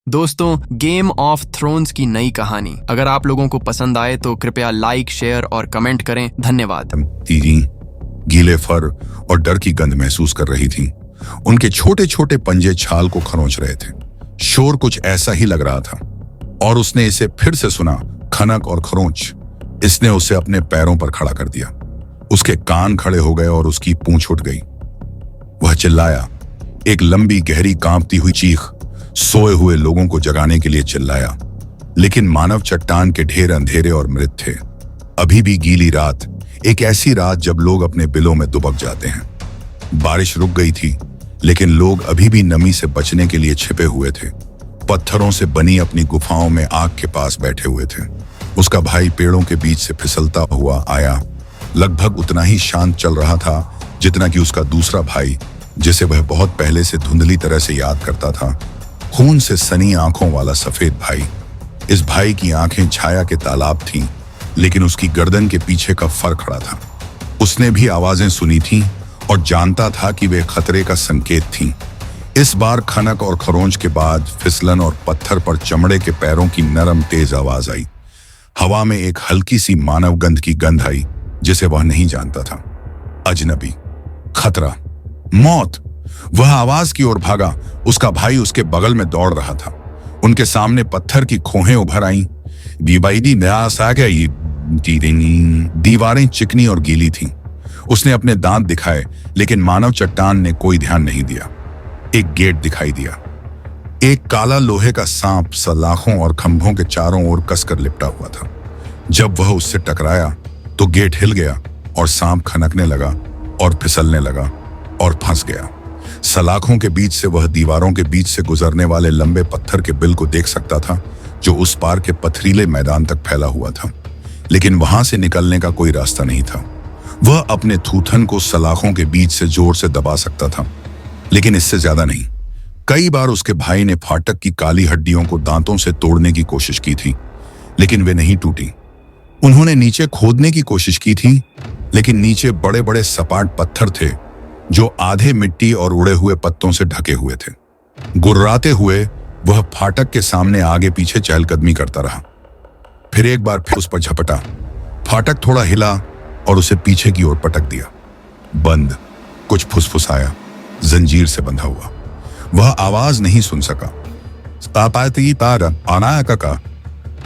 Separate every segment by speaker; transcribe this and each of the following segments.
Speaker 1: दोस्तों, game of thrones की नई कहानी अगर आप लोगों को पसंद आए तो कृपया लाइक, शेयर और कमेंट करें। धन्यवाद।
Speaker 2: तीरी गीले फर और डर की गंध महसूस कर रही थी। उनके छोटे छोटे पंजे छाल को खरोंच रहे थे। शोर कुछ ऐसा ही लग रहा था और उसने इसे फिर से सुना, खनक और खरोंच। इसने उसे अपने पैरों पर खड़ा कर दिया। उसके कान खड़े हो गए और उसकी पूंछ उठ गई। वह चिल्लाया, एक लंबी गहरी कांपती हुई चीख। सोए हुए लोगों को जगाने के लिए चिल्लाया, लेकिन मानव चट्टान के ढेर अंधेरे और मृत थे। अभी भी गीली रात, एक ऐसी रात जब लोग अपने बिलों में दुबक जाते हैं। बारिश रुक गई थी, लेकिन लोग अभी भी नमी से बचने के लिए छिपे हुए थे। पत्थरों से बनी अपनी गुफाओं में आग के पास बैठे हुए थे। उसका भाई पेड़ों के बीच से फिसलता हुआ आया। लगभग उतना ही शांत चल रहा था जितना कि उसका दूसरा भाई, जिसे वह बहुत पहले से धुंधली तरह से याद करता था, खून से सनी आंखों वाला सफेद भाई। इस भाई की आंखें छाया के तालाब थीं, लेकिन उसकी गर्दन के पीछे का फर खड़ा था। उसने भी आवाजें सुनी थीं और जानता था कि वे खतरे का संकेत थीं। इस बार खनक और खरोंच के बाद फिसलन और पत्थर पर चमड़े के पैरों की नरम तेज आवाज आई। हवा में एक हल्की सी मानव गंध की गंध आई, जिसे वह नहीं जानता था। अजनबी, खतरा, मौत। वह आवाज की ओर भागा। उसका भाई उसके बगल में दौड़ रहा था। उनके सामने पत्थर की खोहें उभर आईं। दीवारें चिकनी और गीली थीं। उसने अपने दांत दिखाए, लेकिन मानव चट्टान ने कोई ध्यान नहीं दिया। एक गेट दिखाई दिया। एक काला लोहे का सांप सलाखों और खंभों के चारों ओर कसकर लिपटा हुआ था। जब वह उससे टकराया तो गेट हिल गया और सांप खनकने लगा और फिसलने लगा और फंस गया। सलाखों के बीच से वह दीवारों के बीच से गुजरने वाले लंबे पत्थर के बिल को देख सकता था, जो उस पार के पथरीले मैदान तक फैला हुआ था, लेकिन वहां से निकलने का कोई रास्ता नहीं था। वह अपने थूथन को सलाखों के बीच से जोर से दबा सकता था, लेकिन इससे ज्यादा नहीं। कई बार उसके भाई ने फाटक की काली हड्डियों को दांतों से तोड़ने की कोशिश की थी, लेकिन वे नहीं टूटी। उन्होंने नीचे खोदने की कोशिश की थी, लेकिन नीचे बड़े बड़े सपाट पत्थर थे जो आधे मिट्टी और उड़े हुए पत्तों से ढके हुए थे। गुर्राते हुए वह फाटक के सामने आगे पीछे चहलकदमी करता रहा। फिर एक बार फिर उस पर झपटा। फाटक थोड़ा हिला और उसे पीछे की ओर पटक दिया। बंद। कुछ फुसफुसाया, जंजीर से बंधा हुआ। वह आवाज नहीं सुन सका।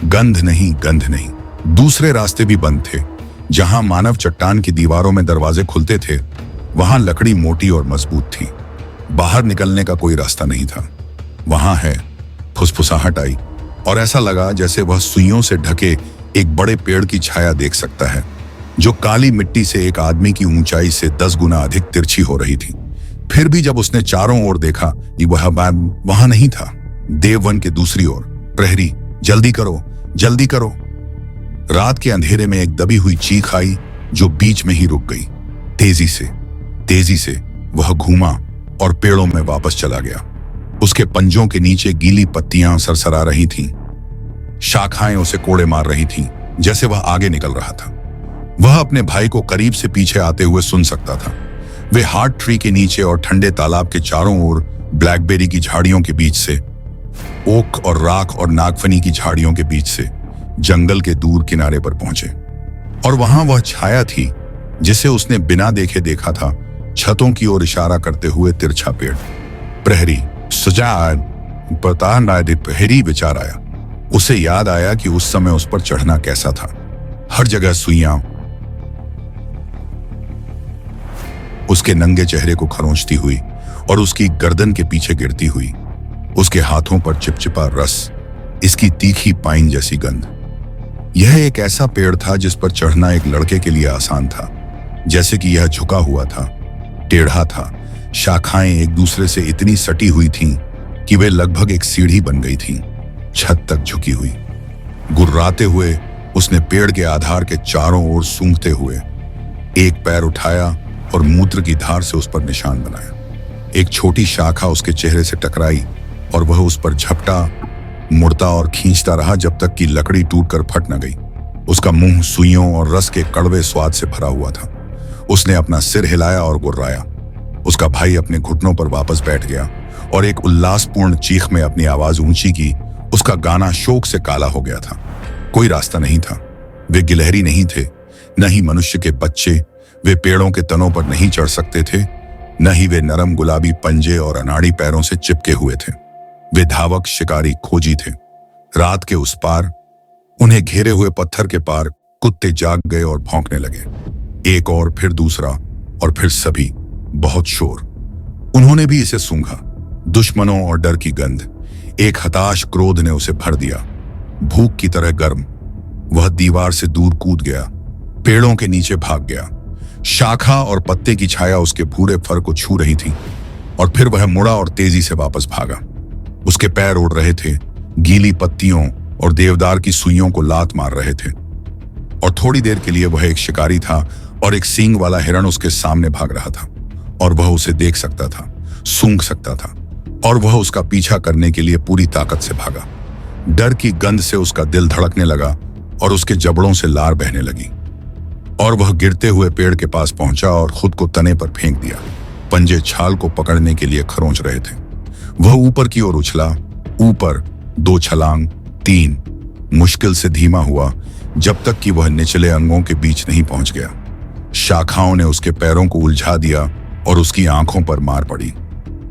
Speaker 2: गंध नहीं, गंध नहीं। दूसरे रास्ते भी बंद थे। जहां मानव चट्टान की दीवारों में दरवाजे खुलते थे, वहां लकड़ी मोटी और मजबूत थी। बाहर निकलने का कोई रास्ता नहीं था। वहां है, फुसफुसाहट आई और ऐसा लगा जैसे वह सुइयों से ढके एक बड़े पेड़ की छाया देख सकता है, जो काली मिट्टी से एक आदमी की ऊंचाई से 10 गुना अधिक तिरछी हो रही थी। फिर भी जब उसने चारों ओर देखा कि वह वहां नहीं था। देववन के दूसरी ओर प्रहरी, जल्दी करो, जल्दी करो। रात के अंधेरे में एक दबी हुई चीख आई, जो बीच में ही रुक गई। तेजी से वह घूमा और पेड़ों में वापस चला गया। उसके पंजों के नीचे गीली पत्तियां सरसरा रही थीं। शाखाएं उसे कोड़े मार रही थीं, जैसे वह आगे निकल रहा था। वह अपने भाई को करीब से पीछे आते हुए सुन सकता था। वे हार्ट ट्री के नीचे और ठंडे तालाब के चारों ओर ब्लैकबेरी की झाड़ियों के बीच से, ओक और राख और नागफनी की झाड़ियों के बीच से जंगल के दूर किनारे पर पहुंचे। और वहां वह छाया थी जिसे उसने बिना देखे देखा था, छतों की ओर इशारा करते हुए तिरछा पेड़। प्रहरी प्रहरी विचार आया। उसे याद आया कि उस समय उस पर चढ़ना कैसा था। हर जगह सुइयां उसके नंगे चेहरे को खरोंचती हुई और उसकी गर्दन के पीछे गिरती हुई। उसके हाथों पर चिपचिपा रस, इसकी तीखी पाइन जैसी गंध। यह एक ऐसा पेड़ था जिस पर चढ़ना एक लड़के के लिए आसान था, जैसे कि यह झुका हुआ था, टेढ़ा था। शाखाएं एक दूसरे से इतनी सटी हुई थीं कि वे लगभग एक सीढ़ी बन गई थीं, छत तक झुकी हुई। गुर्राते हुए उसने पेड़ के आधार के चारों ओर सूंघते हुए एक पैर उठाया और मूत्र की धार से उस पर निशान बनाया। एक छोटी शाखा उसके चेहरे से टकराई और वह उस पर झपटा, मुड़ता और खींचता रहा जब तक कि लकड़ी टूटकर फट न गई। उसका मुंह सुइयों और रस के कड़वे स्वाद से भरा हुआ था। उसने अपना सिर हिलाया और गुर्राया। उसका भाई अपने घुटनों पर वापस बैठ गया और एक उल्लासपूर्ण चीख में अपनी आवाज ऊंची की। उसका गाना शोक से काला हो गया था। कोई रास्ता नहीं था। वे गिलहरी नहीं थे, न ही मनुष्य के बच्चे। वे पेड़ों के तनों पर नहीं चढ़ सकते थे, न ही वे नरम गुलाबी पंजे और अनाड़ी पैरों से चिपके हुए थे। वे धावक, शिकारी, खोजी थे। रात के उस पार, उन्हें घेरे हुए पत्थर के पार, कुत्ते जाग गए और भौंकने लगे। एक और फिर दूसरा और फिर सभी। बहुत शोर। उन्होंने भी इसे सूंघा। दुश्मनों और डर की गंध। एक हताश क्रोध ने उसे भर दिया, भूख की तरह गर्म। वह दीवार से दूर कूद गया, पेड़ों के नीचे भाग गया। शाखा और पत्ते की छाया उसके भूरे फर को छू रही थी। और फिर वह मुड़ा और तेजी से वापस भागा। उसके पैर उड़ रहे थे, गीली पत्तियों और देवदार की सुइयों को लात मार रहे थे। और थोड़ी देर के लिए वह एक शिकारी था और एक सींग वाला हिरण उसके सामने भाग रहा था। और वह उसे देख सकता था, सूंघ सकता था, और वह उसका पीछा करने के लिए पूरी ताकत से भागा। डर की गंध से उसका दिल धड़कने लगा और उसके जबड़ों से लार बहने लगी। और वह गिरते हुए पेड़ के पास पहुंचा और खुद को तने पर फेंक दिया। पंजे छाल को पकड़ने के लिए खरोंच रहे थे। वह ऊपर की ओर उछला, ऊपर, 2 छलांग, 3। मुश्किल से धीमा हुआ जब तक कि वह निचले अंगों के बीच नहीं पहुंच गया। शाखाओं ने उसके पैरों को उलझा दिया और उसकी आंखों पर मार पड़ी।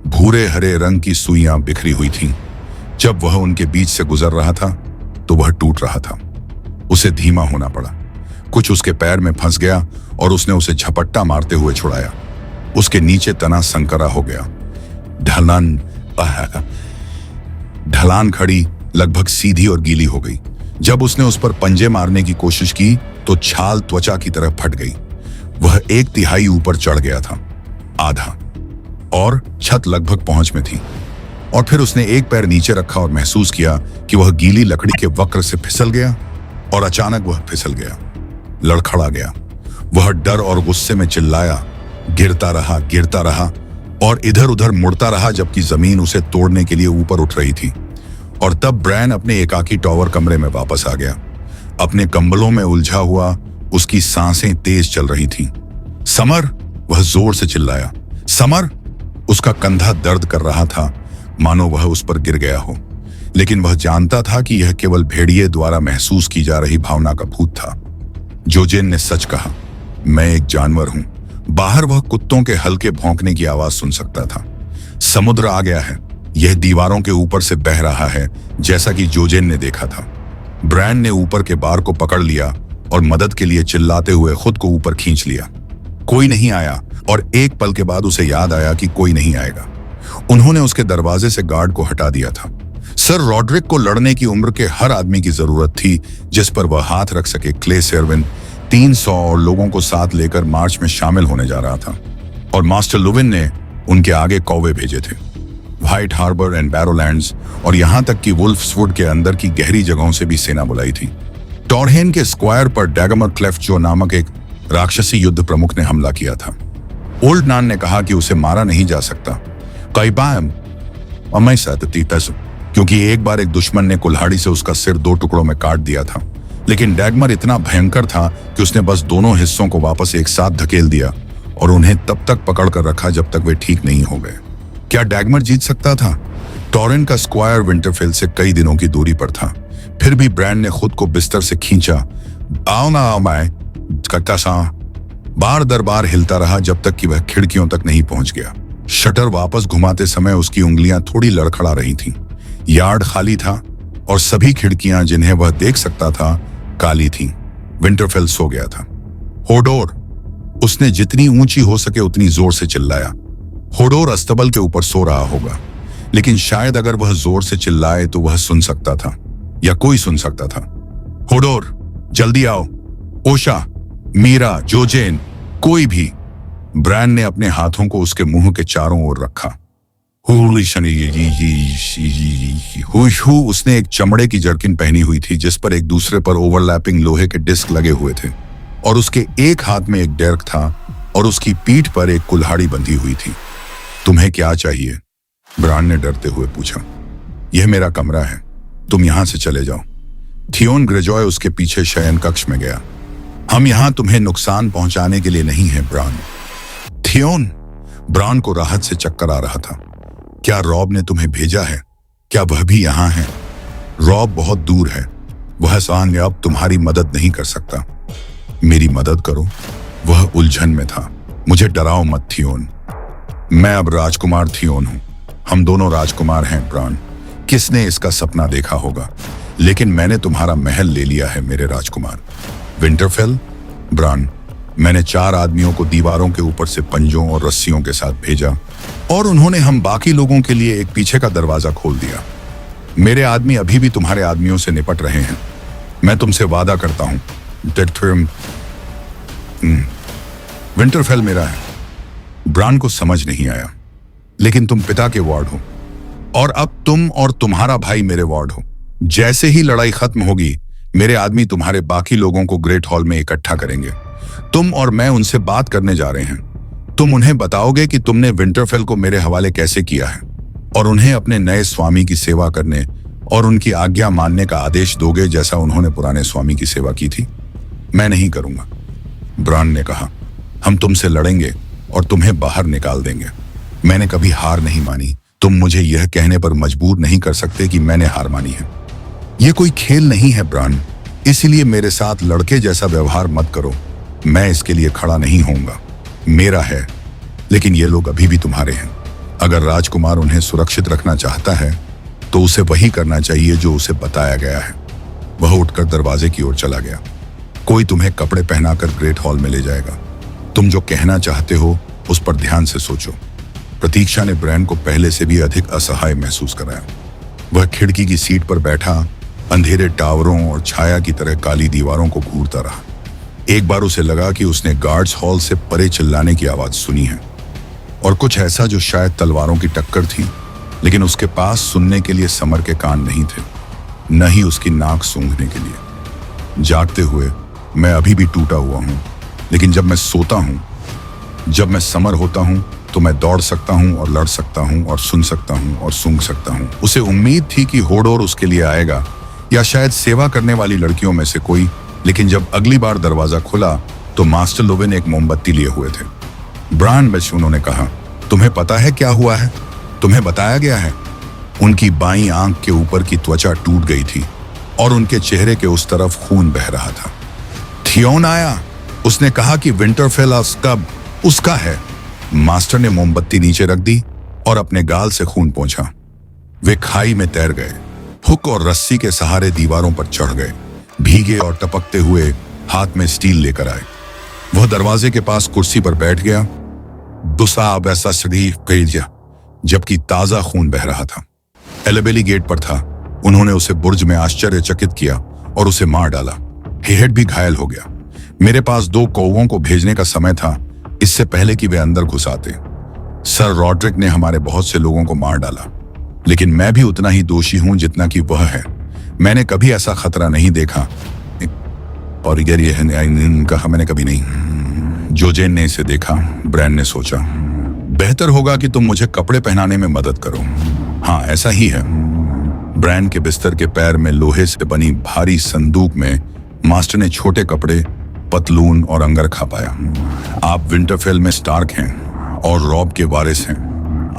Speaker 2: भूरे हरे रंग की सुइयां बिखरी हुई थीं। जब वह उनके बीच से गुजर रहा था तो वह टूट रहा था। उसे धीमा होना पड़ा। कुछ उसके पैर में फंस गया और उसने उसे झपट्टा मारते हुए छुड़ाया। उसके नीचे तना संकरा हो गया। ढलान खड़ी, लगभग सीधी और गीली हो गई। जब उसने उस पर पंजे मारने की कोशिश की तो छाल त्वचा की तरह फट गई। वह 1/3 ऊपर चढ़ गया था, आधा, और छत लगभग पहुंच में थी। और फिर उसने एक पैर नीचे रखा और महसूस किया कि वह गीली लकड़ी के वक्र से फिसल गया। और अचानक वह फिसल गया, लड़खड़ा गया। वह डर और गुस्से में चिल्लाया, गिरता रहा और इधर उधर मुड़ता रहा जबकि जमीन उसे तोड़ने के लिए ऊपर उठ रही थी। और तब ब्रैन अपने एकाकी टॉवर कमरे में वापस आ गया। अपने कंबलों में उलझा हुआ, उसकी सांसें तेज चल रही थीं। समर! वह जोर से चिल्लाया, समर! उसका कंधा दर्द कर रहा था, मानो वह उस पर गिर गया हो। लेकिन वह जानता था कि यह केवल भेड़िए द्वारा महसूस की जा रही भावना का भूत था। जोजेन ने सच कहा, मैं एक जानवर हूं। बाहर वह कुत्तों के हल्के भौंकने की आवाज सुन सकता था। समुद्र आ गया है। यह दीवारों के ऊपर से बह रहा है, जैसा कि जोजेन ने देखा था। ब्रैन ने ऊपर के बार को पकड़ लिया और मदद के लिए चिल्लाते हुए खुद को ऊपर खींच लिया। कोई नहीं आया और एक पल के बाद उसे याद आया कि कोई नहीं आएगा। उन्होंने उसके दरवाजे से गार्ड को हटा दिया था। सर रॉड्रिक को लड़ने की उम्र के हर आदमी की जरूरत थी जिस पर वह हाथ रख सके। क्ले सेरविन 300 और लोगों को साथ लेकर मार्च में शामिल होने जा रहा था। और मास्टर लुविन ने उनके आगे कौवे भेजे थे, व्हाइट हार्बर एंड बैरोलैंड्स, और यहां तक कि वुल्फ्सवुड के अंदर की गहरी जगहों से भी सेना बुलाई थी। टॉरहेन के स्क्वायर पर डैगमर क्लेफ्ट जो नामक एक राक्षसी युद्ध प्रमुख ने हमला किया था। ओल्ड नान ने कहा कि उसे मारा नहीं जा सकता, क्योंकि एक बार एक दुश्मन ने कुल्हाड़ी से उसका सिर 2 टुकड़ों में काट दिया था। लेकिन डैगमर इतना भयंकर था कि उसने बस दोनों हिस्सों को वापस एक साथ धकेल दिया और उन्हें तब तक पकड़ कर रखा जब तक वे ठीक नहीं हो गए। क्या डैगमर जीत सकता था? टॉरेन का स्क्वायर विंटरफेल से कई दिनों की दूरी पर था। फिर भी ब्रैन ने खुद को बिस्तर से खींचा। आओ ना आओ, मैं कट्टा सा बार दर बार हिलता रहा जब तक कि वह खिड़कियों तक नहीं पहुंच गया। शटर वापस घुमाते समय उसकी उंगलियां थोड़ी लड़खड़ा रही थीं। यार्ड खाली था और सभी खिड़कियां जिन्हें वह देख सकता था काली थीं। विंटरफेल सो गया था। होडोर! उसने जितनी ऊंची हो सके उतनी जोर से चिल्लाया। होडोर अस्तबल के ऊपर सो रहा होगा, लेकिन शायद अगर वह जोर से चिल्लाए तो वह सुन सकता था, या कोई सुन सकता था। होडोर, जल्दी आओ! ओशा, मीरा, जोजेन, कोई भी! ब्रैन ने अपने हाथों को उसके मुंह के चारों ओर रखा। उसने एक चमड़े की जर्किन पहनी हुई थी जिस पर एक दूसरे पर ओवरलैपिंग लोहे के डिस्क लगे हुए थे, और उसके एक हाथ में एक डेर्क था और उसकी पीठ पर एक कुल्हाड़ी बंधी हुई थी। तुम्हें क्या चाहिए? ब्रान ने डरते हुए पूछा। यह मेरा कमरा है, तुम यहां से चले जाओ। थियोन ग्रेजॉय उसके पीछे शयन कक्ष में गया। हम यहां तुम्हें नुकसान पहुंचाने के लिए नहीं है ब्रान। थियोन! ब्रान को राहत से चक्कर आ रहा था। क्या रॉब ने तुम्हें भेजा है? क्या वह भी यहाँ है? रॉब बहुत दूर है, वह आसान अब तुम्हारी मदद नहीं कर सकता। मेरी मदद करो। वह उलझन में था। मुझे डराओ मत थियोन, मैं अब राजकुमार थियोन हूं। हम दोनों राजकुमार हैं ब्रान। किसने इसका सपना देखा होगा, लेकिन मैंने तुम्हारा महल ले लिया है मेरे राजकुमार। विंटरफेल, ब्रान, मैंने 4 आदमियों को दीवारों के ऊपर से पंजों और रस्सियों के साथ भेजा और उन्होंने हम बाकी लोगों के लिए एक पीछे का दरवाजा खोल दिया। मेरे आदमी अभी भी तुम्हारे आदमियों से निपट रहे हैं। मैं तुमसे वादा करता हूं, विंटरफेल मेरा है। ब्रान को समझ नहीं आया, लेकिन तुम पिता के वार्ड हो और अब तुम और तुम्हारा भाई मेरे वार्ड हो। जैसे ही लड़ाई खत्म होगी, मेरे आदमी तुम्हारे बाकी लोगों को ग्रेट हॉल में इकट्ठा करेंगे। तुम और मैं उनसे बात करने जा रहे हैं। तुम उन्हें बताओगे कि तुमने विंटरफेल को मेरे हवाले कैसे किया है और उन्हें अपने नए स्वामी की सेवा करने और उनकी आज्ञा मानने का आदेश दोगे, जैसा उन्होंने पुराने स्वामी की सेवा की थी। मैं नहीं करूंगा, ब्रान ने कहा। हम तुमसे लड़ेंगे और तुम्हें बाहर निकाल देंगे। मैंने कभी हार नहीं मानी। तुम मुझे यह कहने पर मजबूर नहीं कर सकते कि मैंने हार मानी है। यह कोई खेल नहीं है ब्रान, इसलिए मेरे साथ लड़के जैसा व्यवहार मत करो। मैं इसके लिए खड़ा नहीं होऊंगा। मेरा है, लेकिन ये लोग अभी भी तुम्हारे हैं। अगर राजकुमार उन्हें सुरक्षित रखना चाहता है तो उसे वही करना चाहिए जो उसे बताया गया है। वह उठकर दरवाजे की ओर चला गया। कोई तुम्हें कपड़े पहनाकर ग्रेट हॉल में ले जाएगा। तुम जो कहना चाहते हो उस पर ध्यान से सोचो। प्रतीक्षा ने ब्रैन को पहले से भी अधिक असहाय महसूस कराया। वह खिड़की की सीट पर बैठा अंधेरे टावरों और छाया की तरह काली दीवारों को घूरता रहा। एक बार उसे लगा कि उसने गार्ड्स हॉल से परे चिल्लाने की आवाज सुनी है, और कुछ ऐसा जो शायद तलवारों की टक्कर थी, लेकिन उसके पास सुनने के लिए समर के कान नहीं थे, न ही उसकी नाक सूंघने के लिए। जागते हुए मैं अभी भी टूटा हुआ हूं, लेकिन जब मैं सोता हूं, जब मैं समर होता हूं, तो मैं दौड़ सकता हूं और लड़ सकता हूं और सुन सकता हूं और सूंघ सकता हूं। उसे उम्मीद थी कि होडोर उसके लिए आएगा, या शायद सेवा करने वाली लड़कियों में से कोई, लेकिन जब अगली बार दरवाजा खुला तो मास्टर लोवेन एक मोमबत्ती लिए हुए थे। ब्रान बच, उन्होंने कहा, तुम्हें पता है क्या हुआ है? तुम्हें बताया गया है? उनकी बाईं आंख के ऊपर की त्वचा टूट गई थी और उनके चेहरे के उस तरफ खून बह रहा था। थियोन आया, उसने कहा कि विंटरफेल उसका है। मास्टर ने मोमबत्ती नीचे रख दी और अपने गाल से खून पोंछा। वे खाई में तैर गए, हुक और रस्सी के सहारे दीवारों पर चढ़ गए, भीगे और टपकते हुए हाथ में स्टील लेकर आए। वह दरवाजे के पास कुर्सी पर बैठ गया, दूसरा वैसा शरीफ भेजा, जबकि ताजा खून बह रहा था। एलेबेली गेट पर था। उन्होंने उसे बुर्ज में आश्चर्यचकित किया और उसे मार डाला। हेहेड भी घायल हो गया। मेरे पास 2 कौवों को भेजने का समय था, इससे पहले कि वे अंदर घुस आते। सर रॉड्रिक ने हमारे बहुत से लोगों को मार डाला, लेकिन मैं भी उतना ही दोषी हूं जितना कि वह है। मैंने कभी ऐसा खतरा नहीं देखा, और ये कहा मैंने कभी नहीं। जोजेन ने इसे देखा। ब्रैन ने सोचा, बेहतर होगा कि तुम मुझे कपड़े पहनाने में मदद करो। हाँ, ऐसा ही है। ब्रैन के बिस्तर के पैर में लोहे से बनी भारी संदूक में मास्टर ने छोटे कपड़े, पतलून और अंगरखा पाया। आप विंटरफेल में स्टार्क हैं और रॉब के वारिस हैं।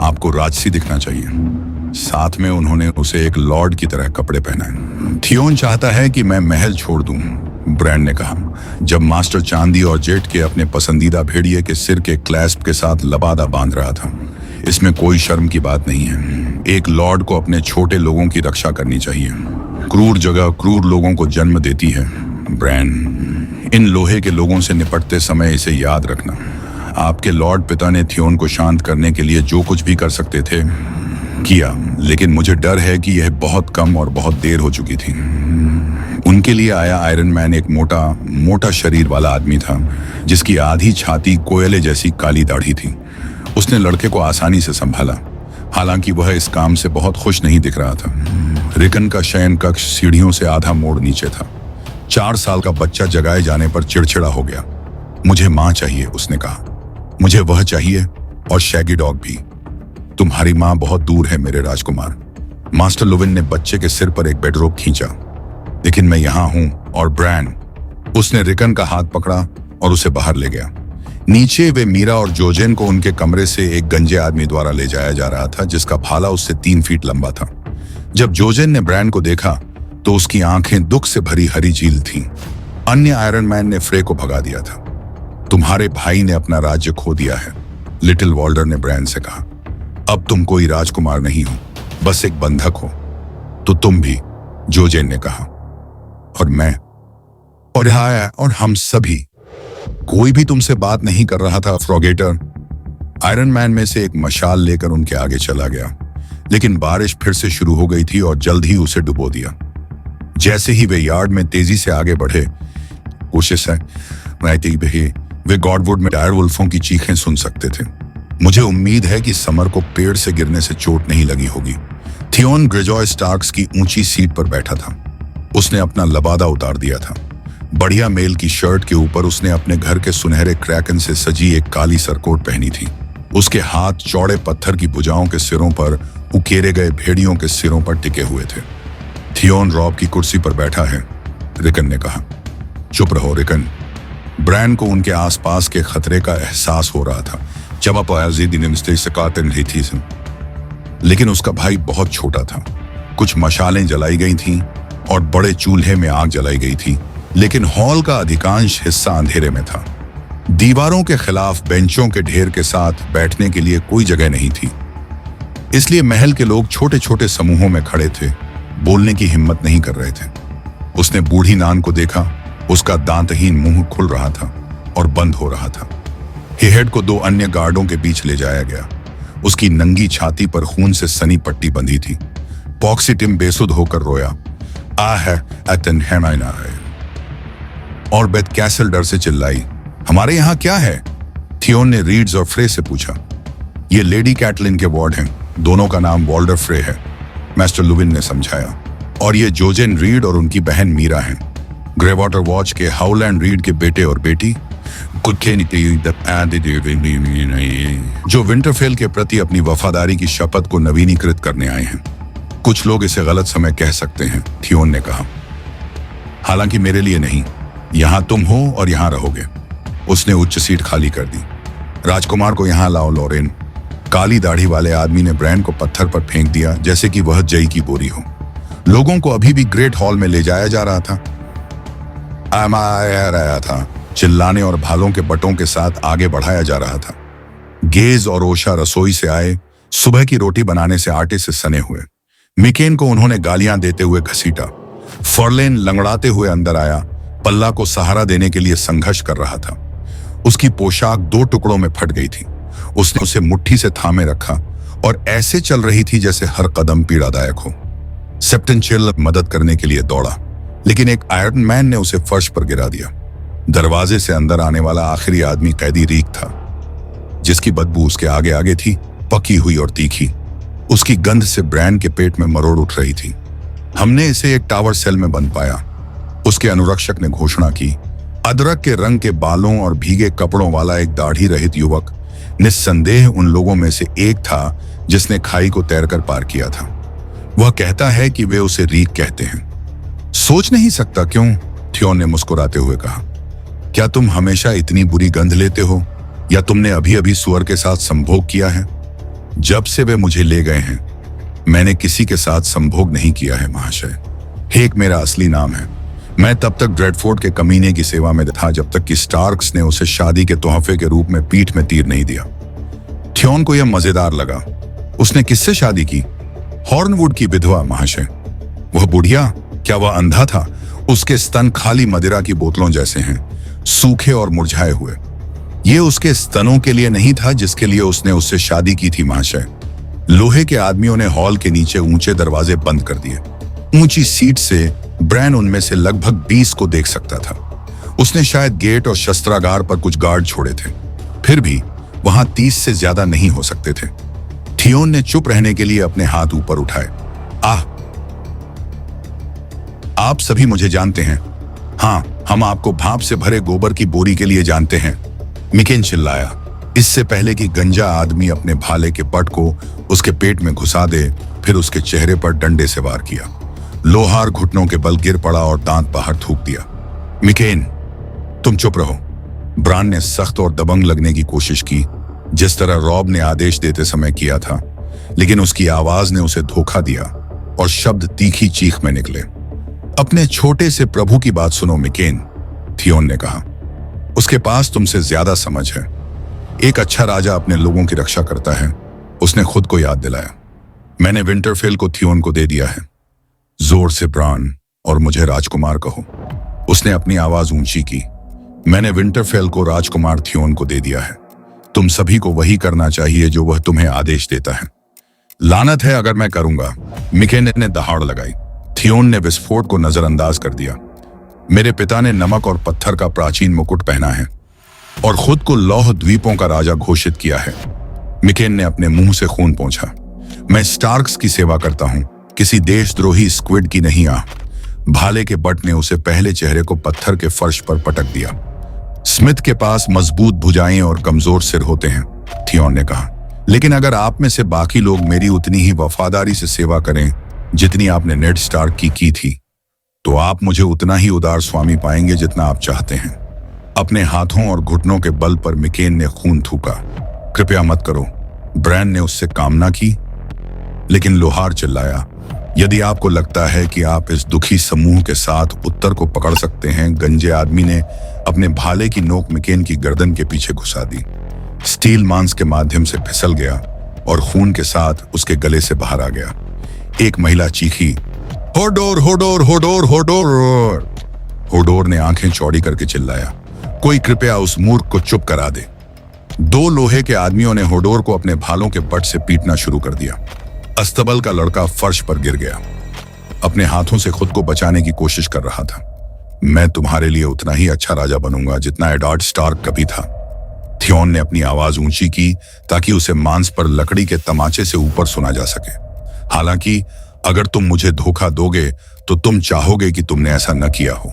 Speaker 2: आपको राजसी दिखना चाहिए। साथ में उन्होंने उसे एक लॉर्ड की तरह कपड़े पहनाए। थियोन चाहता है कि मैं महल छोड़ दूं, ब्रैन ने कहा, जब मास्टर चांदी और जेट के अपने पसंदीदा भेड़िए के सिर के क्लैस्प के साथ लबादा बांध रहा था। इसमें कोई शर्म की बात नहीं है। एक लॉर्ड को अपने छोटे लोगों की रक्षा करनी चाहिए। क्रूर जगह क्रूर लोगों को जन्म देती है। ब्रैन, इन लोहे के लोगों से निपटते समय इसे याद रखना। आपके लॉर्ड पिता ने थियोन को शांत करने के लिए जो कुछ भी कर सकते थे किया, लेकिन मुझे डर है कि यह बहुत कम और बहुत देर हो चुकी थी। उनके लिए आया आयरन मैन एक मोटा शरीर वाला आदमी था, जिसकी आधी छाती कोयले जैसी काली दाढ़ी थी। उसने लड़के को आसानी से संभाला, हालांकि वह इस काम से बहुत खुश नहीं दिख रहा था। रिकन का शयन कक्ष सीढ़ियों से आधा मोड़ नीचे था। 4 साल का बच्चा जगाए जाने पर चिड़चिड़ा हो गया। मुझे माँ चाहिए, उसने कहा। मुझे वह चाहिए और शैगी डॉग भी। तुम्हारी माँ बहुत दूर है मेरे राजकुमार। मास्टर लोवेन ने बच्चे के सिर पर एक बेडरोब खींचा। लेकिन मैं यहाँ हूँ। और ब्रैन, उसने रिकन का हाथ पकड़ा और उसे बाहर ले गया। नीचे वे मीरा और जोजेन को उनके कमरे से एक गंजे आदमी द्वारा ले जाया जा रहा था, जिसका भाला उससे 3 फीट लंबा था। जब जोजेन ने ब्रैन को देखा तो उसकी आंखें दुख से भरी हरी झील थीं। अन्य आयरन मैन ने फ्रे को भगा दिया था। तुम्हारे भाई ने अपना राज्य खो दिया है, लिटिल वॉल्डर ने ब्रैन से कहा। अब तुम कोई राजकुमार नहीं हो, बस एक बंधक हो। तो तुम भी, जोजेन ने कहा। और मैं, और हाय, और हम सभी। कोई भी तुमसे बात नहीं कर रहा था, फ्रॉगेटर। आयरन मैन में से एक मशाल लेकर उनके आगे चला गया, लेकिन बारिश फिर से शुरू हो गई थी और जल्द ही उसे डुबो दिया। जैसे ही वे यार्ड में तेजी से आगे बढ़े, कोशिश है वे गॉडवुड में डायरवुल्फों की चीखें सुन सकते थे। मुझे उम्मीद है कि समर को पेड़ से गिरने से चोट नहीं लगी होगी। थियोन ग्रेजॉय स्टार्क्स की ऊंची सीट पर बैठा था। उसने अपना लबादा उतार दिया था। बढ़िया मेल की शर्ट के ऊपर उसने अपने घर के सुनहरे क्रैकन से सजी एक काली सरकोट पहनी थी। उसके हाथ चौड़े पत्थर की भुजाओं के सिरों पर उकेरे गए भेड़ियों के सिरों पर टिके हुए थे। थियोन रॉब की कुर्सी पर बैठा है, रिकन ने कहा। चुप रहो रिकन। ब्रैन को उनके आसपास के खतरे का एहसास हो रहा था। लेकिन उसका भाई बहुत छोटा था। कुछ मशालें जलाई गई थीं और बड़े चूल्हे में आग जलाई गई थी, लेकिन हॉल का अधिकांश हिस्सा अंधेरे में था। दीवारों के खिलाफ बेंचों के ढेर के साथ बैठने के लिए कोई जगह नहीं थी, इसलिए महल के लोग छोटे छोटे समूहों में खड़े थे, बोलने की हिम्मत नहीं कर रहे थे। उसने बूढ़ी नान को देखा। उसका दांतहीन मुंह खुल रहा था और बंद हो रहा था। हेहेड को 2 अन्य गार्डों के बीच ले जाया गया। उसकी नंगी छाती पर खून से सनी पट्टी बंधी थी। पॉक्सी टिम बेसुध होकर रोया। और बेथ कैसल डर से चिल्लाई, हमारे यहाँ क्या है? थियोन ने रीड्स और फ्रे से पूछा। ये लेडी कैटलिन के वार्ड हैं। दोनों का नाम वॉल्डर फ्रे है, मास्टर लुविन ने समझाया। और ये जोजेन रीड और उनकी बहन मीरा हैं, ग्रेवाटर वॉच के हाउलैंड रीड के बेटे और बेटी, जो विंटरफेल के प्रति अपनी वफादारी की शपथ को नवीनीकृत करने आए हैं। कुछ लोग इसे गलत समय कह सकते हैं, थियोन ने कहा। हालांकि मेरे लिए नहीं। यहां तुम हो और यहां रहोगे। उसने उच्च सीट खाली कर दी। राजकुमार को यहां लाओ, लॉरेन। काली दाढ़ी वाले आदमी ने ब्रैन को पत्थर पर फेंक दिया, जैसे कि वह जई की बोरी हो। लोगों को अभी भी ग्रेट हॉल में ले जाया जा रहा था। रहा था चिल्लाने और भालों के बटों के साथ आगे बढ़ाया जा रहा था। गेज और ओशा रसोई से आए, सुबह की रोटी बनाने से आटे से सने हुए। मिकेन को उन्होंने गालियां देते हुए घसीटा। फर्लेन लंगड़ाते हुए अंदर आया, पल्ला को सहारा देने के लिए संघर्ष कर रहा था। उसकी पोशाक 2 टुकड़ों में फट गई थी। उसने उसे मुट्ठी से थामे रखा और ऐसे चल रही थी जैसे हर कदम पीड़ादायक हो। सेप्टन चिल मदद करने के लिए दौड़ा, लेकिन एक आयरन मैन ने उसे फर्श पर गिरा दिया। दरवाजे से अंदर आने वाला आखिरी आदमी कैदी रीक था, जिसकी बदबू उसके आगे आगे थी, पकी हुई और तीखी। उसकी गंध से ब्रैन के पेट में मरोड़ उठ रही थी। हमने इसे एक टावर सेल में बंद पाया, उसके अनुरक्षक ने घोषणा की। अदरक के रंग के बालों और भीगे कपड़ों वाला एक दाढ़ी रहित युवक निस्संदेह उन लोगों में से एक था जिसने खाई को तैरकर पार किया था। वह कहता है कि वे उसे रीक कहते हैं। सोच नहीं सकता क्यों, थियोन ने मुस्कुराते हुए कहा। क्या तुम हमेशा इतनी बुरी गंध लेते हो, या तुमने अभी अभी सुअर के साथ संभोग किया है? जब से वे मुझे ले गए हैं, मैंने किसी के साथ संभोग नहीं किया है महाशय। हेक मेरा असली नाम है। मैं तब तक ड्रेडफोर्ड के कमीने की सेवा में था जब तक कि स्टार्क्स ने उसे शादी के तोहफे के रूप में पीठ में तीर नहीं दिया। थियोन को यह मजेदार लगा। उसने किससे शादी की? हॉर्नवुड की विधवा महाशय। वह बुढ़िया? क्या वह अंधा था? उसके स्तन खाली मदिरा की बोतलों जैसे हैं, सूखे और मुरझाए हुए। ये उसके स्तनों के लिए नहीं था जिसके लिए उसने उससे शादी की थी महाशय। लोहे के आदमियों ने हॉल के नीचे ऊंचे दरवाजे बंद कर दिए। ऊंची सीट से ब्रैन उनमें से लगभग 20 को देख सकता था। उसने शायद गेट और शस्त्रागार पर कुछ गार्ड छोड़े थे, फिर भी वहां 30 से ज्यादा नहीं हो सकते थे। थियोन ने चुप रहने के लिए अपने हाथ ऊपर उठाए। आप सभी मुझे जानते हैं। हाँ, हम आपको भाप से भरे गोबर की बोरी के लिए जानते हैं, मिकेन चिल्लाया, इससे पहले कि गंजा आदमी अपने भाले के पट को उसके पेट में घुसा दे। फिर उसके चेहरे पर डंडे से वार किया। लोहार घुटनों के बल गिर पड़ा और दांत बाहर थूक दिया। मिकेन, तुम चुप रहो। ब्रान ने सख्त और दबंग लगने की कोशिश की, जिस तरह रॉब ने आदेश देते समय किया था, लेकिन उसकी आवाज ने उसे धोखा दिया और शब्द तीखी चीख में निकले। अपने छोटे से प्रभु की बात सुनो मिकेन, थियोन ने कहा। उसके पास तुमसे ज्यादा समझ है। एक अच्छा राजा अपने लोगों की रक्षा करता है, उसने खुद को याद दिलाया। मैंने विंटरफेल को थियोन को दे दिया है। जोर से ब्रान, और मुझे राजकुमार कहो। उसने अपनी आवाज ऊंची की। मैंने विंटरफेल को राजकुमार थियोन को दे दिया है। तुम सभी को वही करना चाहिए जो वह तुम्हें आदेश देता है। लानत है अगर मैं करूंगा, मिकेन ने दहाड़ लगाई। थियोन ने विस्फोट को नजरअंदाज कर दिया। मेरे पिता ने नमक और पत्थर का प्राचीन मुकुट पहना है और खुद को लौह द्वीपों का राजा घोषित किया है। मिकेन ने अपने मुंह से खून पोंछा। मैं स्टार्क्स की सेवा करता हूं, किसी देशद्रोही स्क्विड की नहीं। भाले के बट ने उसे पहले चेहरे को पत्थर के फर्श पर पटक दिया। स्मिथ के पास मजबूत भुजाएं और कमजोर सिर होते हैं, थियोन ने कहा, लेकिन अगर आप में से बाकी लोग मेरी उतनी ही वफादारी से सेवा करें जितनी आपने नेड स्टार्क की थी, तो आप मुझे उतना ही उदार स्वामी पाएंगे जितना आप चाहते हैं। अपने हाथों और घुटनों के बल पर मिकेन ने खून थूका। कृपया मत करो, ब्रैन ने उससे कामना की, लेकिन लोहार चिल्लाया, यदि आपको लगता है कि आप इस दुखी समूह के साथ उत्तर को पकड़ सकते हैं। गंजे आदमी ने अपने भाले की नोक मिकेन की गर्दन के पीछे घुसा दी। स्टील मांस के माध्यम से फिसल गया और खून के साथ उसके गले से बाहर आ गया। एक महिला चीखी, Hodor Hodor Hodor Hodor. Hodor ने आंखें चौड़ी करके चिल्लाया, कोई कृपया उस मूर्ख को चुप करा दे। दो लोहे के आदमियों ने होडोर को अपने भालों के बट से पीटना शुरू कर दिया। अस्तबल का लड़का फर्श पर गिर गया, अपने हाथों से खुद को बचाने की कोशिश कर रहा था। मैं तुम्हारे लिए उतना ही अच्छा राजा बनूंगा जितना एडवर्ड स्टार्क कभी था। थियोन ने अपनी आवाज ऊंची की ताकि उसे मांस पर लकड़ी के तमाचे से ऊपर सुना जा सके। हालांकि अगर तुम मुझे धोखा दोगे तो तुम चाहोगे कि तुमने ऐसा न किया हो।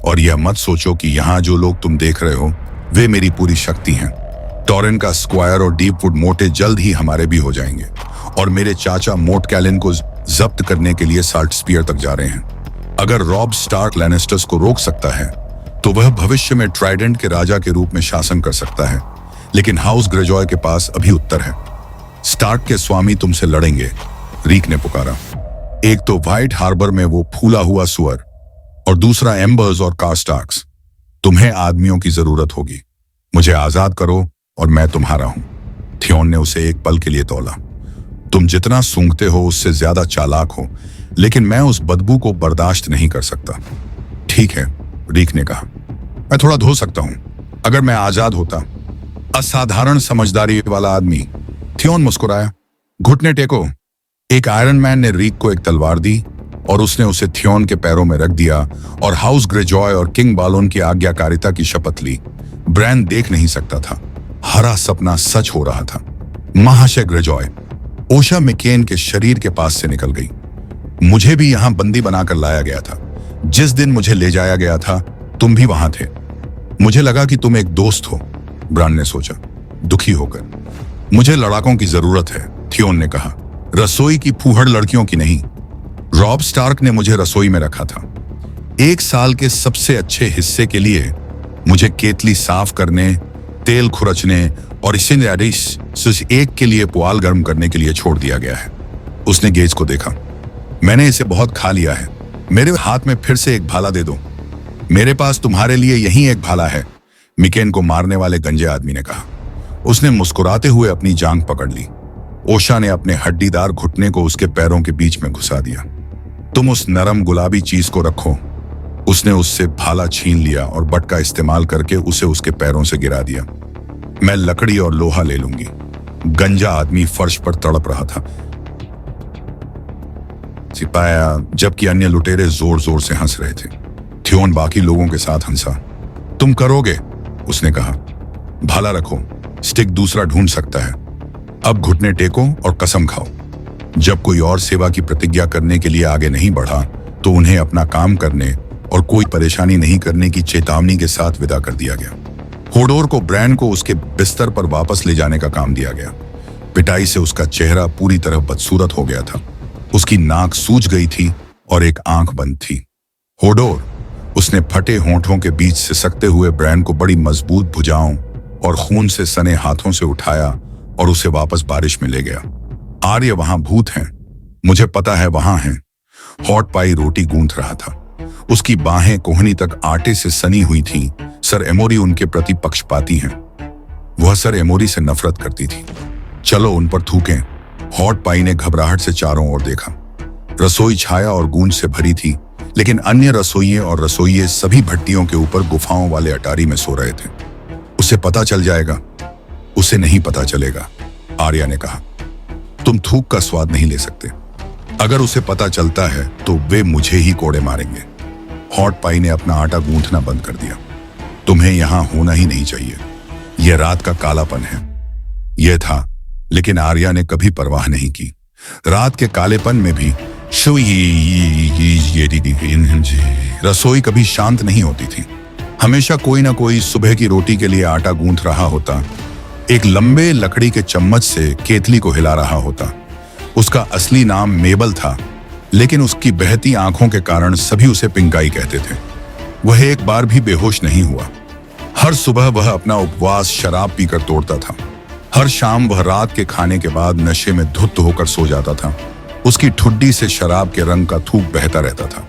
Speaker 2: और यह मत सोचो कि यहाँ जो लोग तुम देख रहे हो वे मेरी पूरी शक्ति हैं। टॉरेन का स्क्वायर और डीपवुड मोटे जल्द ही हमारे भी हो जाएंगे, और मेरे चाचा मोट कैलिन को जब्त करने के लिए साल्ट स्पीयर तक जा रहे हैं। अगर रॉब स्टार्क लैनिस्टर्स को रोक सकता है तो वह भविष्य में ट्राइडेंट के राजा के रूप में शासन कर सकता है, लेकिन हाउस ग्रेजॉय के पास अभी उत्तर है। स्टार्क के स्वामी तुमसे लड़ेंगे, रीक ने पुकारा। एक तो व्हाइट हार्बर में वो फूला हुआ सुअर, और दूसरा एम्बर्स और कास्टार्क्स। तुम्हें आदमियों की जरूरत होगी। मुझे आजाद करो और मैं तुम्हारा हूं। थियोन ने उसे एक पल के लिए तौला। तुम जितना सूंघते हो उससे ज्यादा चालाक हो, लेकिन मैं उस बदबू को बर्दाश्त नहीं कर सकता। ठीक है, रीक ने कहा, मैं थोड़ा धो सकता हूं अगर मैं आजाद होता। असाधारण समझदारी वाला आदमी, थियोन मुस्कुराया। घुटने टेको। एक आयरन मैन ने रीक को एक तलवार दी और उसने उसे थियोन के पैरों में रख दिया और हाउस ग्रेजॉय और किंग बालोन की आज्ञाकारिता की शपथ ली। ब्रैन देख नहीं सकता था। हरा सपना सच हो रहा था। महाशय ग्रेजॉय, ओशा मिकेन के शरीर के पास से निकल गई। मुझे भी यहां बंदी बनाकर लाया गया था। जिस दिन मुझे ले जाया गया था तुम भी वहां थे। मुझे लगा कि तुम एक दोस्त हो, ब्रान ने सोचा, दुखी होकर। मुझे लड़ाकों की जरूरत है, थियोन ने कहा, रसोई की फूहड़ लड़कियों की नहीं। रॉब स्टार्क ने मुझे रसोई में रखा था। 1 साल के सबसे अच्छे हिस्से के लिए मुझे केतली साफ करने, तेल खुरचने और इसे एक के लिए पुआल गर्म करने के लिए छोड़ दिया गया है। उसने गेज को देखा। मैंने इसे बहुत खा लिया है। मेरे हाथ में फिर से एक भाला दे दो। मेरे पास तुम्हारे लिए यही एक भाला है, मिकेन को मारने वाले गंजे आदमी ने कहा। उसने मुस्कुराते हुए अपनी जांघ पकड़ ली। ओशा ने अपने हड्डीदार घुटने को उसके पैरों के बीच में घुसा दिया। तुम उस नरम गुलाबी चीज को रखो। उसने उससे भाला छीन लिया और बट का इस्तेमाल करके उसे उसके पैरों से गिरा दिया। मैं लकड़ी और लोहा ले लूंगी। गंजा आदमी फर्श पर तड़प रहा था। सिपाया, जबकि अन्य लुटेरे जोर जोर से हंस रहे थे। थियोन बाकी लोगों के साथ हंसा। तुम करोगे, उसने कहा। भाला रखो, स्टिक दूसरा ढूंढ सकता है। अब घुटने टेको और कसम खाओ। जब कोई और सेवा की प्रतिज्ञा करने के लिए आगे नहीं बढ़ा तो उन्हें अपना काम करने और कोई परेशानी नहीं करने की चेतावनी के साथ विदा कर दिया गया। होडोर को ब्रैन को उसके बिस्तर पर वापस ले जाने का काम दिया गया। पिटाई से उसका चेहरा पूरी तरह बदसूरत हो गया था। उसकी नाक सूज गई थी और एक आंख बंद थी। होडोर, उसने फटे होंठों के बीच सिसकते हुए ब्रैन को बड़ी मजबूत भुजाओं और खून से सने हाथों से उठाया और उसे वापस बारिश में ले गया। आर्य वहां भूत हैं, मुझे पता है वहां हैं। हॉट पाई रोटी गूंथ रहा था। उसकी बाहें कोहनी तक आटे से सनी हुई थीं। सर एमोरी उनके प्रति पक्षपाती हैं। वह सर एमोरी से नफरत करती थी। चलो उन पर थूकें। हॉट पाई ने घबराहट से चारों ओर देखा। रसोई छाया और गूंज से भरी थी, लेकिन अन्य रसोइये और रसोइये सभी भट्टियों के ऊपर गुफाओं वाले अटारी में सो रहे थे। उसे पता चल जाएगा। उसे नहीं पता चलेगा, आर्या ने कहा। तुम थूक का स्वाद नहीं ले सकते। अगर उसे पता चलता है तो वे मुझे ही कोड़े मारेंगे। हॉट पाई ने अपना आटा गूंथना बंद कर दिया। तुम्हें यहां होना ही नहीं चाहिए। यह रात का कालापन है। यह था, लेकिन आर्या ने कभी परवाह नहीं की। रात के कालेपन में भी रसोई कभी शांत नहीं होती थी। हमेशा कोई ना कोई सुबह की रोटी के लिए आटा गूंथ रहा होता, एक लंबे लकड़ी के चम्मच से केतली को हिला रहा होता। उसका असली नाम मेबल था, लेकिन उसकी बहती आंखों के कारण सभी उसे पिंकाई कहते थे। वह एक बार भी बेहोश नहीं हुआ। हर सुबह वह अपना उपवास शराब पीकर तोड़ता था। हर शाम वह रात के खाने के बाद नशे में धुत होकर सो जाता था। उसकी ठुड्डी से शराब के रंग का थूक बहता रहता था।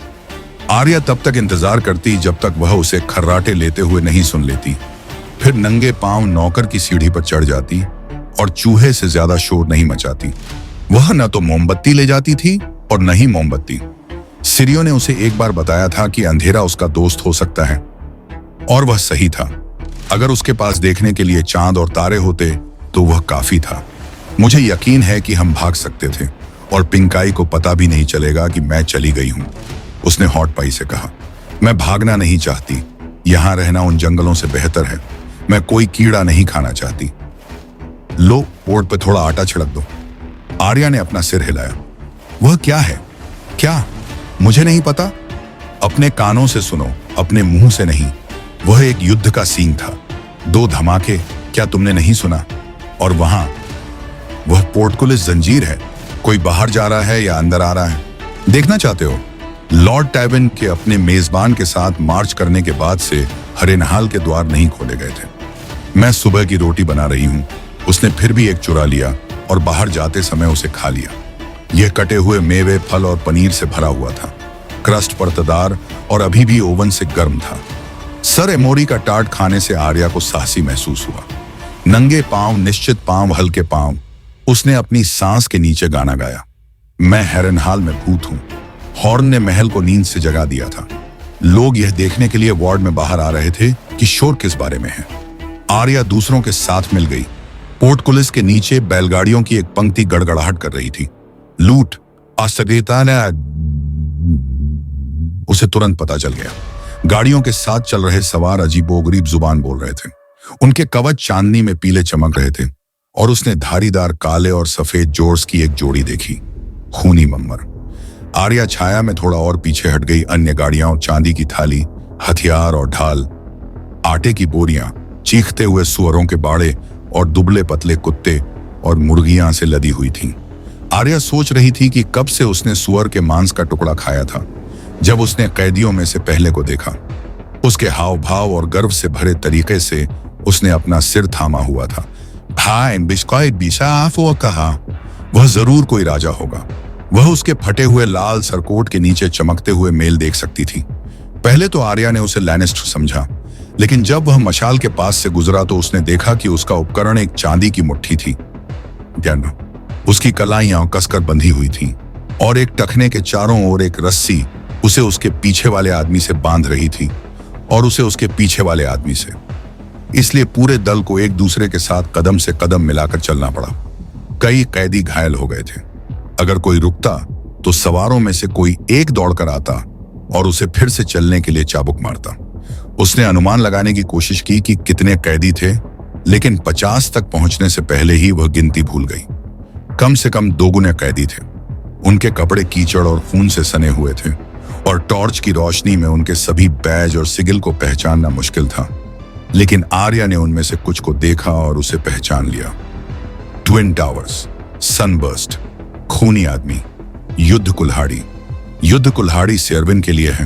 Speaker 2: आर्या तब तक इंतजार करती जब तक वह उसे खर्राटे लेते हुए नहीं सुन लेती। फिर नंगे पांव नौकर की सीढ़ी पर चढ़ जाती और चूहे से ज्यादा शोर नहीं मचाती। वह न तो मोमबत्ती ले जाती थी और न ही मोमबत्ती। सिरियो ने उसे एक बार बताया था कि अंधेरा उसका दोस्त हो सकता है, और वह सही था। अगर उसके पास देखने के लिए चांद और तारे होते तो वह काफी था। मुझे यकीन है कि हम भाग सकते थे और पिंकाई को पता भी नहीं चलेगा कि मैं चली गई हूं, उसने हॉट पाई से कहा। मैं भागना नहीं चाहती। यहां रहना उन जंगलों से बेहतर है। मैं कोई कीड़ा नहीं खाना चाहती। लो, बोर्ड पे थोड़ा आटा छिड़क दो। आर्या ने अपना सिर हिलाया। वह क्या है? क्या? मुझे नहीं पता। अपने कानों से सुनो, अपने मुंह से नहीं। वह एक युद्ध का सीन था। 2 धमाके, क्या तुमने नहीं सुना? और वहां वह पोर्टकुलिस जंजीर है। कोई बाहर जा रहा है या अंदर आ रहा है? देखना चाहते हो? लॉर्ड टैबिन के अपने मेजबान के साथ मार्च करने के बाद से हरेनहाल के द्वार नहीं खोले गए थे। मैं सुबह की रोटी बना रही हूं। उसने फिर भी एक चुरा लिया और बाहर जाते समय उसे खा लिया। यह कटे हुए मेवे, फल और पनीर से भरा हुआ था। क्रस्ट परतदार और अभी भी ओवन से गर्म था। सर एमोरी का टार्ट खाने से आर्या को साहसी महसूस हुआ। नंगे पांव, निश्चित पांव, हल्के पांव। उसने अपनी सांस के नीचे गाना गाया। मैं हैरनहाल में भूत हूं। हॉर्न ने महल को नींद से जगा दिया था। लोग यह देखने के लिए वार्ड में बाहर आ रहे थे कि शोर किस बारे में है। आर्या दूसरों के साथ मिल गई। पोर्टकुलिस के नीचे बैलगाड़ियों की एक पंक्ति गड़गड़ाहट कर रही थी। लूट, आश्चर्यता ने उसे तुरंत पता चल गया। गाड़ियों के साथ चल रहे सवार अजीबोगरीब जुबान बोल रहे थे। उनके कवच चांदनी में पीले चमक रहे थे और उसने धारीदार काले और सफेद जोर्स की एक जोड़ी देखी, खूनी मम्मर। आर्या छाया में थोड़ा और पीछे हट गई। अन्य गाड़ियां और चांदी की थाली, हथियार और ढाल, आटे की बोरियां, चीखते हुए सुअरों के बाड़े और दुबले पतले कुत्ते और मुर्गियां से लदी हुई थीं। आर्या सोच रही थी कि कब से उसने सुअर के मांस का टुकड़ा खाया था, जब उसने कैदियों में से पहले को देखा। उसके हाव भाव और गर्व से भरे तरीके से उसने अपना सिर थामा हुआ था। भाई बिस्कुट बिसाफ, वो कहा। वह जरूर कोई राजा होगा। वह उसके फटे हुए लाल सरकोट के नीचे चमकते हुए मेल देख सकती थी। पहले तो आर्या ने उसे लैनिस्टर समझा, लेकिन जब वह मशाल के पास से गुजरा तो उसने देखा कि उसका उपकरण एक चांदी की मुट्ठी थी। उसकी कलाइयां कसकर बंधी हुई थीं और एक टखने के चारों ओर एक रस्सी उसे उसके पीछे वाले आदमी से बांध रही थी और उसे उसके पीछे वाले आदमी से। इसलिए पूरे दल को एक दूसरे के साथ कदम से कदम मिलाकर चलना पड़ा। कई कैदी घायल हो गए थे। अगर कोई रुकता तो सवारों में से कोई एक दौड़कर आता और उसे फिर से चलने के लिए चाबुक मारता। उसने अनुमान लगाने की कोशिश की कि कितने कैदी थे, लेकिन 50 तक पहुंचने से पहले ही वह गिनती भूल गई। कम से कम 2 गुने कैदी थे। उनके कपड़े कीचड़ और खून से सने हुए थे और टॉर्च की रोशनी में उनके सभी बैज और सिगिल को पहचानना मुश्किल था। लेकिन आर्या ने उनमें से कुछ को देखा और उसे पहचान लिया। ट्विन टावर्स, सनबर्स्ट, खूनी आदमी, युद्ध कुल्हाड़ी। युद्ध कुल्हाड़ी सेरविन के लिए है।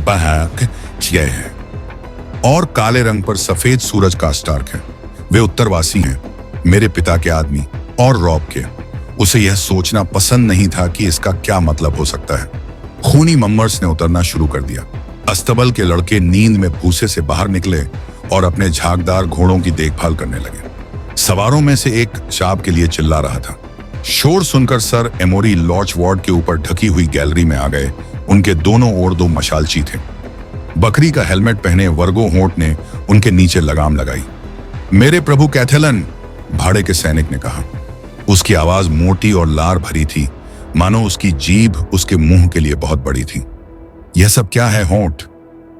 Speaker 2: बहक गए हैं और काले रंग पर सफेद सूरज का स्टार्क है। वे उत्तरवासी हैं, मेरे पिता के आदमी और रॉब के। उसे यह सोचना पसंद नहीं था कि इसका क्या मतलब हो सकता है। खूनी मम्मर्स ने उतरना शुरू कर दिया। अस्तबल के लड़के नींद में भूसे से बाहर निकले और अपने झागदार घोड़ों की देखभाल करने लगे। सवारों में से एक शाब के लिए चिल्ला रहा था। शोर सुनकर सर एमोरी लॉज वार्ड के ऊपर ढकी हुई गैलरी में आ गए। उनके दोनों ओर दो मशालची थे। बकरी का हेलमेट पहने वर्गो होंट ने उनके नीचे लगाम लगाई। मेरे प्रभु कैथेलन, भाड़े के सैनिक ने कहा। उसकी आवाज मोटी और लार भरी थी, मानो उसकी जीभ उसके मुंह के लिए बहुत बड़ी थी। यह सब क्या है होंट?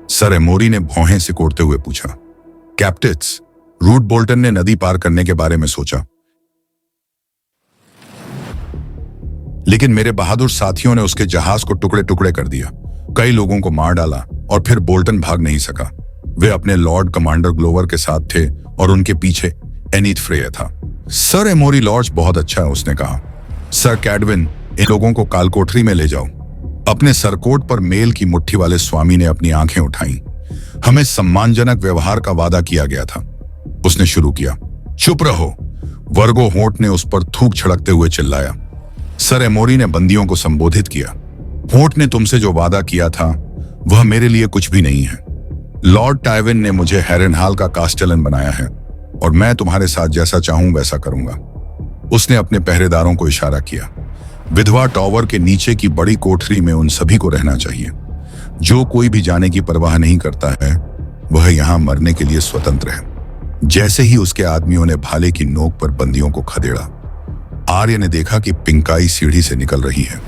Speaker 2: सर एमोरी ने भौहें सिकोड़ते हुए पूछा। कैप्टेन्स, रूट बोल्टन ने नदी पार करने के बारे में सोचा, लेकिन मेरे बहादुर साथियों ने उसके जहाज को टुकड़े टुकड़े कर दिया। कई लोगों को मार डाला और फिर बोल्टन भाग नहीं सका। वे अपने लॉर्ड कमांडर ग्लोवर के साथ थे और उनके पीछे एनीथ फ्रेय था। सर एमोरी लॉर्ड बहुत अच्छा है, उसने कहा। सर कैडविन, इन लोगों को कालकोठरी में ले जाओ। अपने सरकोट पर मेल की मुट्ठी वाले स्वामी ने अपनी आंखें उठाईं। हमें सम्मानजनक व्यवहार का वादा किया गया था, उसने शुरू किया। चुप रहो, वर्गो होंट ने उस पर थूक छिड़कते हुए चिल्लाया। सर एमोरी ने बंदियों को संबोधित किया। होंट ने तुमसे जो वादा किया था वह मेरे लिए कुछ भी नहीं है। लॉर्ड टाइविन ने मुझे हैरनहाल का कास्टेलन बनाया है और मैं तुम्हारे साथ जैसा चाहूं वैसा करूंगा। उसने अपने पहरेदारों को इशारा किया। विधवा टावर के नीचे की बड़ी कोठरी में उन सभी को रहना चाहिए। जो कोई भी जाने की परवाह नहीं करता है वह यहां मरने के लिए स्वतंत्र है। जैसे ही उसके आदमियों ने भाले की नोक पर बंदियों को खदेड़ा, आर्य ने देखा कि पिंकाई सीढ़ी से निकल रही है।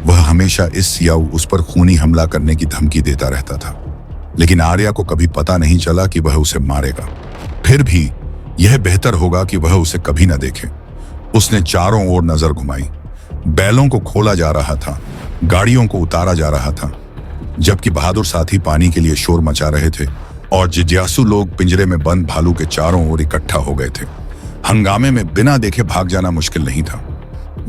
Speaker 2: वह हमेशा इस या उस पर खूनी हमला करने की धमकी देता रहता था, लेकिन आर्या को कभी पता नहीं चला कि वह उसे मारेगा। फिर भी यह बेहतर होगा कि वह उसे कभी न देखे। उसने चारों ओर नजर घुमाई। बैलों को खोला जा रहा था, गाड़ियों को उतारा जा रहा था, जबकि बहादुर साथी पानी के लिए शोर मचा रहे थे और जिज्ञासु लोग पिंजरे में बंद भालू के चारों ओर इकट्ठा हो गए थे। हंगामे में बिना देखे भाग जाना मुश्किल नहीं था।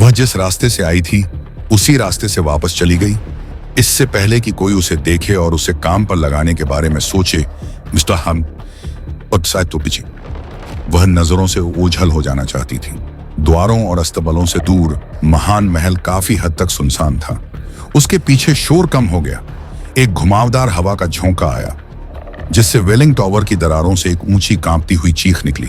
Speaker 2: वह जिस रास्ते से आई थी उसी रास्ते से वापस चली गई, इससे पहले कि कोई उसे देखे और उसे काम पर लगाने के बारे में सोचे। मिस्टर हम उत्साहित तो पीछे वह नजरों से ओझल हो जाना चाहती थी। द्वारों और अस्तबलों से दूर महान महल काफी हद तक सुनसान था। उसके पीछे शोर कम हो गया। एक घुमावदार हवा का झोंका आया, जिससे वेलिंग टावर की दरारों से एक ऊंची कांपती हुई चीख निकली।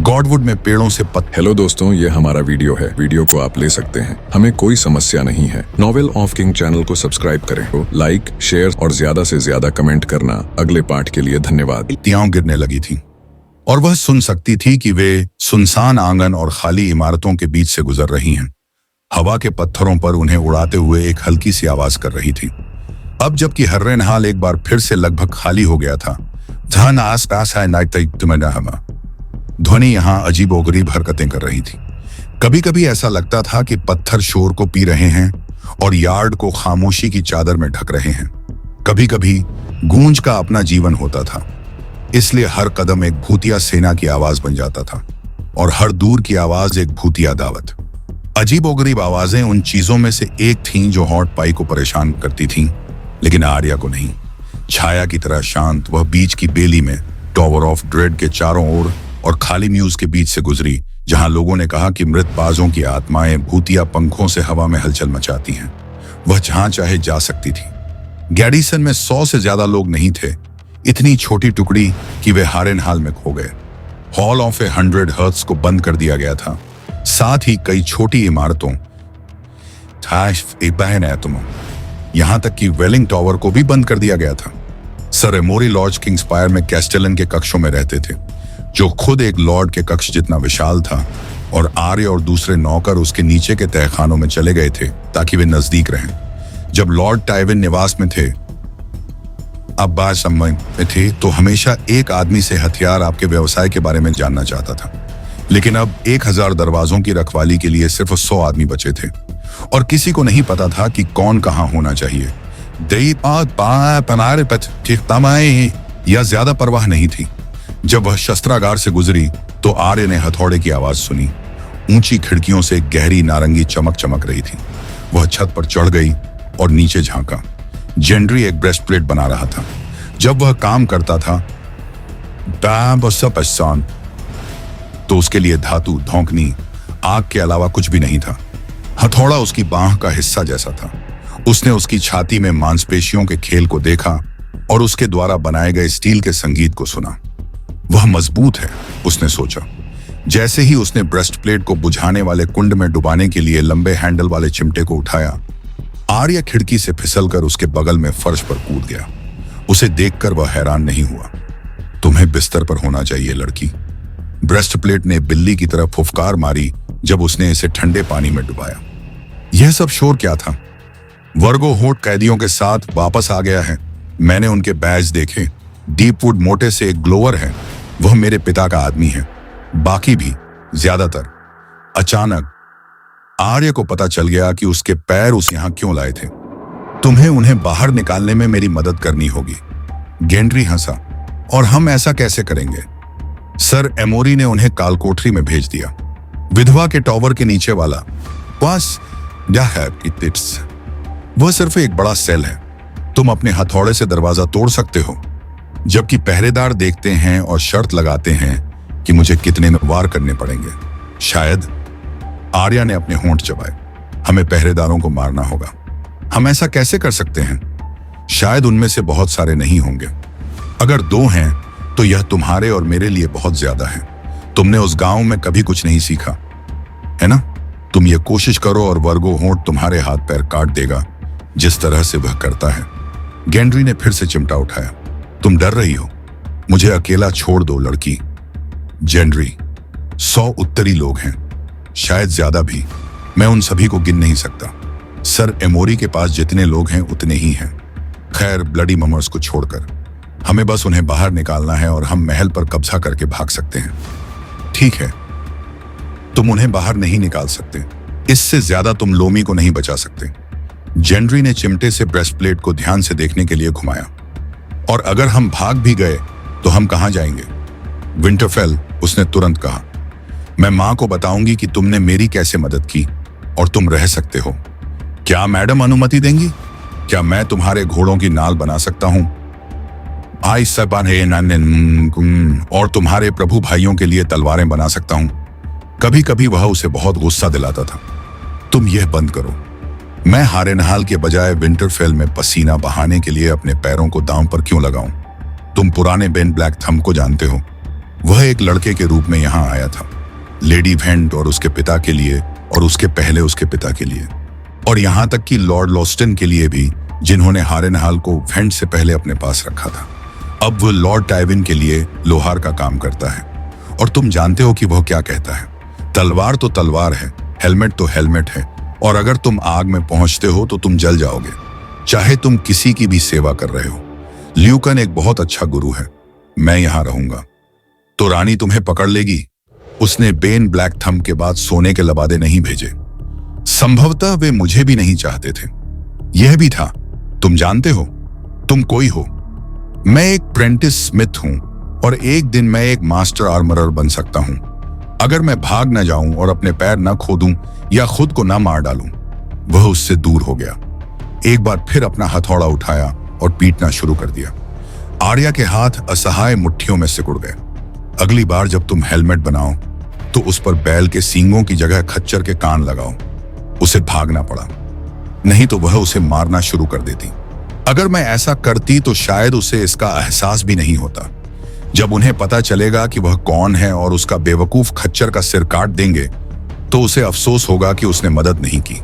Speaker 2: गॉडवुड में पेड़ों से
Speaker 3: हेलो दोस्तों, ये हमारा वीडियो है। वीडियो को आप ले सकते हैं, हमें कोई समस्या नहीं है। नॉवेल ऑफ किंग चैनल को सब्सक्राइब करें। लाइक, शेयर और ज्यादा से ज्यादा कमेंट करना। अगले पार्ट के लिए धन्यवाद।
Speaker 2: पत्तियां गिरने लगी थी और वह सुन सकती थी कि वे सुनसान आंगन और खाली इमारतों के बीच से गुजर रही हैं। हवा के पत्थरों पर उन्हें उड़ाते हुए एक हल्की सी आवाज कर रही थी। अब जबकि हर्रेनहाल एक बार फिर से लगभग खाली हो गया था, धन आस पास है नाइट ध्वनि यहां अजीबोगरीब हरकतें कर रही थी। कभी कभी ऐसा लगता था कि पत्थर शोर को पी रहे हैं और यार्ड को खामोशी की चादर में ढक रहे हैं। कभी कभी गूंज का अपना जीवन होता था, इसलिए हर कदम एक भूतिया सेना की आवाज बन जाता था और हर दूर की आवाज एक भूतिया दावत। अजीबोगरीब आवाजें उन चीजों में से एक थीं जो हॉट पाई को परेशान करती थीं, लेकिन आर्या को नहीं। छाया की तरह शांत वह बीच की बेली में टावर ऑफ ड्रेड के चारों ओर और खाली म्यूज के बीच से गुजरी, जहां लोगों ने कहा कि मृतबाजों की आत्माएं भूतिया पंखों से हवा में हलचल मचाती हैं। वह जहां चाहे जा सकती थी। गैडिसन में 100 से ज्यादा लोग नहीं थे, इतनी छोटी टुकड़ी कि वे हारेनहाल में खो गए। हॉल ऑफ 100 हर्ट्स को बंद कर दिया गया था, साथ ही कई छोटी इमारतों यहां तक कि वेलिंग टावर को भी बंद कर दिया गया था। सर एमोरी लॉज किंग्सपायर में कैस्टेलन के कक्षों में रहते थे, जो खुद एक लॉर्ड के कक्ष जितना विशाल था, और आर्य और दूसरे नौकर उसके नीचे के तहखानों में चले गए थे ताकि वे नजदीक रहें। जब लॉर्ड टाइविन निवास में थे, अब बात समय में थे, तो हमेशा एक आदमी से हथियार आपके व्यवसाय के बारे में जानना चाहता था, लेकिन अब 1000 दरवाजों की रखवाली के लिए सिर्फ 100 आदमी बचे थे और किसी को नहीं पता था कि कौन कहां होना चाहिए। या ज्यादा परवाह नहीं थी। जब वह शस्त्रागार से गुजरी तो आर्य ने हथौड़े की आवाज सुनी। ऊंची खिड़कियों से गहरी नारंगी चमक चमक रही थी। वह छत पर चढ़ गई और नीचे झांका। जेंड्री एक ब्रेस्ट प्लेट बना रहा था। जब वह काम करता था तो उसके लिए धातु, धौंकनी, आग के अलावा कुछ भी नहीं था। हथौड़ा उसकी बांह का हिस्सा जैसा था। उसने उसकी छाती में मांसपेशियों के खेल को देखा और उसके द्वारा बनाए गए स्टील के संगीत को सुना। वह मजबूत है, उसने सोचा। जैसे ही उसने ब्रेस्ट प्लेट को बुझाने वाले कुंड में डुबाने के लिए लंबे हैंडल वाले चिमटे को उठाया, आर्या खिड़की से फिसलकर उसके बगल में फर्श पर कूद गया। उसे देखकर वह हैरान नहीं हुआ। तुम्हें बिस्तर पर होना चाहिए लड़की। ब्रेस्ट प्लेट ने बिल्ली की तरह फुफकार मारी जब उसने इसे ठंडे पानी में डुबाया। यह सब शोर क्या था? वर्गो होट कैदियों के साथ वापस आ गया है। मैंने उनके बैज देखे। डीपवुड मोटे से एक ग्लोवर है, वह मेरे पिता का आदमी है। बाकी भी ज्यादातर। अचानक आर्य को पता चल गया कि उसके पैर उस यहां क्यों लाए थे। तुम्हें उन्हें बाहर निकालने में मेरी मदद करनी होगी। गेंड्री हंसा। और हम ऐसा कैसे करेंगे? सर एमोरी ने उन्हें कालकोठरी में भेज दिया। विधवा के टॉवर के नीचे वाला। बस वह सिर्फ एक बड़ा सेल है। तुम अपने हथौड़े से दरवाजा तोड़ सकते हो, जबकि पहरेदार देखते हैं और शर्त लगाते हैं कि मुझे कितने में वार करने पड़ेंगे। शायद। आर्या ने अपने होंठ चबाए। हमें पहरेदारों को मारना होगा। हम ऐसा कैसे कर सकते हैं? शायद उनमें से बहुत सारे नहीं होंगे। अगर 2 हैं तो यह तुम्हारे और मेरे लिए बहुत ज्यादा है। तुमने उस गांव में कभी कुछ नहीं सीखा है ना? तुम ये कोशिश करो और वर्गो होंठ तुम्हारे हाथ पैर काट देगा जिस तरह से वह करता है। गेंड्री ने फिर से चिमटा उठाया। तुम डर रही हो? मुझे अकेला छोड़ दो लड़की। जेंड्री, 100 उत्तरी लोग हैं, शायद ज्यादा भी। मैं उन सभी को गिन नहीं सकता। सर एमोरी के पास जितने लोग हैं उतने ही हैं। खैर, ब्लडी ममर्स को छोड़कर हमें बस उन्हें बाहर निकालना है और हम महल पर कब्जा करके भाग सकते हैं। ठीक है, तुम उन्हें बाहर नहीं निकाल सकते। इससे ज्यादा तुम लोमी को नहीं बचा सकते। जेंड्री ने चिमटे से ब्रेस्ट प्लेट को ध्यान से देखने के लिए घुमाया। और अगर हम भाग भी गए तो हम कहां जाएंगे? विंटरफेल, उसने तुरंत कहा। मैं मां को बताऊंगी कि तुमने मेरी कैसे मदद की और तुम रह सकते हो। क्या मैडम अनुमति देंगी? क्या मैं तुम्हारे घोड़ों की नाल बना सकता हूं? आई सबान और तुम्हारे प्रभु भाइयों के लिए तलवारें बना सकता हूं। कभी कभी वह उसे बहुत गुस्सा दिलाता था। तुम यह बंद करो। मैं हारेनहाल के बजाय विंटरफेल में पसीना बहाने के लिए अपने पैरों को दांव पर क्यों लगाऊं? तुम पुराने बेन ब्लैक थंब को जानते हो। वह एक लड़के के रूप में यहां आया था, लेडी वेंट और उसके पिता के लिए और उसके पहले उसके पिता के लिए, और यहां तक कि लॉर्ड लॉस्टन के लिए भी, जिन्होंने हारेनहाल को वेंट से पहले अपने पास रखा था। अब वह लॉर्ड टाइविन के लिए लोहार का काम करता है। और तुम जानते हो कि वह क्या कहता है। तलवार तो तलवार है, हेलमेट तो हेलमेट है, और अगर तुम आग में पहुंचते हो तो तुम जल जाओगे, चाहे तुम किसी की भी सेवा कर रहे हो। ल्यूकन एक बहुत अच्छा गुरु है। मैं यहां रहूंगा तो रानी तुम्हें पकड़ लेगी। उसने बेन ब्लैक थंब के बाद सोने के लबादे नहीं भेजे। संभवतः वे मुझे भी नहीं चाहते थे। यह भी था। तुम जानते हो, तुम कोई हो। मैं एक प्रेंटिस स्मिथ हूं और एक दिन मैं एक मास्टर आर्मरर बन सकता हूं, अगर मैं भाग न जाऊं और अपने पैर न खोदूं या खुद को न मार डालूं। वह उससे दूर हो गया। एक बार फिर अपना हथौड़ा उठाया और पीटना शुरू कर दिया। आर्या के हाथ असहाय मुट्ठियों में सिकुड़ गए। अगली बार जब तुम हेलमेट बनाओ तो उस पर बैल के सींगों की जगह खच्चर के कान लगाओ। उसे भागना पड़ा, नहीं तो वह उसे मारना शुरू कर देती। अगर मैं ऐसा करती तो शायद उसे इसका एहसास भी नहीं होता। जब उन्हें पता चलेगा कि वह कौन है और उसका बेवकूफ खच्चर का सिर काट देंगे तो उसे अफसोस होगा कि उसने मदद नहीं की।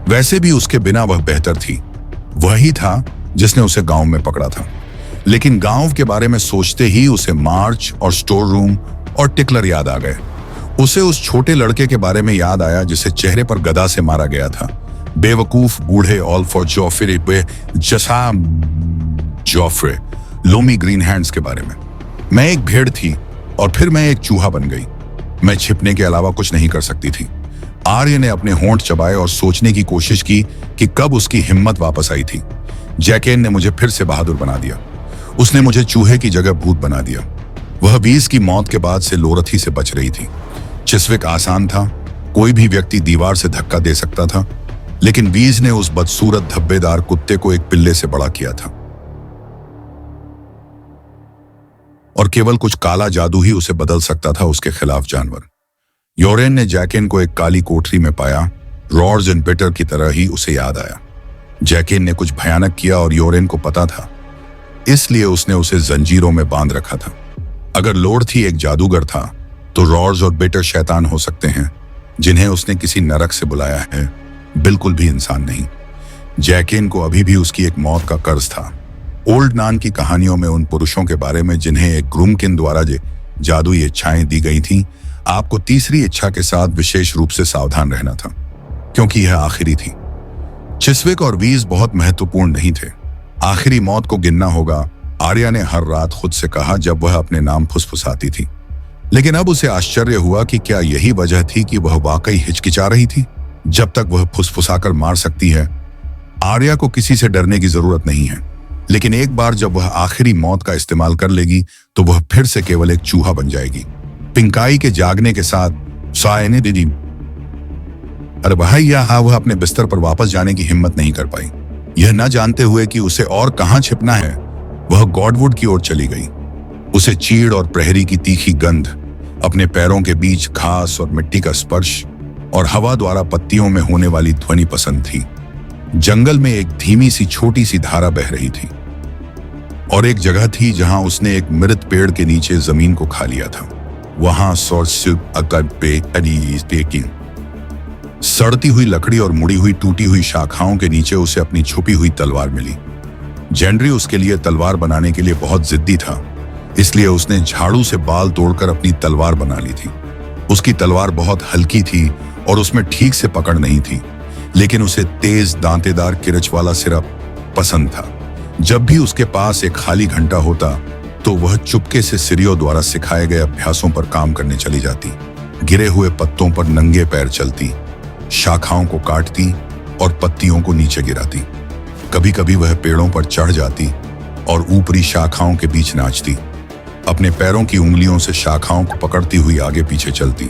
Speaker 2: वैसे भी उसके बिना वह बेहतर थी। वही था जिसने उसे गांव में पकड़ा था। लेकिन गांव के बारे में सोचते ही उसे मार्च और स्टोर रूम और टिकलर याद आ गए। उसे उस छोटे लड़के के बारे में याद आया जिसे चेहरे पर गदा से मारा गया था। बेवकूफ बूढ़े ऑल्फोर्ड जॉफ्रे लोमी ग्रीन हैंड्स के बारे में। मैं एक भेड़ थी और फिर मैं एक चूहा बन गई। मैं छिपने के अलावा कुछ नहीं कर सकती थी। आर्य ने अपने होंठ चबाए और सोचने की कोशिश की कि कब उसकी हिम्मत वापस आई थी। जैकेन ने मुझे फिर से बहादुर बना दिया। उसने मुझे चूहे की जगह भूत बना दिया। वह 20 की मौत के बाद से लोरथी से बच रही थी। चिस्विक आसान था, कोई भी व्यक्ति दीवार से धक्का दे सकता था। लेकिन वीज ने उस बदसूरत धब्बेदार कुत्ते को एक पिल्ले से बड़ा किया था और केवल कुछ काला जादू ही उसे बदल सकता था उसके खिलाफ जानवर। योरेन ने जैकिन को एक काली कोठरी में पाया। रॉर्स एंड बिटर की तरह ही उसे याद आया। जैकिन ने कुछ भयानक किया और योरेन को पता था, इसलिए उसने उसे जंजीरों में बांध रखा था। अगर लॉर्ड थी एक जादूगर था, तो रॉर्स और बिटर शैतान हो सकते हैं जिन्हें उसने किसी नरक से बुलाया है, बिल्कुल भी इंसान नहीं। जैकिन को अभी भी उसकी एक मौत का कर्ज था। ओल्ड नान की कहानियों में उन पुरुषों के बारे में जिन्हें एक ग्रूमकिन द्वारा जादुई इच्छाएं दी गई थीं, आपको तीसरी इच्छा के साथ विशेष रूप से सावधान रहना था, क्योंकि यह आखिरी थी। चिस्विक और वीज बहुत महत्वपूर्ण नहीं थे। आखिरी मौत को गिनना होगा, आर्या ने हर रात खुद से कहा जब वह अपने नाम फुसफुसाती थी। लेकिन अब उसे आश्चर्य हुआ कि क्या यही वजह थी कि वह वाकई हिचकिचा रही थी। जब तक वह फुसफुसाकर मार सकती है, आर्या को किसी से डरने की जरूरत नहीं है। लेकिन एक बार जब वह आखिरी मौत का इस्तेमाल कर लेगी, तो वह फिर से केवल एक चूहा बन जाएगी। पिंकाई के जागने के साथ सायने दीदी अरे भाई वह अपने बिस्तर पर वापस जाने की हिम्मत नहीं कर पाई। यह न जानते हुए कि उसे और कहां छिपना है, वह गॉडवुड की ओर चली गई। उसे चीड़ और प्रहरी की तीखी गंध, अपने पैरों के बीच घास और मिट्टी का स्पर्श और हवा द्वारा पत्तियों में होने वाली ध्वनि पसंद थी। जंगल में एक धीमी सी छोटी सी धारा बह रही थी और एक जगह थी जहां उसने एक मृत पेड़ के नीचे जमीन को खा लिया था। वहां सड़ती हुई लकड़ी और मुड़ी हुई टूटी हुई शाखाओं के नीचे उसे अपनी छुपी हुई तलवार मिली। जेंड्री उसके लिए तलवार बनाने के लिए बहुत जिद्दी था, इसलिए उसने झाड़ू से बाल तोड़कर अपनी तलवार बना ली थी। उसकी तलवार बहुत हल्की थी और उसमें ठीक से पकड़ नहीं थी, लेकिन उसे तेज दांतेदार किरच वाला सिरा पसंद था। जब भी उसके पास एक खाली घंटा होता, तो वह चुपके से सिरियों द्वारा सिखाए गए अभ्यासों पर काम करने चली जाती। गिरे हुए पत्तों पर नंगे पैर चलती, शाखाओं को काटती और पत्तियों को नीचे गिराती। कभी कभी वह पेड़ों पर चढ़ जाती और ऊपरी शाखाओं के बीच नाचती, अपने पैरों की उंगलियों से शाखाओं को पकड़ती हुई आगे पीछे चलती।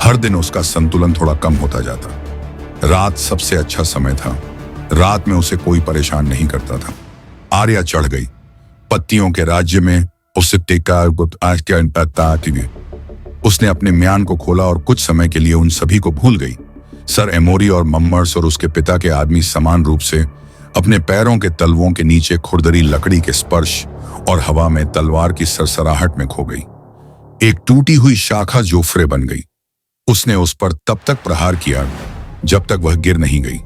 Speaker 2: हर दिन उसका संतुलन थोड़ा कम होता जाता। रात सबसे अच्छा समय था। रात में उसे कोई परेशान नहीं करता था। आर्या चढ़ गई। पत्तियों के राज्य में उसे उसने अपने म्यान को खोला और कुछ समय के लिए उन सभी को भूल गई। सर एमोरी और मम्मर्स और उसके पिता के आदमी समान रूप से अपने पैरों के तलवों के नीचे खुरदरी लकड़ी के स्पर्श और हवा में तलवार की सरसराहट में खो गई। एक टूटी हुई शाखा जोफ्रे बन गई। उसने उस पर तब तक प्रहार किया जब तक वह गिर नहीं गई।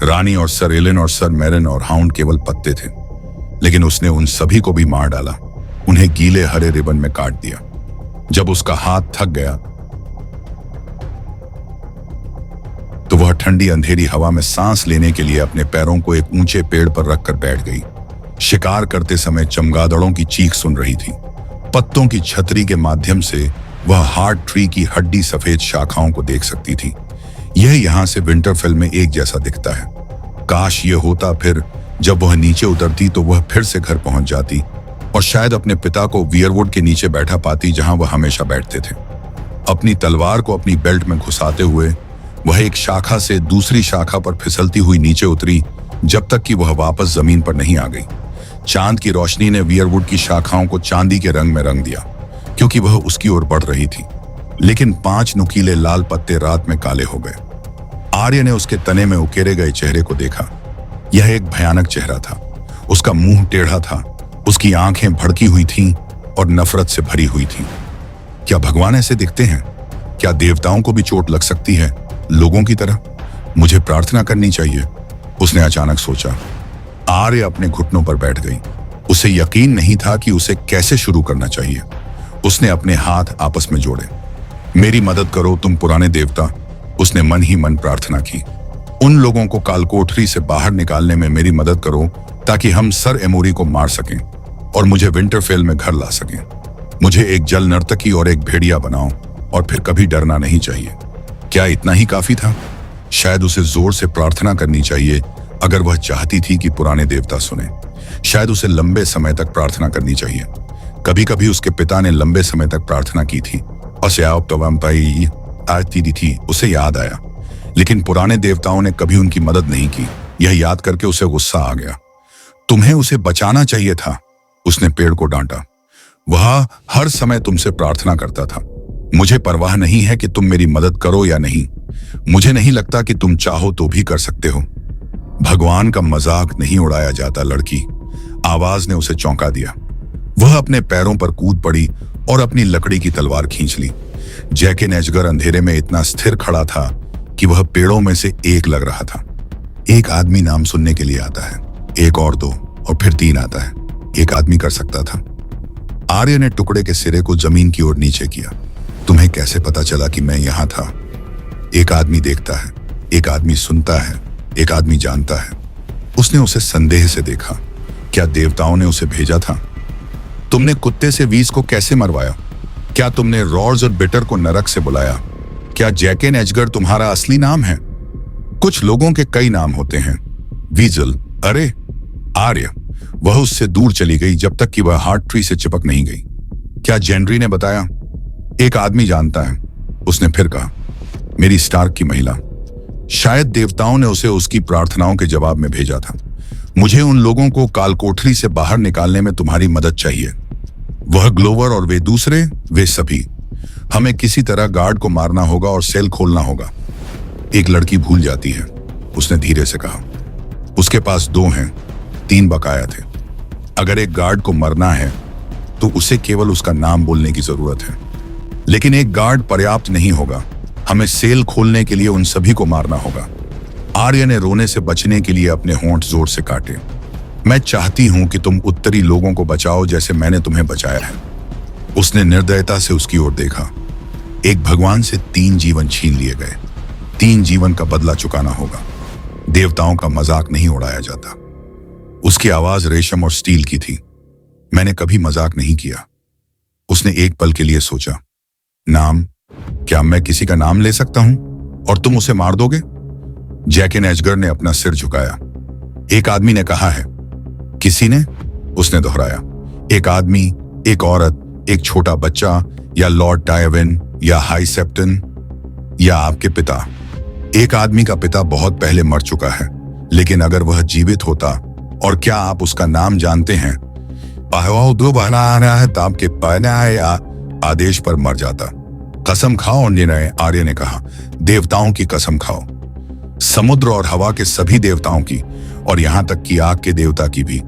Speaker 2: रानी और सर एलन और सर मैरन और हाउंड केवल पत्ते थे, लेकिन उसने उन सभी को भी मार डाला, उन्हें गीले हरे रिबन में काट दिया। जब उसका हाथ थक गया, तो वह ठंडी अंधेरी हवा में सांस लेने के लिए अपने पैरों को एक ऊंचे पेड़ पर रखकर बैठ गई। शिकार करते समय चमगादड़ों की चीख सुन रही थी। पत्तों की छतरी के माध्यम से वह हार्ड ट्री की हड्डी सफेद शाखाओं को देख सकती थी। यह यहां से विंटरफेल में एक जैसा दिखता है। काश यह होता, फिर जब वह नीचे उतरती तो वह फिर से घर पहुंच जाती और शायद अपने पिता को वियरवुड के नीचे बैठा पाती जहां वह हमेशा बैठते थे। अपनी तलवार को अपनी बेल्ट में घुसाते हुए वह एक शाखा से दूसरी शाखा पर फिसलती हुई नीचे उतरी, जब तक कि वह वापस जमीन पर नहीं आ गई। चांद की रोशनी ने वियरवुड की शाखाओं को चांदी के रंग में रंग दिया, क्योंकि वह उसकी ओर बढ़ रही थी। लेकिन 5 नुकीले लाल पत्ते रात में काले हो गए। आर्य ने उसके तने में उकेरे गए चेहरे को देखा। यह एक भयानक चेहरा था। उसका मुंह टेढ़ा था, उसकी आंखें भड़की हुई थीं और नफरत से भरी हुई थीं। क्या भगवान ऐसे दिखते हैं? क्या देवताओं को भी चोट लग सकती है लोगों की तरह? मुझे प्रार्थना करनी चाहिए, उसने अचानक सोचा। आर्य अपने घुटनों पर बैठ गई। उसे यकीन नहीं था कि उसे कैसे शुरू करना चाहिए। उसने अपने हाथ आपस में जोड़े। मेरी मदद करो तुम पुराने देवता, उसने मन ही मन प्रार्थना की। उन लोगों को कालकोठरी से बाहर निकालने में मेरी मदद करो, ताकि हम सर एमोरी को मार सकें और मुझे विंटरफेल में घर ला सकें। मुझे एक जल नर्तकी और एक भेड़िया बनाओ, और फिर कभी डरना नहीं चाहिए। क्या इतना ही काफी था? शायद उसे जोर से प्रार्थना करनी चाहिए अगर वह चाहती थी कि पुराने देवता सुने। शायद उसे लंबे समय तक प्रार्थना करनी चाहिए। कभी कभी उसके पिता ने लंबे समय तक प्रार्थना की थी। उसे याद आया, लेकिन पुराने देवताओं ने कभी उनकी मदद नहीं की। यह याद करके उसे गुस्सा आ गया। तुम्हें उसे बचाना चाहिए था, उसने पेड़ को डांटा। वह हर समय तुमसे प्रार्थना करता था। मुझे परवाह नहीं है कि तुम मेरी मदद करो या नहीं। मुझे नहीं लगता कि तुम चाहो तो भी कर सकते हो। भगवान का मजाक नहीं उड़ाया जाता, लड़की। आवाज ने उसे चौंका दिया। वह अपने पैरों पर कूद पड़ी और अपनी लकड़ी की तलवार खींच ली। जैकिन एजगर अंधेरे में इतना स्थिर खड़ा था कि वह पेड़ों में से एक लग रहा था। एक आदमी नाम सुनने के लिए आता है, एक और दो, और फिर तीन आता है। एक आदमी कर सकता था। आर्य ने टुकड़े के सिरे को जमीन की ओर नीचे किया। तुम्हें कैसे पता चला कि मैं यहां था? एक आदमी देखता है, एक आदमी सुनता है, एक आदमी जानता है। उसने उसे संदेह से देखा। क्या देवताओं ने उसे भेजा था? तुमने कुत्ते से वीज को कैसे मरवाया? क्या तुमने रॉर्स और बिटर को नरक से बुलाया? क्या जैकिन एजगर तुम्हारा असली नाम है? कुछ लोगों के कई नाम होते हैं। वीजल, अरे आर्य। वह उससे दूर चली गई जब तक कि वह हार्ट ट्री से चिपक नहीं गई। क्या जेनरी ने बताया? एक आदमी जानता है, उसने फिर कहा। मेरी स्टार्क की महिला। शायद देवताओं ने उसे उसकी प्रार्थनाओं के जवाब में भेजा था। मुझे उन लोगों को कालकोठरी से बाहर निकालने में तुम्हारी मदद चाहिए। वह ग्लोवर और वे दूसरे, वे सभी। हमें किसी तरह गार्ड को मारना होगा और सेल खोलना होगा। एक लड़की भूल जाती है, उसने धीरे से कहा। उसके पास दो हैं, तीन बकाया थे। अगर एक गार्ड को मरना है तो उसे केवल उसका नाम बोलने की जरूरत है। लेकिन एक गार्ड पर्याप्त नहीं होगा। हमें सेल खोलने के लिए उन सभी को मारना होगा। आर्य ने रोने से बचने के लिए अपने होंठ जोर से काटे। मैं चाहती हूं कि तुम उत्तरी लोगों को बचाओ जैसे मैंने तुम्हें बचाया है। उसने निर्दयता से उसकी ओर देखा। एक भगवान से 3 जीवन छीन लिए गए। 3 जीवन का बदला चुकाना होगा। देवताओं का मजाक नहीं उड़ाया जाता। उसकी आवाज रेशम और स्टील की थी। मैंने कभी मजाक नहीं किया। उसने एक पल के लिए सोचा। नाम? क्या मैं किसी का नाम ले सकता हूं और तुम उसे मार दोगे? जैकिन एजगर ने अपना सिर झुकाया। एक आदमी ने कहा है। किसी ने? उसने दोहराया। एक आदमी, एक औरत, एक छोटा बच्चा, या लॉर्ड टायविन, या हाई सेप्टन, या आपके पिता। एक आदमी का पिता बहुत पहले मर चुका है, लेकिन अगर वह जीवित होता, और क्या आप उसका नाम जानते हैं? ताप के आदेश पर मर जाता। कसम खाओ, निर्णय, आर्य ने कहा। देवताओं की कसम खाओ। समुद्र और हवा के सभी देवताओं की, और यहां तक कि आग के देवता की भी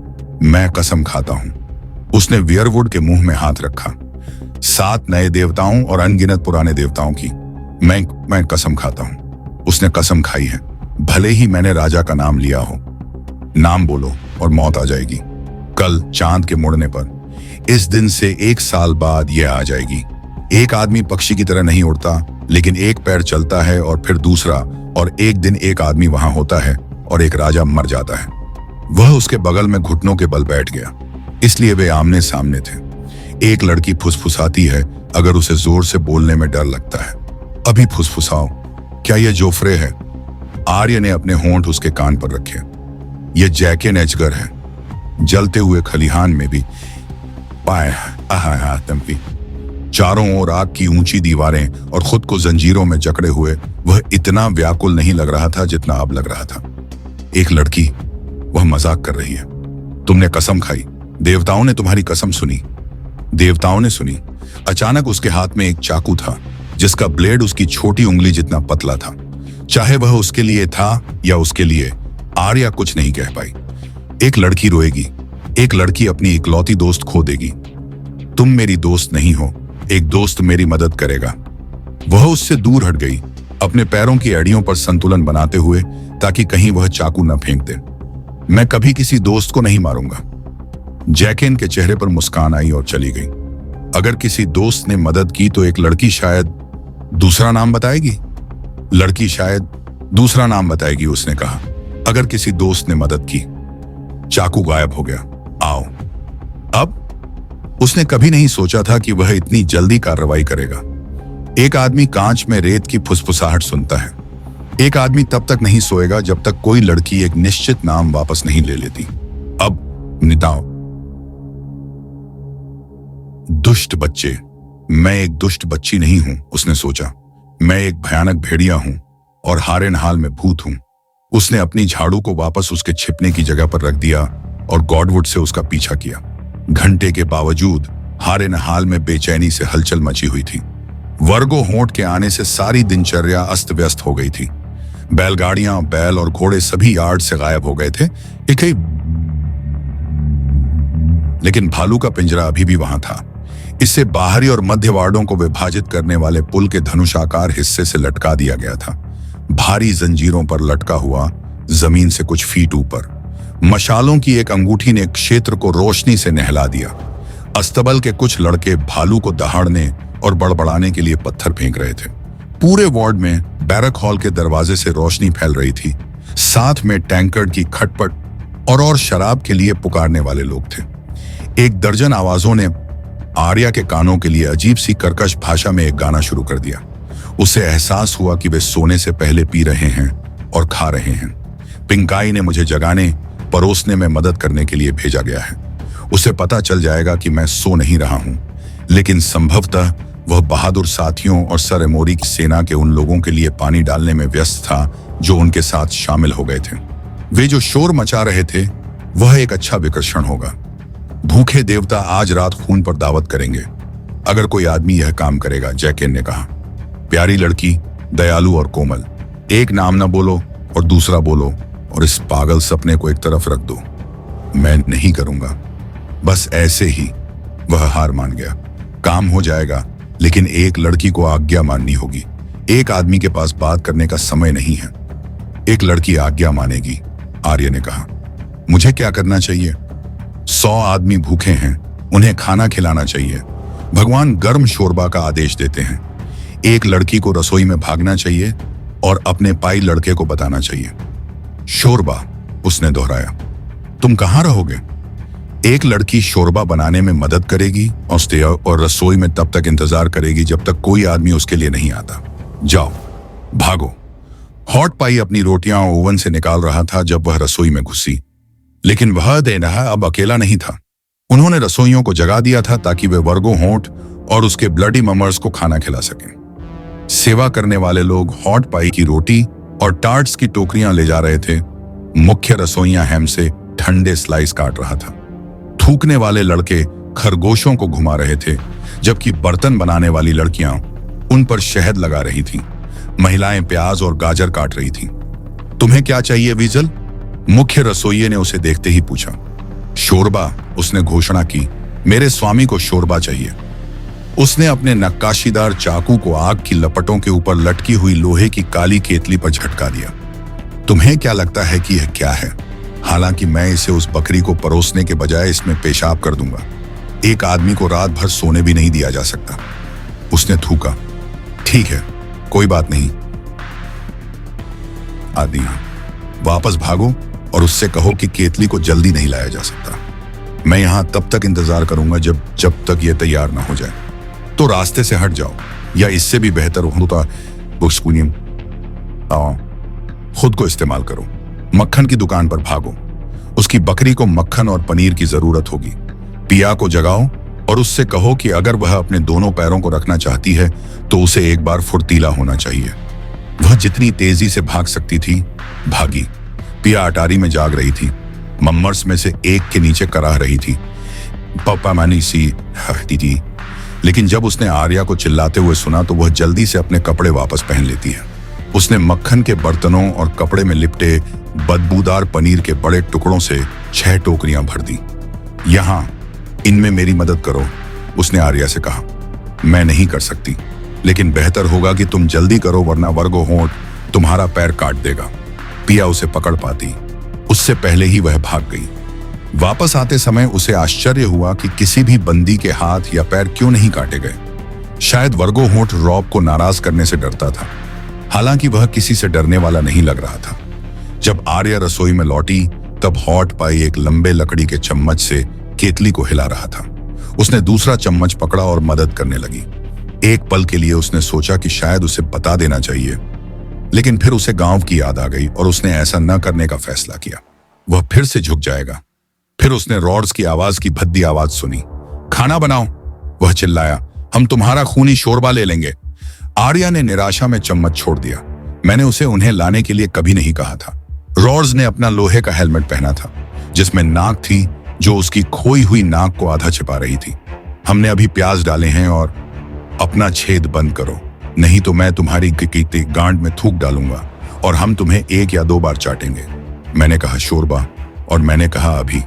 Speaker 2: मैं कसम खाता हूं। उसने वियरवुड के मुंह में हाथ रखा। 7 नए देवताओं और अनगिनत पुराने देवताओं की मैं कसम खाता हूं। उसने कसम खाई है, भले ही मैंने राजा का नाम लिया हो। नाम बोलो और मौत आ जाएगी। कल चांद के मुड़ने पर, इस दिन से 1 साल बाद यह आ जाएगी। एक आदमी पक्षी की तरह नहीं उड़ता, लेकिन एक पैर चलता है और फिर दूसरा, और एक दिन एक आदमी वहां होता है और एक राजा मर जाता है। वह उसके बगल में घुटनों के बल बैठ गया, इसलिए वे आमने सामने थे। एक लड़की फुसफुसाती है अगर उसे जोर से बोलने में डर लगता है। अभी फुसफुसाओ। क्या यह जोफ्रे है? आर्य ने अपने होंठ उसके कान पर रखे। यह जैकिन एजगर है। जलते हुए खलिहान में भी पाए तंपी। चारों ओर आग की ऊंची दीवारें और खुद को जंजीरों में जकड़े हुए वह इतना व्याकुल नहीं लग रहा था जितना अब लग रहा था। एक लड़की, वह मजाक कर रही है। तुमने कसम खाई। देवताओं ने तुम्हारी कसम सुनी। देवताओं ने सुनी। अचानक उसके हाथ में एक चाकू था जिसका ब्लेड उसकी छोटी उंगली जितना पतला था। चाहे वह उसके लिए था या उसके लिए, आर्या कुछ नहीं कह पाई। एक लड़की रोएगी। एक लड़की अपनी इकलौती दोस्त खो देगी। तुम मेरी दोस्त नहीं हो, एक दोस्त मेरी मदद करेगा। वह उससे दूर हट गई, अपने पैरों की एड़ियों पर संतुलन बनाते हुए, ताकि कहीं वह चाकू न फेंक दे। मैं कभी किसी दोस्त को नहीं मारूंगा। जैकिन के चेहरे पर मुस्कान आई और चली गई। अगर किसी दोस्त ने मदद की तो एक लड़की शायद दूसरा नाम बताएगी। लड़की शायद दूसरा नाम बताएगी, उसने कहा। अगर किसी दोस्त ने मदद की। चाकू गायब हो गया। आओ। अब उसने कभी नहीं सोचा था कि वह इतनी जल्दी कार्रवाई करेगा। एक आदमी कांच में रेत की फुसफुसाहट सुनता है। एक आदमी तब तक नहीं सोएगा जब तक कोई लड़की एक निश्चित नाम वापस नहीं ले लेती। अब निताओ। दुष्ट बच्चे। मैं एक दुष्ट बच्ची नहीं हूं, उसने सोचा। मैं एक भयानक भेड़िया हूं। और हारेन हाल में भूत हूं। उसने अपनी झाड़ू को वापस उसके छिपने की जगह पर रख दिया और गॉडवुड से उसका पीछा किया। घंटे के बावजूद हारेन हाल में बेचैनी से हलचल मची हुई थी। वर्गो होंठ के आने से सारी दिनचर्या अस्त व्यस्त हो गई थी। बैलगाड़ियां, बैल और घोड़े सभी यार्ड से गायब हो गए थे। लेकिन भालू का पिंजरा अभी भी वहां था। इससे बाहरी और मध्य वार्डों को विभाजित करने वाले पुल के धनुषाकार हिस्से से लटका दिया गया था, भारी जंजीरों पर लटका हुआ, जमीन से कुछ फीट ऊपर। मशालों की एक अंगूठी ने क्षेत्र को रोशनी से नहला दिया। अस्तबल के कुछ लड़के भालू को दहाड़ने और बड़बड़ाने के लिए पत्थर फेंक रहे थे। पूरे वार्ड में बैरक हॉल के दरवाजे से रोशनी फैल रही थी। साथ में टैंकर्ड की खटपट और शराब के लिए पुकारने वाले लोग थे। एक दर्जन आवाजों ने आर्या के कानों के लिए अजीब सी कर्कश भाषा में एक गाना शुरू कर दिया। उसे एहसास हुआ कि वे सोने से पहले पी रहे हैं और खा रहे हैं। पिंकाई ने मुझे जगाने, परोसने में मदद करने के लिए भेजा गया है। उसे पता चल जाएगा कि मैं सो नहीं रहा हूं, लेकिन संभवतः वह बहादुर साथियों और सर एमोरी की सेना के उन लोगों के लिए पानी डालने में व्यस्त था जो उनके साथ शामिल हो गए थे। वे जो शोर मचा रहे थे वह एक अच्छा विकर्षण होगा। भूखे देवता आज रात खून पर दावत करेंगे अगर कोई आदमी यह काम करेगा, जैकेन ने कहा। प्यारी लड़की, दयालु और कोमल, एक नाम न बोलो और दूसरा बोलो और इस पागल सपने को एक तरफ रख दो। मैं नहीं करूंगा। बस ऐसे ही वह हार मान गया। काम हो जाएगा, लेकिन एक लड़की को आज्ञा माननी होगी। एक आदमी के पास बात करने का समय नहीं है। एक लड़की आज्ञा मानेगी, आर्य ने कहा। मुझे क्या करना चाहिए? 100 आदमी भूखे हैं, उन्हें खाना खिलाना चाहिए। भगवान गर्म शोरबा का आदेश देते हैं। एक लड़की को रसोई में भागना चाहिए और अपने पाई लड़के को बताना चाहिए। शोरबा, उसने दोहराया। तुम कहां रहोगे? एक लड़की शोरबा बनाने में मदद करेगी और रसोई में तब तक इंतजार करेगी जब तक कोई आदमी उसके लिए नहीं आता। जाओ, भागो। हॉट पाई अपनी रोटियां ओवन से निकाल रहा था जब वह रसोई में घुसी, लेकिन वह देनहा अब अकेला नहीं था। उन्होंने रसोइयों को जगा दिया था ताकि वे वर्गो होंठ और उसके ब्लडी ममर्स को खाना खिला सकें। सेवा करने वाले लोग हॉट पाई की रोटी और टार्ट्स की टोकरियां ले जा रहे थे। मुख्य रसोइया हैम से ठंडे स्लाइस काट रहा था। थूकने वाले लड़के खरगोशों को घुमा रहे थे, जबकि बर्तन बनाने वाली लड़कियां उन पर शहद लगा रही थीं। महिलाएं प्याज और गाजर काट रही थीं। तुम्हें क्या चाहिए वीजल? मुख्य रसोइये ने उसे देखते ही पूछा। शोरबा, उसने घोषणा की। मेरे स्वामी को शोरबा चाहिए। उसने अपने नक्काशीदार चाकू को आग की लपटों के ऊपर लटकी हुई लोहे की काली केतली पर झटका दिया। तुम्हें क्या लगता है कि यह क्या है? हालांकि मैं इसे उस बकरी को परोसने के बजाय इसमें पेशाब कर दूंगा। एक आदमी को रात भर सोने भी नहीं दिया जा सकता। उसने थूका। ठीक है, कोई बात नहीं। आदमी, वापस भागो और उससे कहो कि केतली को जल्दी नहीं लाया जा सकता। मैं यहां तब तक इंतजार करूंगा जब तक यह तैयार ना हो जाए। तो रास्ते से हट जाओ, या इससे भी बेहतर होता खुद को इस्तेमाल करो। मक्खन की दुकान पर भागो। उसकी बकरी को मक्खन और पनीर की जरूरत होगी। पिया को जगाओ और उससे कहो कि अगर वह अपने दोनों पैरों को रखना चाहती है तो उसे एक बार फुर्तीला होना चाहिए। वह जितनी तेजी से भाग सकती थी, भागी। पिया अटारी में जाग रही थी। मम्मर्स में से एक के नीचे कराह रही थी। पप्पा मानी सी हटती थी, लेकिन जब उसने आर्या को चिल्लाते हुए सुना तो वह जल्दी से अपने कपड़े वापस पहन लेती है। उसने मक्खन के बर्तनों और कपड़े में लिपटे बदबूदार पनीर के बड़े टुकड़ों से 6 टोकरियां भर दी। यहां, इनमें मेरी मदद करो, उसने आर्या से कहा। मैं नहीं कर सकती, लेकिन बेहतर होगा कि तुम जल्दी करो, वरना वर्गो होंठ तुम्हारा पैर काट देगा। पिया उसे पकड़ पाती, उससे पहले ही वह भाग गई। वापस आते समय उसे आश्चर्य हुआ कि किसी भी बंदी के हाथ या पैर क्यों नहीं काटे गए। शायद वर्गो होंठ रॉब को नाराज करने से डरता था। हालांकि वह किसी से डरने वाला नहीं लग रहा था। जब आर्या रसोई में लौटी तब हॉट पाई एक लंबे लकड़ी के चम्मच से केतली को हिला रहा था। उसने दूसरा चम्मच पकड़ा और मदद करने लगी। एक पल के लिए उसने सोचा कि शायद उसे बता देना चाहिए, लेकिन फिर उसे गांव की याद आ गई और उसने ऐसा न करने का फैसला किया। वह फिर से झुक जाएगा। फिर उसने रॉड्स की आवाज की भद्दी आवाज सुनी। खाना बनाओ, वह चिल्लाया। हम तुम्हारा खूनी शोरबा ले लेंगे। आर्या ने निराशा में चम्मच छोड़ दिया। मैंने उसे उन्हें लाने के लिए कभी नहीं कहा था। रॉर्स ने अपना लोहे का हेलमेट पहना था जिसमें नाक थी जो उसकी खोई हुई नाक को आधा छिपा रही थी। हमने अभी प्याज डाले हैं और अपना छेद बंद करो, नहीं तो मैं तुम्हारी गांड में थूक डालूंगा और हम तुम्हें 1 या 2 बार चाटेंगे। मैंने कहा शोरबा, और मैंने कहा अभी।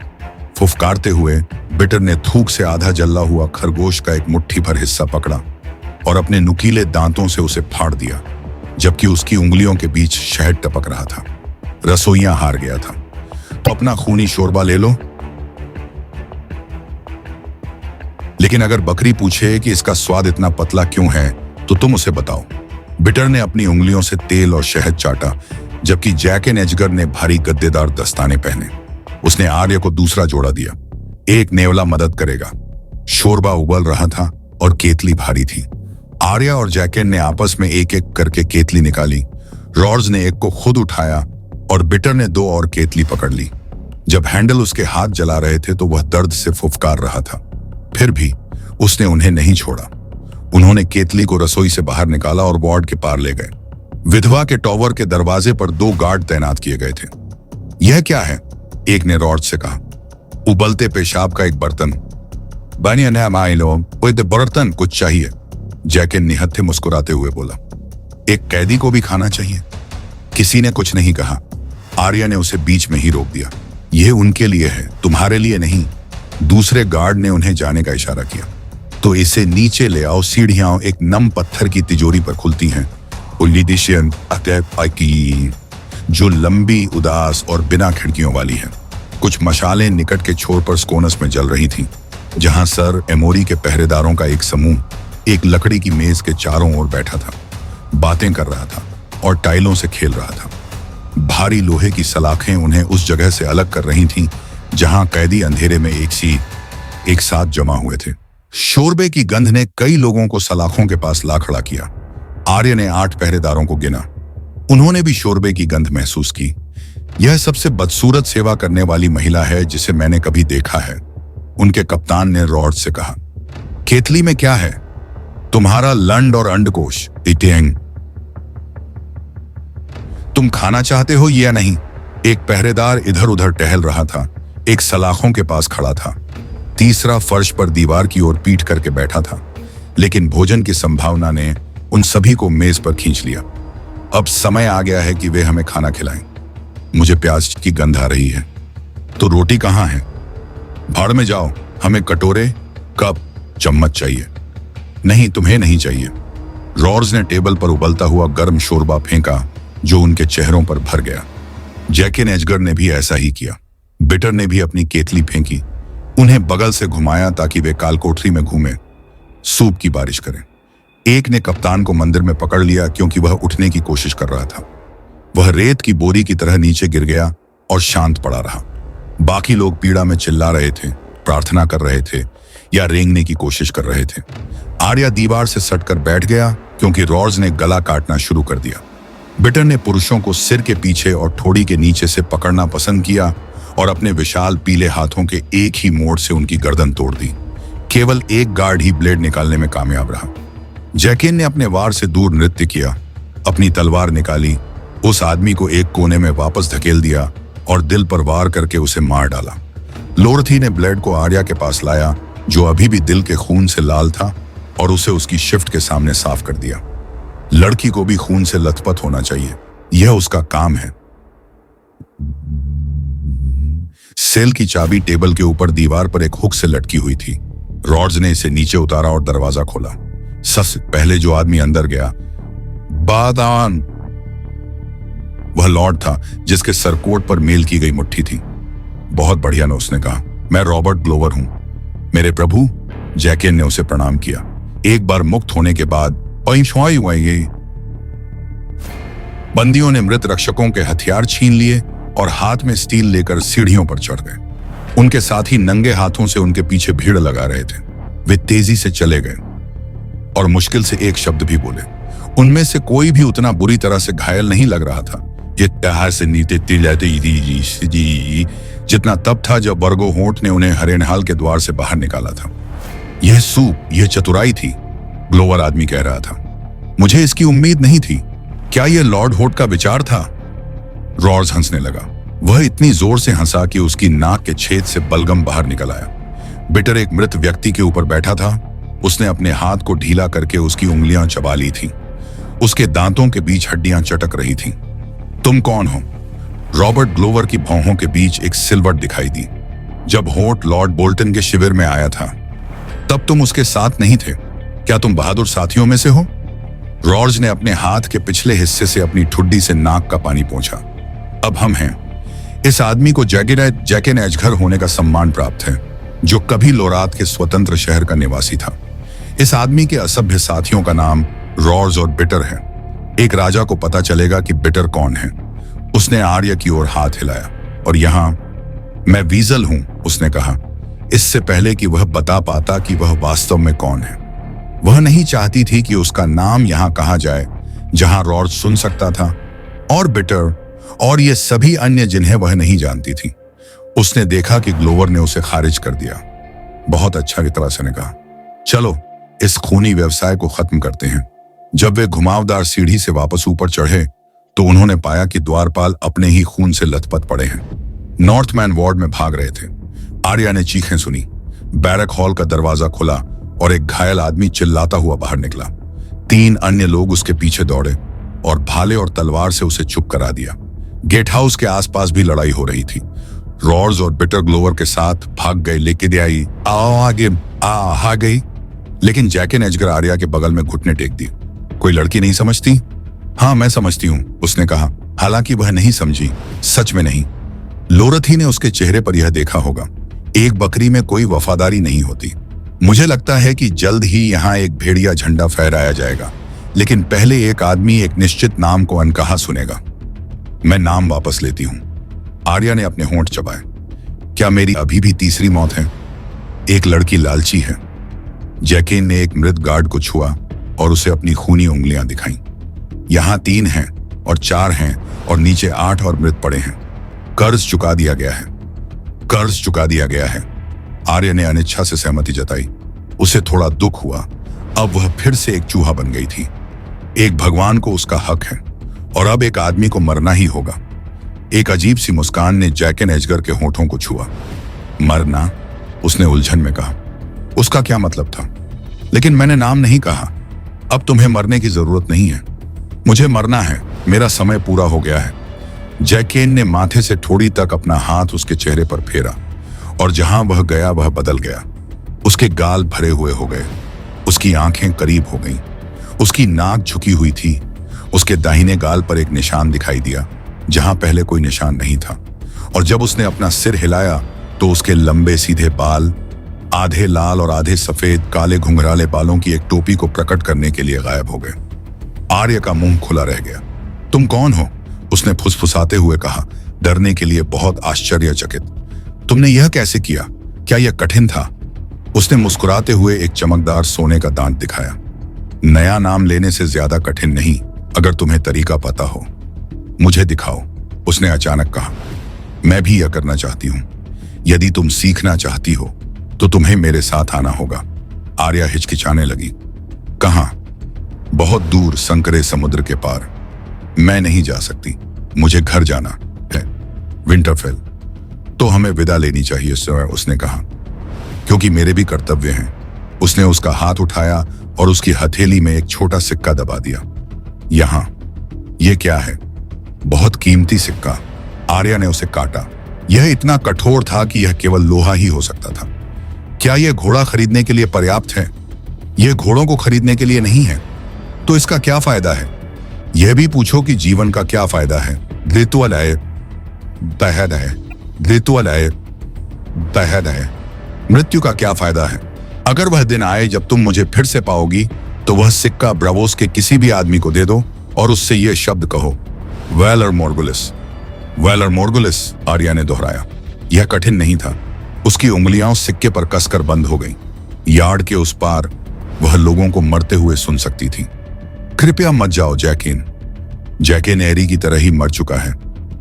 Speaker 2: फुफकारते हुए बिटर ने थूक से आधा जला हुआ खरगोश का एक मुट्ठी भर हिस्सा पकड़ा और अपने नुकीले दांतों से उसे फाड़ दिया, जबकि उसकी उंगलियों के बीच शहद टपक रहा था। रसोइया हार गया था। तो अपना खूनी शोरबा ले लो, लेकिन अगर बकरी पूछे कि इसका स्वाद इतना पतला क्यों है तो तुम उसे बताओ। बिटर ने अपनी उंगलियों से तेल और शहद चाटा, जबकि जैक एंड एजगर ने भारी गद्देदार दस्ताने पहने। उसने आर्य को दूसरा जोड़ा दिया। एक नेवला मदद करेगा। शोरबा उबल रहा था और केतली भारी थी। आर्य और जैकेन ने आपस में एक एक करके केतली निकाली। रॉर्स ने एक को खुद उठाया और बिटर ने 2 और केतली पकड़ ली। जब हैंडल उसके हाथ जला रहे थे तो वह दर्द से फुफकार रहा था। फिर भी उसने उन्हें नहीं छोड़ा। उन्होंने केतली को रसोई से बाहर निकाला और वार्ड के पार ले गए। विधवा के टॉवर के दरवाजे पर 2 गार्ड तैनात किए गए थे। यह क्या है? एक ने रॉड से कहा। उबलते पेशाब का एक बर्तन। बर्तन कुछ चाहिए? जैकेन निहत्थे मुस्कुराते हुए बोला। एक कैदी को भी खाना चाहिए। किसी ने कुछ नहीं कहा। आर्या ने उसे बीच में ही रोक दिया। यह उनके लिए है, तुम्हारे लिए नहीं। दूसरे गार्ड ने उन्हें जाने का इशारा किया। तो इसे नीचे ले आओ। सीढ़ियां एक नम पत्थर की तिजोरी पर खुलती हैं, जो लंबी, उदास और बिना खिड़कियों वाली है। कुछ मशालें निकट के छोर पर स्कोनस में जल रही थीं, जहां सर एमोरी के पहरेदारों का एक समूह एक लकड़ी की मेज के चारों ओर बैठा था, बातें कर रहा था और टाइलों से खेल रहा था। भारी लोहे की सलाखें उन्हें उस जगह से अलग कर रही थीं जहां कैदी अंधेरे में एक साथ जमा हुए थे। शोरबे की गंध ने कई लोगों को सलाखों के पास ला खड़ा किया। आर्य ने 8 पहरेदारों को गिना। उन्होंने भी शोरबे की गंध महसूस की। यह सबसे बदसूरत सेवा करने वाली महिला है जिसे मैंने कभी देखा है, उनके कप्तान ने रॉड से कहा। केतली में क्या है? तुम्हारा लंड और अंडकोश। तुम खाना चाहते हो या नहीं? एक पहरेदार इधर उधर टहल रहा था, एक सलाखों के पास खड़ा था। तीसरा फर्श पर दीवार की ओर पीठ करके बैठा था, लेकिन भोजन की संभावना ने उन सभी को मेज पर खींच लिया। अब समय आ गया है कि वे हमें खाना खिलाएं। मुझे प्याज की गंध आ रही है। तो रोटी कहाँ है? भाड़ में जाओ। हमें कटोरे, कप, चम्मच चाहिए। नहीं, तुम्हें नहीं चाहिए। रॉर्स ने टेबल पर उबलता हुआ गर्म शोरबा फेंका जो उनके चेहरों पर भर गया। जैक एंड एजगर ने भी ऐसा ही किया। बिटर ने भी अपनी केतली फेंकी, उन्हें बगल से घुमाया ताकि वे कालकोठरी में घूमे, सूप की बारिश करें। एक ने कप्तान को मंदिर में पकड़ लिया क्योंकि वह उठने की कोशिश कर रहा था। वह रेत की बोरी की तरह नीचे गिर गया और शांत पड़ा रहा। बाकी लोग पीड़ा में चिल्ला रहे थे, प्रार्थना कर रहे थे या रेंगने की कोशिश कर रहे थे। आर्या दीवार से सटकर बैठ गया क्योंकि रॉर्स ने गला काटना शुरू कर दिया। बिटर ने पुरुषों को सिर के पीछे और ठोड़ी के नीचे से पकड़ना पसंद किया और अपने विशाल पीले हाथों के एक ही मोड़ से उनकी गर्दन तोड़ दी। केवल एक गार्ड ही ब्लेड निकालने में कामयाब रहा। जैकेन ने अपने वार से दूर नृत्य किया, अपनी तलवार निकाली, उस आदमी को एक कोने में वापस धकेल दिया और दिल पर वार करके उसे मार डाला। लोरथी ने ब्लेड को आर्या के पास लाया, जो अभी भी दिल के खून से लाल था, और उसे उसकी शिफ्ट के सामने साफ कर दिया। लड़की को भी खून से लथपथ होना चाहिए, यह उसका काम है। सेल की चाबी टेबल के ऊपर दीवार पर एक हुक से लटकी हुई थी। रॉड्स ने इसे नीचे उतारा और दरवाजा खोला। सबसे पहले जो आदमी अंदर गया, बादान, वह लॉर्ड था जिसके सरकोट पर मेल की गई मुट्ठी थी। बहुत बढ़िया ने उसने कहा, मैं रॉबर्ट ग्लोवर हूं। मेरे प्रभु। जैकेन ने उसे प्रणाम किया। एक बार मुक्त होने के बाद बंदियों ने मृत रक्षकों के हथियार छीन लिए और हाथ में स्टील लेकर सीढ़ियों पर चढ़ गए। उनके साथी नंगे हाथों से उनके पीछे भीड़ लगा रहे थे। वे तेजी से चले गए और मुश्किल से एक शब्द भी बोले। उनमें से कोई भी उतना बुरी तरह से घायल नहीं लग रहा था जितना तब था जब वर्गो होंठ ने उन्हें हरेनहाल के द्वार से बाहर निकाला था। यह सूप, यह चतुराई थी, ग्लोवर आदमी कह रहा था। मुझे इसकी उम्मीद नहीं थी। क्या यह लॉर्ड होट का विचार था? रॉर्स हंसने लगा। वह इतनी जोर से हंसा कि उसकी नाक के छेद से बलगम बाहर निकल आया। बिटर एक मृत व्यक्ति के ऊपर बैठा था। उसने अपने हाथ को ढीला करके उसकी उंगलियां चबा ली थीं। उसके दांतों के बीच हड्डियां चटक रही थीं। तुम कौन हो? रॉबर्ट ग्लोवर की भौहों के बीच एक सिलवट दिखाई दी। जब होट लॉर्ड बोल्टन के शिविर में आया था तब तुम उसके साथ नहीं थे। क्या तुम बहादुर साथियों में से हो? रॉर्ज ने अपने हाथ के पिछले हिस्से से अपनी ठुड्डी से नाक का पानी पोंछा। अब हम हैं। इस आदमी को जैकेन एजघर होने का सम्मान प्राप्त है, जो कभी लोरात के स्वतंत्र शहर का निवासी था। इस आदमी के असभ्य साथियों का नाम रॉर्ज और बिटर है। एक राजा को पता चलेगा कि बिटर कौन है। उसने आर्य की ओर हाथ हिलाया। और यहां मैं वीजल हूं, उसने कहा, इससे पहले कि वह बता पाता कि वह वास्तव में कौन है। वह नहीं चाहती थी कि उसका नाम यहां कहा जाए जहां रॉर्ज सुन सकता था, और बिटर और ये सभी अन्य जिन्हें वह नहीं जानती थी। उसने देखा कि ग्लोवर ने उसे खारिज कर दिया। बहुत अच्छा की तरह से ने कहा, चलो इस खूनी व्यवसाय को खत्म करते हैं। जब वे घुमावदार सीढ़ी से वापस ऊपर चढ़े तो उन्होंने पाया कि द्वारपाल अपने ही खून से लथपथ पड़े हैं। नॉर्थमैन वार्ड में भाग रहे थे। आर्या ने चीखें सुनी। बैरक हॉल का दरवाजा खुला और एक घायल आदमी चिल्लाता हुआ बाहर निकला। 3 अन्य लोग उसके पीछे दौड़े और भाले और तलवार से उसे चुप करा दिया। गेट हाउस के आसपास भी लड़ाई हो रही थी। रॉर्ज और बिटर ग्लोवर के साथ भाग गए, लेके आई आ गई, लेकिन जैकेन एजगर आर्या के बगल में घुटने टेक दिए। कोई लड़की नहीं समझती? हाँ, मैं समझती हूं, उसने कहा। हालांकि वह नहीं समझी, सच में नहीं। लोरथी ने उसके चेहरे पर यह देखा होगा। एक बकरी में कोई वफादारी नहीं होती। मुझे लगता है कि जल्द ही यहाँ एक भेड़िया झंडा फहराया जाएगा, लेकिन पहले एक आदमी एक निश्चित नाम को अनकहा सुनेगा। मैं नाम वापस लेती हूं। आर्या ने अपने होंठ चबाए। क्या मेरी अभी भी तीसरी मौत है? एक लड़की लालची है। जैकेन ने एक मृत गार्ड को छुआ और उसे अपनी खूनी उंगलियां दिखाईं। यहां 3 हैं और 4 हैं और नीचे 8 और मृत पड़े हैं। कर्ज चुका दिया गया है। कर्ज चुका दिया गया है। आर्य ने अनिच्छा से सहमति जताई। उसे थोड़ा दुख हुआ। अब वह फिर से एक चूहा बन गई थी। एक भगवान को उसका हक है और अब एक आदमी को मरना ही होगा। एक अजीब सी मुस्कान ने जैकेन एजगर के होठों को छुआ। मरना? उसने उलझन में कहा। उसका क्या मतलब था? लेकिन मैंने नाम नहीं कहा। अब तुम्हें मरने की जरूरत नहीं है। मुझे मरना है। मेरा समय पूरा हो गया है। जैकेन ने माथे से ठोड़ी तक अपना हाथ उसके चेहरे पर फेरा और जहां वह गया वह बदल गया। उसके गाल भरे हुए हो गए। उसकी आंखें करीब हो गईं। उसकी नाक झुकी हुई थी। उसके दाहिने गाल पर एक निशान दिखाई दिया जहां पहले कोई निशान नहीं था। और जब उसने अपना सिर हिलाया तो उसके लंबे सीधे बाल, आधे लाल और आधे सफेद काले घुंघराले बालों की एक टोपी को प्रकट करने के लिए गायब हो गए। आर्य का मुंह खुला रह गया। तुम कौन हो? उसने फुसफुसाते हुए कहा, डरने के लिए बहुत आश्चर्यचकित। तुमने यह कैसे किया? क्या यह कठिन था? उसने मुस्कुराते हुए एक चमकदार सोने का दांत दिखाया। नया नाम लेने से ज्यादा कठिन नहीं, अगर तुम्हें तरीका पता हो। मुझे दिखाओ, उसने अचानक कहा। मैं भी यह करना चाहती हूं। यदि तुम सीखना चाहती हो तो तुम्हें मेरे साथ आना होगा। आर्या हिचकिचाने लगी। कहां? बहुत दूर, संकरे समुद्र के पार। मैं नहीं जा सकती। मुझे घर जाना है, विंटरफेल। तो हमें विदा लेनी चाहिए सर, उसने कहा, क्योंकि मेरे भी कर्तव्य हैं। उसने उसका हाथ उठाया और उसकी हथेली में एक छोटा सिक्का दबा दिया। यहां, यह क्या है? बहुत कीमती सिक्का। आर्या ने उसे काटा। यह इतना कठोर था कि यह केवल लोहा ही हो सकता था। क्या यह घोड़ा खरीदने के लिए पर्याप्त है? यह घोड़ों को खरीदने के लिए नहीं है। तो इसका क्या फायदा है? यह भी पूछो कि जीवन का क्या फायदा है। मृत्यु का क्या फायदा है? अगर वह दिन आए जब तुम मुझे फिर से पाओगी तो वह सिक्का ब्रावोस के किसी भी आदमी को दे दो और उससे यह शब्द कहो, वेलर मोर्गुलिस। वेलर मोर्गुलिस, आर्या ने दोहराया। यह कठिन नहीं था। उसकी उंगलियां उस सिक्के पर कसकर बंद हो गईं। यार्ड के उस पार वह लोगों को मरते हुए सुन सकती थी। कृपया मत जाओ जैकेन। जैकेन एरी की तरह ही मर चुका है,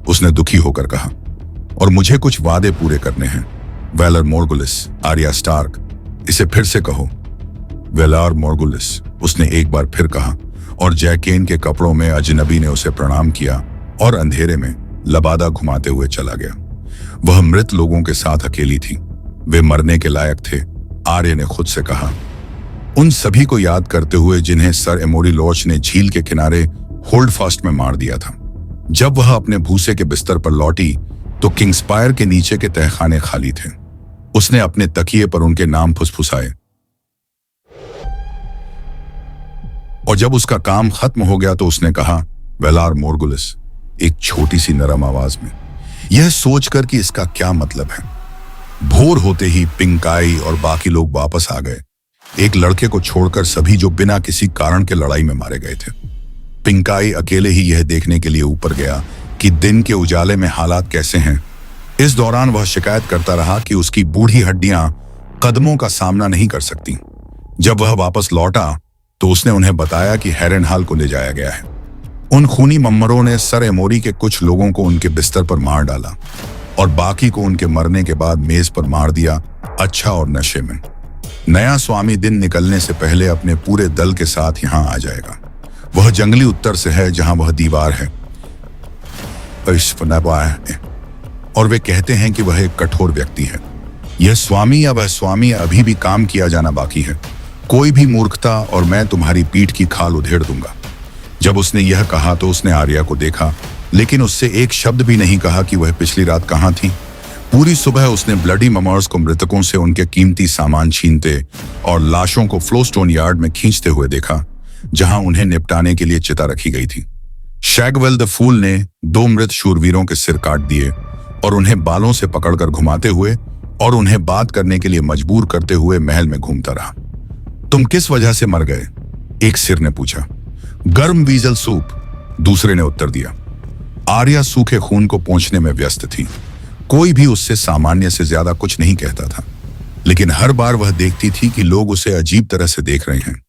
Speaker 2: उसने दुखी होकर कहा। और मुझे कुछ वादे पूरे करने हैं। वेलर मोर्गुलिस, आर्या स्टार्क, इसे फिर से कहो। वेलर मोर्गुलिस, उसने एक बार फिर कहा और जैकेन के कपड़ों में अजनबी ने उसे प्रणाम किया और अंधेरे में लबादा घुमाते हुए चला गया। वह मृत लोगों के साथ अकेली थी। वे मरने के लायक थे, आर्य ने खुद से कहा, उन सभी को याद करते हुए जिन्हें सर एमोरी लॉच ने झील के किनारे होल्ड फास्ट में मार दिया था। जब वह अपने भूसे के बिस्तर पर लौटी तो किंग्सपायर के नीचे के तहखाने खाली थे। उसने अपने तकिए पर उनके नाम फुसफुसाए और जब उसका काम खत्म हो गया तो उसने कहा, वेलार मोर्गुलिस, एक छोटी सी नरम आवाज में, यह सोचकर कि इसका क्या मतलब है। भोर होते ही पिंकाई और बाकी लोग वापस आ गए, एक लड़के को छोड़कर सभी जो बिना किसी कारण के लड़ाई में मारे गए थे। पिंकाई अकेले ही यह देखने के लिए ऊपर गया कि दिन के उजाले में हालात कैसे हैं। इस दौरान वह शिकायत करता रहा कि उसकी बूढ़ी हड्डियां कदमों का सामना नहीं कर सकती। जब वह वापस लौटा तो उसने उन्हें बताया कि हैरेनहाल को ले जाया गया है। उन खूनी मम्मरों ने सर एमोरी के कुछ लोगों को उनके बिस्तर पर मार डाला और बाकी को उनके मरने के बाद मेज पर मार दिया, अच्छा और नशे में। नया स्वामी दिन निकलने से पहले अपने पूरे दल के साथ यहां आ जाएगा। वह जंगली उत्तर से है जहां वह दीवार है और वे कहते हैं कि वह एक कठोर व्यक्ति है। यह स्वामी या वह स्वामी अभी भी काम किया जाना बाकी है। कोई भी मूर्खता और मैं तुम्हारी पीठ की खाल उधेड़ दूंगा। जब उसने यह कहा तो उसने आर्या को देखा, लेकिन उससे एक शब्द भी नहीं कहा कि वह पिछली रात कहाँ थी। पूरी सुबह उसने ब्लडी ममर्स को मृतकों से उनके कीमती सामान छीनते और लाशों को फ्लोस्टोन यार्ड में खींचते हुए देखा, जहां उन्हें निपटाने के लिए चिता रखी गई थी। शैगवेल द फूल ने 2 मृत शूरवीरों के सिर काट दिए और उन्हें बालों से पकड़कर घुमाते हुए और उन्हें बात करने के लिए मजबूर करते हुए महल में घूमता रहा। तुम किस वजह से मर गए? एक सिर ने पूछा। गर्म वीजल सूप, दूसरे ने उत्तर दिया। आर्या सूखे खून को पोंछने में व्यस्त थी। कोई भी उससे सामान्य से ज्यादा कुछ नहीं कहता था, लेकिन हर बार वह देखती थी कि लोग उसे अजीब तरह से देख रहे हैं।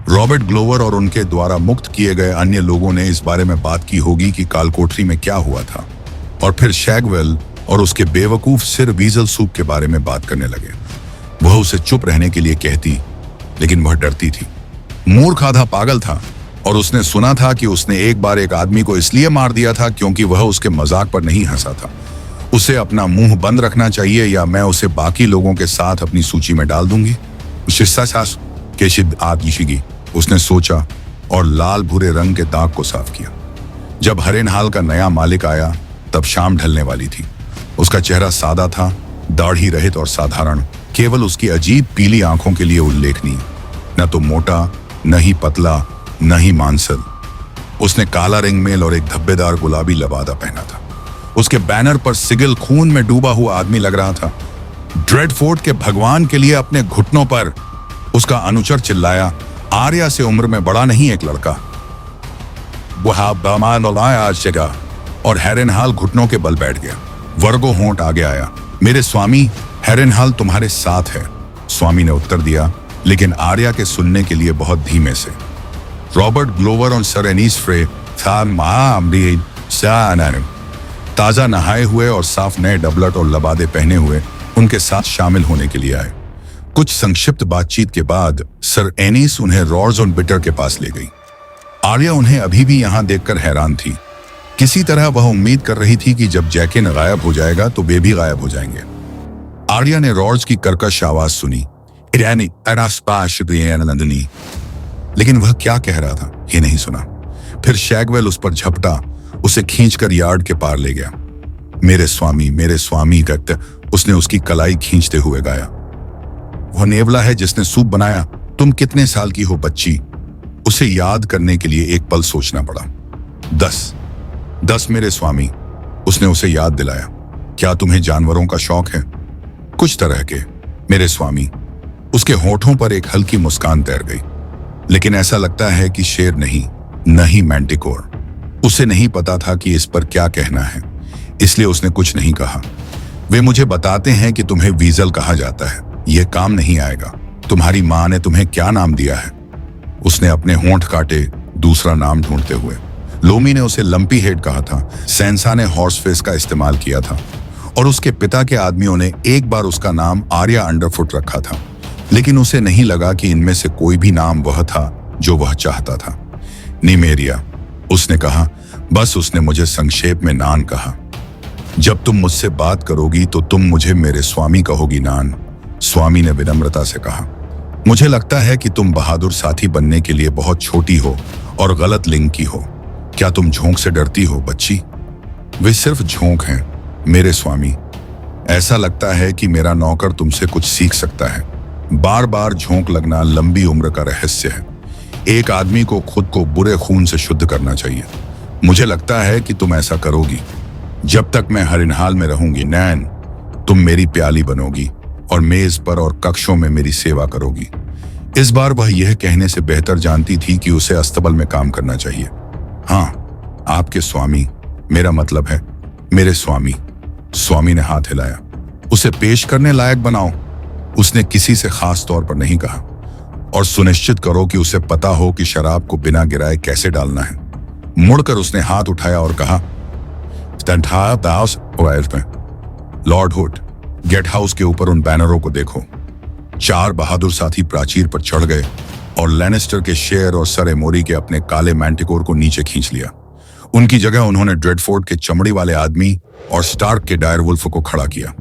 Speaker 2: रॉबर्ट ग्लोवर और उनके द्वारा मुक्त किए गए अन्य लोगों ने इस बारे में बात की होगी कि कालकोठरी में क्या हुआ था, और फिर शैगवेल और उसके बेवकूफ सिर वीजल सूप के बारे में बात करने लगे। वह उसे चुप रहने के लिए कहती, लेकिन वह डरती थी। मूर्ख आधा पागल था और उसने सुना था कि उसने एक बार एक आदमी को इसलिए मार दिया था क्योंकि वह उसके मजाक पर नहीं हंसा था। उसे अपना मुंह बंद रखना चाहिए या मैं उसे बाकी लोगों के साथ अपनी सूची में डाल दूंगी। उसने सोचा और लाल भूरे रंग के दाग को साफ किया। जब हैरेनहाल का नया मालिक आया तब शाम ढलने वाली थी। उसका चेहरा सादा था, दाढ़ी रहित और साधारण, केवल उसकी अजीब पीली आंखों के लिए उल्लेखनीय। न तो मोटा, न ही पतला, न ही मांसल। उसने काला रिंगमेल और एक धब्बेदार गुलाबी लबादा पहना था। उसके बैनर पर सिगिल खून में डूबा हुआ आदमी लग रहा था। ड्रेडफोर्ट के भगवान के लिए अपने घुटनों पर, उसका अनुचर चिल्लाया। आर्या से उम्र में बड़ा नहीं एक लड़का। वह और हैरेनहाल घुटनों के बल बैठ गया। वर्गो होंठ आगे आया। मेरे स्वामी, हैरेनहाल तुम्हारे साथ है, स्वामी ने उत्तर दिया, लेकिन आर्या के सुनने के लिए बहुत धीमे से। रॉबर्ट ग्लोवर और सर एनीस फ्रे ताजा नहाए हुए और साफ नए डबलट और लबादे पहने हुए उनके साथ शामिल होने के लिए आए। कुछ संक्षिप्त बातचीत के बाद सर एनीस उन्हें रॉर्स और बिटर के पास ले गई। आर्या उन्हें अभी भी यहां देखकर हैरान थी। किसी तरह वह उम्मीद कर रही थी कि जब जैकेन गायब हो जाएगा तो वे भी गायब हो जाएंगे। आर्या ने रॉर्स की कर्कश आवाज सुनी, लेकिन वह क्या कह रहा था ये नहीं सुना। फिर शैगवेल उस पर झपटा, उसे खींचकर यार्ड के पार ले गया। मेरे स्वामी कहते उसने उसकी कलाई खींचते हुए गाया। वह नेवला है जिसने सूप बनाया। तुम कितने साल की हो बच्ची? उसे याद करने के लिए एक पल सोचना पड़ा। 10 मेरे स्वामी, उसने उसे याद दिलाया। क्या तुम्हें जानवरों का शौक है? कुछ तरह के, मेरे स्वामी। उसके होठों पर एक हल्की मुस्कान तैर गई, लेकिन ऐसा लगता है कि शेर नहीं मैंटिकोर। उसे नहीं पता था कि इस पर क्या कहना है, इसलिए उसने कुछ नहीं कहा। वे मुझे बताते हैं कि तुम्हें वीजल कहा जाता है। यह काम नहीं आएगा। तुम्हारी माँ ने तुम्हें क्या नाम दिया है? उसने अपने होंठ काटे दूसरा नाम ढूंढते हुए। लोमी ने उसे लंपी हेड कहा था। सेंसा ने हॉर्स फेस का इस्तेमाल किया था और उसके पिता के आदमियों ने एक बार उसका नाम आर्या अंडरफुट रखा था, लेकिन उसे नहीं लगा कि इनमें से कोई भी नाम वह था जो वह चाहता था। निमेरिया, उसने कहा। बस उसने मुझे संक्षेप में नान कहा। जब तुम मुझसे बात करोगी तो तुम मुझे मेरे स्वामी कहोगी नान, स्वामी ने विनम्रता से कहा। मुझे लगता है कि तुम बहादुर साथी बनने के लिए बहुत छोटी हो और गलत लिंग की हो। क्या तुम झोंक से डरती हो बच्ची? वे सिर्फ झोंक हैं मेरे स्वामी। ऐसा लगता है कि मेरा नौकर तुमसे कुछ सीख सकता है। बार बार झोंक लगना लंबी उम्र का रहस्य है। एक आदमी को खुद को बुरे खून से शुद्ध करना चाहिए। मुझे लगता है कि तुम ऐसा करोगी। जब तक मैं हरिनहाल में रहूंगी नैन, तुम मेरी प्याली बनोगी और मेज पर और कक्षों में मेरी सेवा करोगी। इस बार वह यह कहने से बेहतर जानती थी कि उसे अस्तबल में काम करना चाहिए। हाँ, आपके स्वामी, मेरा मतलब है मेरे स्वामी। स्वामी ने हाथ हिलाया। उसे पेश करने लायक बनाओ, उसने किसी से खास तौर पर नहीं कहा। और सुनिश्चित करो कि उसे पता हो कि शराब को बिना गिराए कैसे डालना है। मुड़कर उसने हाथ उठाया और कहा, लॉर्ड हुड, गेट हाउस के ऊपर उन बैनरों को देखो। 4 बहादुर साथी प्राचीर पर चढ़ गए और लैनिस्टर के शेर और सर एमोरी के अपने काले मैंटिकोर को नीचे खींच लिया। उनकी जगह उन्होंने ड्रेडफोर्ड के चमड़ी वाले आदमी और स्टार्क के डायरवुल्फ को खड़ा किया।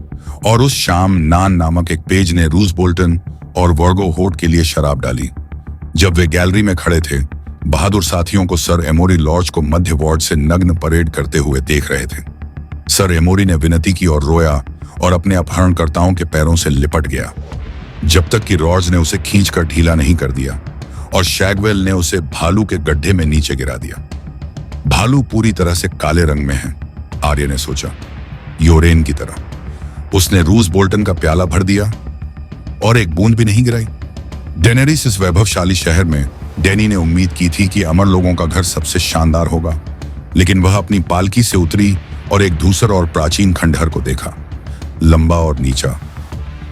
Speaker 2: और उस शाम नान नामक एक पेज ने रूस बोल्टन और वर्गो होट के लिए शराब डाली। जब वे गैलरी में खड़े थे, बहादुर साथियों को सर एमोरी लॉर्ड्स को मध्य वार्ड से नग्न परेड करते हुए देख रहे थे। सर एमोरी ने विनती की और रोया और अपने अपहरणकर्ताओं के पैरों से लिपट गया, जब तक कि रॉड्स ने उसे खींचकर ढीला नहीं कर दिया और शैगवेल ने उसे भालू के गड्ढे में नीचे गिरा दिया। भालू पूरी तरह से काले रंग में है, आर्य ने सोचा, योरेन की तरह। उसने रूस बोल्टन का प्याला भर दिया और एक बूंद भी नहीं गिराई। डेनेरिस इस वैभवशाली शहर में डैनी ने उम्मीद की थी कि अमर लोगों का घर सबसे शानदार होगा, लेकिन वह अपनी पालकी से उतरी और एक धूसर और प्राचीन खंडहर को देखा, लंबा और नीचा।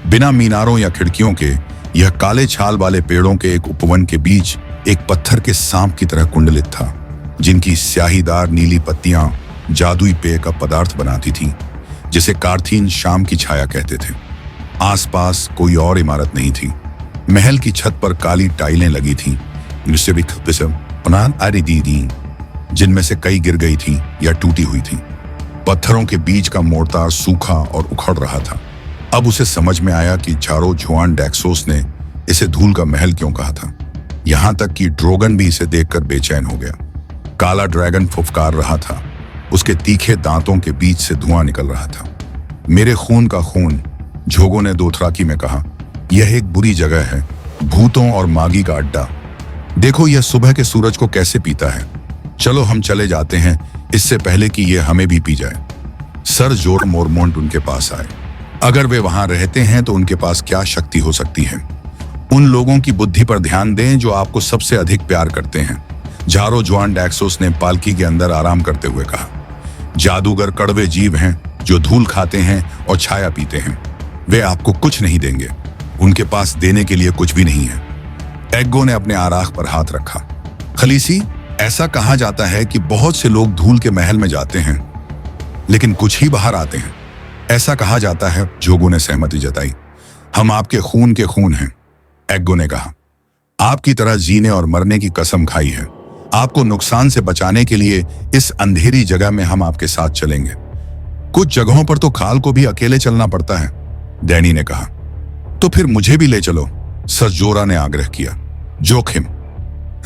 Speaker 2: बिना मीनारों या खिड़कियों के यह काले छाल वाले पेड़ों के एक उपवन के बीच एक पत्थर के सांप की तरह कुंडलित था, जिनकी स्याहीदार नीली पत्तियां जादुई पेय का पदार्थ बनाती थीं, जिसे कारथीन शाम की छाया कहते थे। आसपास कोई और इमारत नहीं थी। महल की छत पर काली टाइलें लगी थीं, जिनमें से कई गिर गई थीं या टूटी हुई थीं। पत्थरों के बीच का मोर्टार सूखा और उखड़ रहा था। अब उसे समझ में आया कि झारो जुआन डैक्सोस ने इसे धूल का महल क्यों कहा था। यहां तक कि ड्रोगन भी इसे देखकर बेचैन हो गया। काला ड्रैगन फुफकार रहा था, उसके तीखे दांतों के बीच से धुआं निकल रहा था। मेरे खून का खून, झोगो ने दोथराकी में कहा। यह एक बुरी जगह है, भूतों और मागी का अड्डा। देखो यह सुबह के सूरज को कैसे पीता है। चलो हम चले जाते हैं, इससे पहले कि यह हमें भी पी जाए। सर जोर मोरमोंट उनके पास आए। अगर वे वहां रहते हैं तो उनके पास क्या शक्ति हो सकती है। उन लोगों की बुद्धि पर ध्यान दें जो आपको सबसे अधिक प्यार करते हैं, झारो जुआन डैक्सोस ने पालकी के अंदर आराम करते हुए कहा। जादूगर कड़वे जीव हैं जो धूल खाते हैं और छाया पीते हैं। वे आपको कुछ नहीं देंगे, उनके पास देने के लिए कुछ भी नहीं है। एग्गो ने अपने आराख पर हाथ रखा। खलीसी, ऐसा कहा जाता है कि बहुत से लोग धूल के महल में जाते हैं लेकिन कुछ ही बाहर आते हैं। ऐसा कहा जाता है, जोगो ने सहमति जताई। हम आपके खून के खून हैं, एग्गो ने कहा। आपकी तरह जीने और मरने की कसम खाई है। आपको नुकसान से बचाने के लिए इस अंधेरी जगह में हम आपके साथ चलेंगे। कुछ जगहों पर तो खाल को भी अकेले चलना पड़ता है, डैनी ने कहा। तो फिर मुझे भी ले चलो, सर जोरा ने आग्रह किया। जोखिम,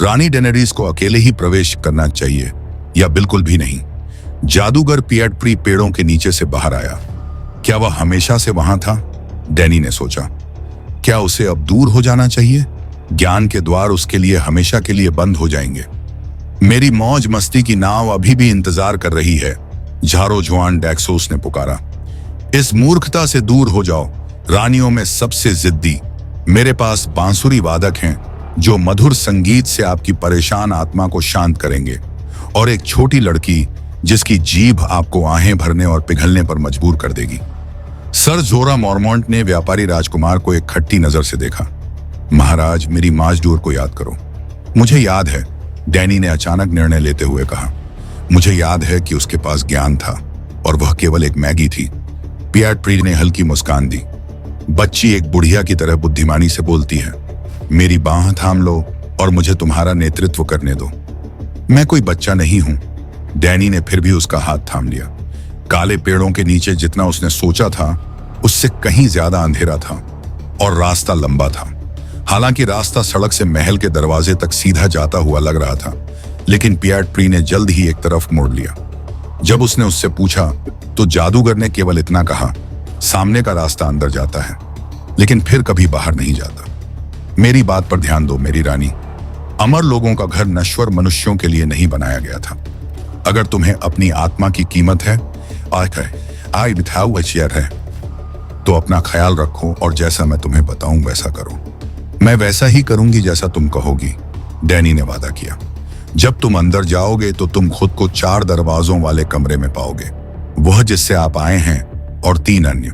Speaker 2: रानी डेनेरिस को अकेले ही प्रवेश करना चाहिए या बिल्कुल भी नहीं। जादूगर पिएटप्री पेड़ों के नीचे से बाहर आया। क्या वह हमेशा से वहां था? डैनी ने सोचा। क्या उसे अब दूर हो जाना चाहिए? ज्ञान के द्वार उसके लिए हमेशा के लिए बंद हो जाएंगे। मेरी मौज मस्ती की नाव अभी भी इंतजार कर रही है, झारो जुआन डैक्सोस ने पुकारा। इस मूर्खता से दूर हो जाओ। रानियों में सबसे जिद्दी मेरे पास बांसुरी वादक हैं जो मधुर संगीत से आपकी परेशान आत्मा को शांत करेंगे, और एक छोटी लड़की जिसकी जीभ आपको आहें भरने और पिघलने पर मजबूर कर देगी। सर जोरा मॉरमोंट ने व्यापारी राजकुमार को एक खट्टी नजर से देखा। महाराज, मेरी माजडूर को याद करो। मुझे याद है, डैनी ने अचानक निर्णय लेते हुए कहा। मुझे याद है कि उसके पास ज्ञान था और वह केवल एक मैगी थी। पिएटप्री ने हल्की मुस्कान दी। बच्ची एक बुढ़िया की तरह बुद्धिमानी से बोलती है। मेरी बाह थाम लो और मुझे तुम्हारा नेतृत्व करने दो। मैं कोई बच्चा नहीं हूं। डैनी ने फिर भी उसका हाथ थाम लिया। काले पेड़ों के नीचे जितना उसने सोचा था उससे कहीं ज्यादा अंधेरा था और रास्ता लंबा था। हालांकि रास्ता सड़क से महल के दरवाजे तक सीधा जाता हुआ लग रहा था, लेकिन पिएट्री ने जल्द ही एक तरफ मोड़ लिया। जब उसने उससे पूछा तो जादूगर ने केवल इतना कहा, सामने का रास्ता अंदर जाता है लेकिन फिर कभी बाहर नहीं जाता। मेरी बात पर ध्यान दो मेरी रानी, अमर लोगों का घर नश्वर मनुष्यों के लिए नहीं बनाया गया था। अगर तुम्हें अपनी आत्मा की कीमत है तो अपना ख्याल रखो और जैसा मैं तुम्हें बताऊं वैसा करो। मैं वैसा ही करूंगी जैसा तुम कहोगी, डैनी ने वादा किया। जब तुम अंदर जाओगे तो तुम खुद को 4 दरवाजों वाले कमरे में पाओगे, वह जिससे आप आए हैं, और 3 अन्य।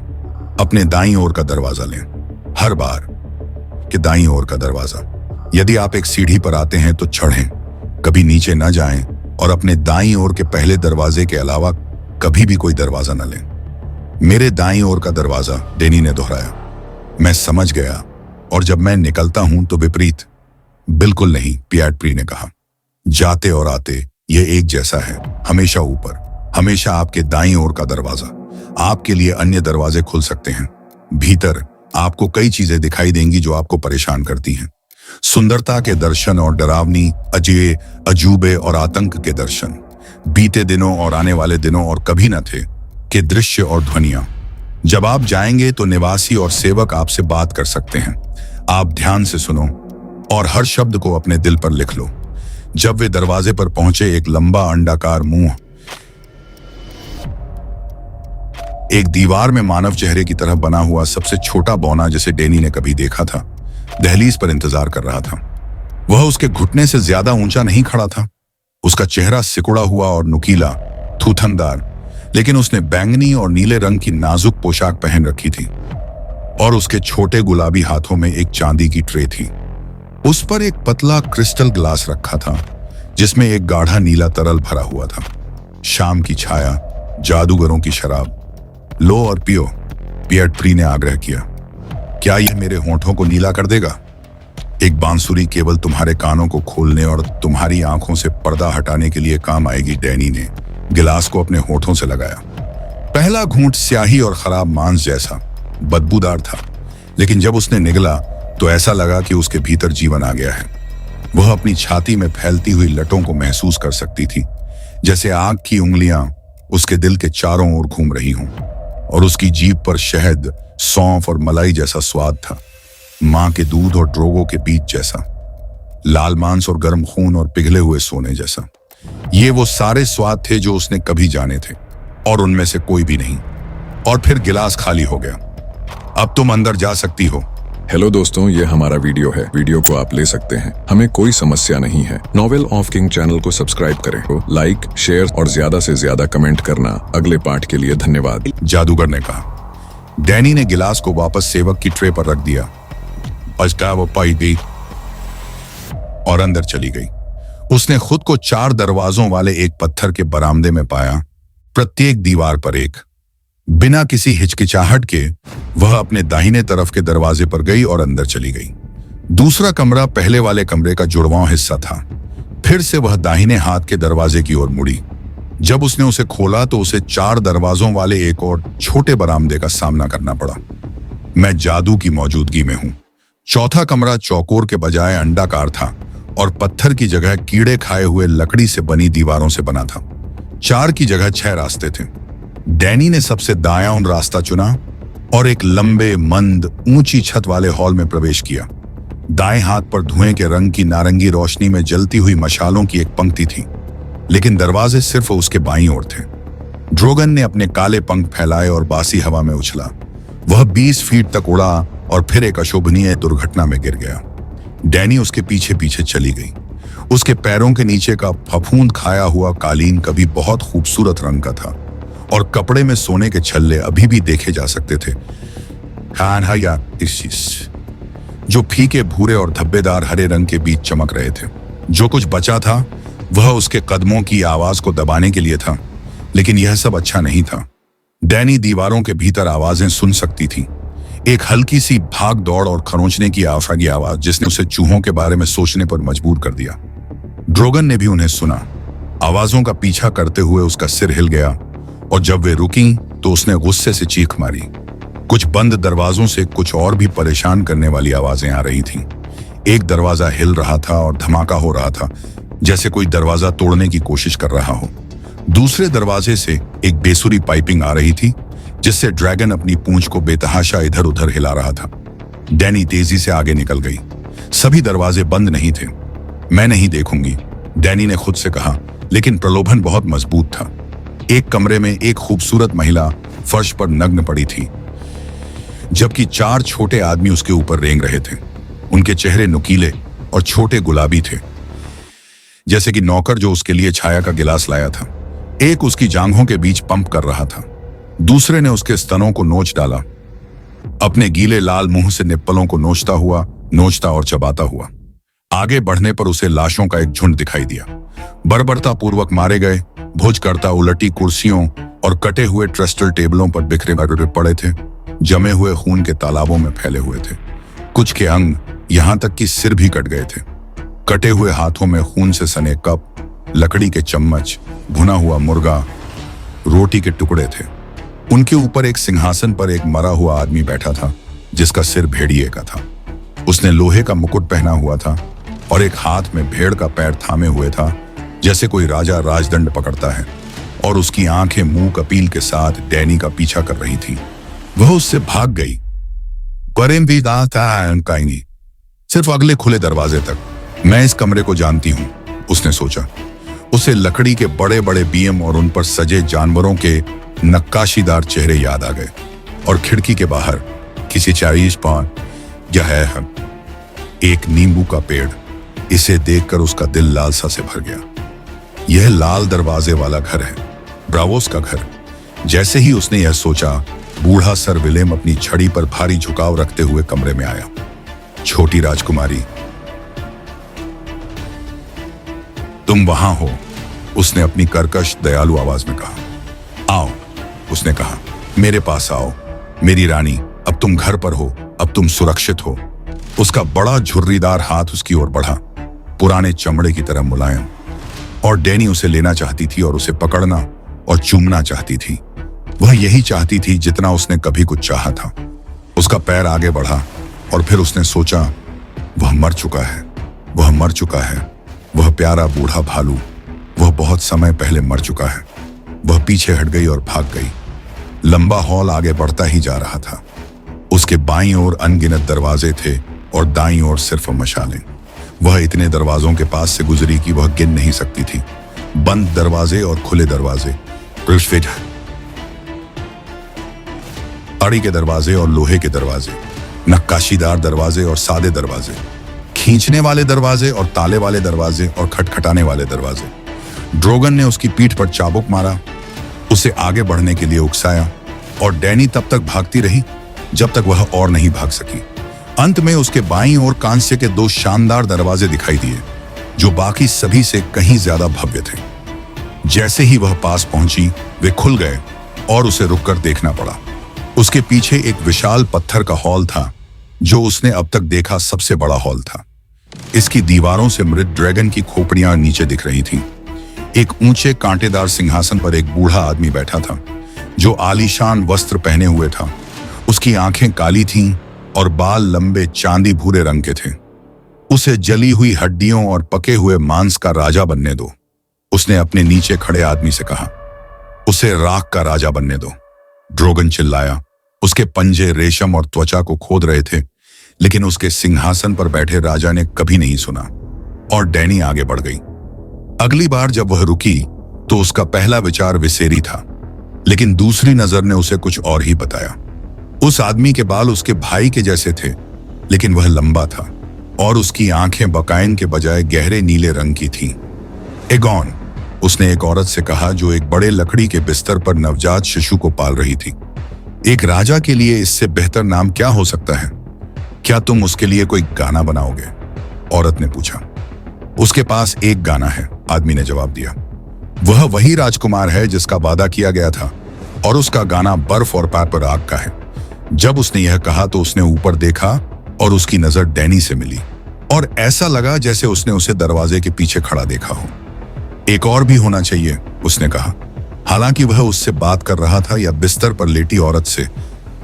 Speaker 2: अपने दाईं ओर का दरवाजा लें, हर बार के दाईं ओर का दरवाजा। यदि आप एक सीढ़ी पर आते हैं तो चढ़ें, कभी नीचे न जाएं और अपने दाईं ओर के पहले दरवाजे के अलावा कभी भी कोई दरवाजा न लें। मेरे दाईं ओर का दरवाजा, डैनी ने दोहराया। मैं समझ गया, और जब मैं निकलता हूं तो विपरीत। बिल्कुल नहीं, पिएट्री ने कहा। जाते और आते ये एक जैसा है, हमेशा ऊपर, हमेशा आपके दाईं ओर का दरवाजा। आपके लिए अन्य दरवाजे खुल सकते हैं। भीतर आपको कई चीजें दिखाई देंगी जो आपको परेशान करती हैं। सुंदरता के दर्शन और डरावनी अजय अजूबे और आतंक के दर्शन, बीते दिनों और आने वाले दिनों और कभी न थे के दृश्य और ध्वनियां। जब आप जाएंगे तो निवासी और सेवक आपसे बात कर सकते हैं। आप ध्यान से सुनो और हर शब्द को अपने दिल पर लिख लो। जब वे दरवाजे पर पहुंचे, एक लंबा अंडाकार मुंह एक दीवार में मानव चेहरे की तरह बना हुआ सबसे छोटा बौना जिसे डैनी ने कभी देखा था, दहलीज पर इंतजार कर रहा था। वह उसके घुटने से ज्यादा ऊंचा नहीं खड़ा था। उसका चेहरा सिकुड़ा हुआ और नुकीला, थूथनदार, लेकिन उसने बैंगनी और नीले रंग की नाजुक पोशाक पहन रखी थी और उसके छोटे गुलाबी हाथों में एक चांदी की ट्रे थी। उस पर एक पतला क्रिस्टल ग्लास रखा था जिसमें एक गाढ़ा नीला तरल भरा हुआ था। शाम की छाया, जादूगरों की शराब, लो और पियो, पिएट्री ने आग्रह किया। क्या यह मेरे होंठों को नीला कर देगा? एक बांसुरी केवल तुम्हारे कानों को खोलने और तुम्हारी आंखों से पर्दा हटाने के लिए काम आएगी, डैनी ने गिलास को अपने होठों से लगाया। पहला घूंट स्याही और खराब मांस जैसा बदबूदार था, लेकिन जब उसने निगला तो ऐसा लगा कि उसके भीतर जीवन आ गया है। वह अपनी छाती में फैलती हुई लटों को महसूस कर सकती थी, जैसे आग की उंगलियां उसके दिल के चारों ओर घूम रही हों, और उसकी जीभ पर शहद, सौंफ और मलाई जैसा स्वाद था, मां के दूध और ड्रोगों के बीच जैसा, लाल मांस और गर्म खून और पिघले हुए सोने जैसा। ये वो सारे स्वाद थे जो उसने कभी जाने थे, और उनमें से कोई भी नहीं। और फिर गिलास खाली हो गया। अब तुम अंदर जा सकती हो।
Speaker 3: हेलो दोस्तों, ये हमारा वीडियो है। वीडियो को आप ले सकते हैं, हमें कोई समस्या नहीं है। नॉवेल ऑफ किंग चैनल को सब्सक्राइब करें, लाइक, शेयर और ज्यादा से ज्यादा कमेंट करना। अगले पार्ट के लिए धन्यवाद,
Speaker 2: जादूगर ने कहा। डैनी ने गिलास को वापस सेवक की ट्रे पर रख दिया, वो पाई दी और अंदर चली गई। उसने खुद को 4 दरवाजों वाले एक पत्थर के बरामदे में पाया, प्रत्येक दीवार पर एक। बिना किसी हिचकिचाहट के वह अपने दाहिने तरफ के दरवाजे पर गई और अंदर चली गई। दूसरा कमरा पहले वाले कमरे का जुड़वां हिस्सा था। फिर से वह दाहिने हाथ के दरवाजे की ओर मुड़ी। जब उसने उसे खोला तो उसे 4 दरवाजों वाले एक और छोटे बरामदे का सामना करना पड़ा। मैं जादू की मौजूदगी में हूं। चौथा कमरा चौकोर के बजाय अंडाकार था और पत्थर की जगह कीड़े खाए हुए लकड़ी से बनी दीवारों से बना था। 4 की जगह 6 रास्ते थे। डैनी ने सबसे दायां रास्ता चुना और एक लंबे, मंद, ऊंची छत वाले हॉल में प्रवेश किया। दाएं हाथ पर धुएं के रंग की नारंगी रोशनी में जलती हुई मशालों की एक पंक्ति थी, लेकिन दरवाजे सिर्फ उसके बाईं ओर थे। ड्रोगन ने अपने काले पंख फैलाए और बासी हवा में उछला। वह 20 फीट तक उड़ा और फिर एक अशोभनीय दुर्घटना में गिर गया। डैनी उसके पीछे पीछे चली गई। उसके पैरों के नीचे का फफूंद खाया हुआ कालीन कभी बहुत खूबसूरत रंग का था और कपड़े में सोने के छल्ले अभी भी देखे जा सकते थे, जो फीके भूरे और धब्बेदार हरे रंग के बीच चमक रहे थे। जो कुछ बचा था वह उसके कदमों की आवाज को दबाने के लिए था, लेकिन यह सब अच्छा नहीं था। डैनी दीवारों के भीतर आवाजें सुन सकती थी, एक हल्की सी भाग दौड़ और खरोंचने की आवाज जिसने उसे चूहों के बारे में सोचने पर मजबूर कर दिया। ड्रोगन ने भी उन्हें सुना। आवाजों का पीछा करते हुए उसका सिर हिल गया और जब वे रुकी तो उसने गुस्से से चीख मारी। कुछ बंद दरवाजों से कुछ और भी परेशान करने वाली आवाजें आ रही थीं। एक दरवाजा हिल रहा था और धमाका हो रहा था, जैसे कोई दरवाजा तोड़ने की कोशिश कर रहा हो। दूसरे दरवाजे से एक बेसुरी पाइपिंग आ रही थी, जिससे ड्रैगन अपनी पूंछ को बेतहाशा इधर उधर हिला रहा था। डैनी तेजी से आगे निकल गई। सभी दरवाजे बंद नहीं थे। मैं नहीं देखूंगी, डैनी ने खुद से कहा, लेकिन प्रलोभन बहुत मजबूत था। एक कमरे में एक खूबसूरत महिला फर्श पर नग्न पड़ी थी, जबकि 4 छोटे आदमी उसके ऊपर रेंग रहे थे। उनके चेहरे नुकीले और छोटे गुलाबी थे, जैसे कि नौकर जो उसके लिए छाया का गिलास लाया था। एक उसकी जांघों के बीच पंप कर रहा था, दूसरे ने उसके स्तनों को नोच डाला, अपने गीले लाल मुंह से निप्पलों को नोचता और चबाता हुआ। आगे बढ़ने पर उसे लाशों का एक झुंड दिखाई दिया। बर्बरता पूर्वक मारे गए भोज करता उलटी कुर्सियों और कटे हुए ट्रस्टल टेबलों पर बिखरे पड़े थे, जमे हुए खून के तालाबों में फैले हुए थे। कुछ के अंग, यहां तक कि सिर भी कट गए थे। कटे हुए हाथों में खून से सने कप, लकड़ी के चम्मच, भुना हुआ मुर्गा, रोटी के टुकड़े थे। उनके ऊपर एक सिंहासन पर एक मरा हुआ आदमी बैठा था, जिसका सिर भेड़िए का था। उसने लोहे का मुकुट पहना हुआ था और एक हाथ में भेड़ का पैर थामे हुए था, जैसे कोई राजा राजदंड पकड़ता है, और उसकी आंखें मुंह कपील के साथ डैनी का पीछा कर रही थी। वह उससे भाग गई। सिर्फ अगले खुले दरवाजे तक। मैं इस कमरे को जानती हूं, उसने सोचा। उसे लकड़ी के बड़े बड़े बीम और उन पर सजे जानवरों के नक्काशीदार चेहरे याद आ गए, और खिड़की के बाहर किसी 40 पांव या है एक नींबू का पेड़। इसे देखकर उसका दिल लालसा से भर गया। यह लाल दरवाजे वाला घर है, ब्रावोस का घर। जैसे ही उसने यह सोचा, बूढ़ा सर विलेम अपनी छड़ी पर भारी झुकाव रखते हुए कमरे में आया। छोटी राजकुमारी, तुम वहां हो, उसने अपनी कर्कश दयालु आवाज में कहा। आओ, उसने कहा, मेरे पास आओ, मेरी रानी। अब तुम घर पर हो, अब तुम सुरक्षित हो। उसका बड़ा झुर्रीदार हाथ उसकी ओर बढ़ा, पुराने चमड़े की तरह मुलायम, और डैनी उसे लेना चाहती थी और उसे पकड़ना और चूमना चाहती थी। वह यही चाहती थी जितना उसने कभी कुछ चाहा था। उसका पैर आगे बढ़ा और फिर उसने सोचा, वह मर चुका है, वह मर चुका है, वह प्यारा बूढ़ा भालू, वह बहुत समय पहले मर चुका है। वह पीछे हट गई और भाग गई। लंबा हॉल आगे बढ़ता ही जा रहा था। उसके बाईं ओर अनगिनत दरवाजे थे और दाईं ओर सिर्फ मशालें। वह इतने दरवाजों के पास से गुजरी कि वह गिन नहीं सकती थी। बंद दरवाजे और खुले दरवाजे, अड़ी के दरवाजे और लोहे के दरवाजे, नक्काशीदार दरवाजे और सादे दरवाजे, खींचने वाले दरवाजे और ताले वाले दरवाजे और खटखटाने वाले दरवाजे। ड्रोगन ने उसकी पीठ पर चाबुक मारा, उसे आगे बढ़ने के लिए उकसाया, और डैनी तब तक भागती रही जब तक वह और नहीं भाग सकी। अंत में उसके बाईं ओर कांस्य के 2 शानदार दरवाजे दिखाई दिए, जो बाकी सभी से कहीं ज्यादा भव्य थे। जैसे ही वह पास पहुंची, वे खुल गए और उसे रुककर देखना पड़ा। उसके पीछे एक विशाल पत्थर का हॉल था, जो उसने अब तक देखा सबसे बड़ा हॉल था। इसकी दीवारों से मृत ड्रैगन की खोपड़ियां नीचे दिख रही थीं। एक ऊंचे कांटेदार सिंहासन पर एक बूढ़ा आदमी बैठा था, जो आलीशान वस्त्र पहने हुए था। उसकी आंखें काली थीं और बाल लंबे चांदी भूरे रंग के थे। उसे जली हुई हड्डियों और पके हुए मांस का राजा बनने दो, उसने अपने नीचे खड़े आदमी से कहा। उसे राख का राजा बनने दो, ड्रोगन चिल्लाया। उसके पंजे रेशम और त्वचा को खोद रहे थे, लेकिन उसके सिंहासन पर बैठे राजा ने कभी नहीं सुना, और डैनी आगे बढ़ गई। अगली बार जब वह रुकी तो उसका पहला विचार विसेरी था, लेकिन दूसरी नजर ने उसे कुछ और ही बताया। उस आदमी के बाल उसके भाई के जैसे थे, लेकिन वह लंबा था, और उसकी आंखें बकाइन के बजाय गहरे नीले रंग की थीं। एगॉन, उसने एक औरत से कहा, जो एक बड़े लकड़ी के बिस्तर पर नवजात शिशु को पाल रही थी। एक राजा के लिए इससे बेहतर नाम क्या हो सकता है? क्या तुम उसके लिए कोई गाना बनाओगे? औरत ने पूछा। उसके पास एक गाना है, आदमी ने जवाब दिया। वह वही राजकुमार है जिसका वादा किया गया था, और उसका गाना बर्फ और पैर पर आग का है। जब उसने यह कहा तो उसने ऊपर देखा और उसकी नजर डैनी से मिली, और ऐसा लगा जैसे उसने उसे दरवाजे के पीछे खड़ा देखा हो। एक और भी होना चाहिए, उसने कहा। हालांकि वह उससे बात कर रहा था या बिस्तर पर लेटी औरत से,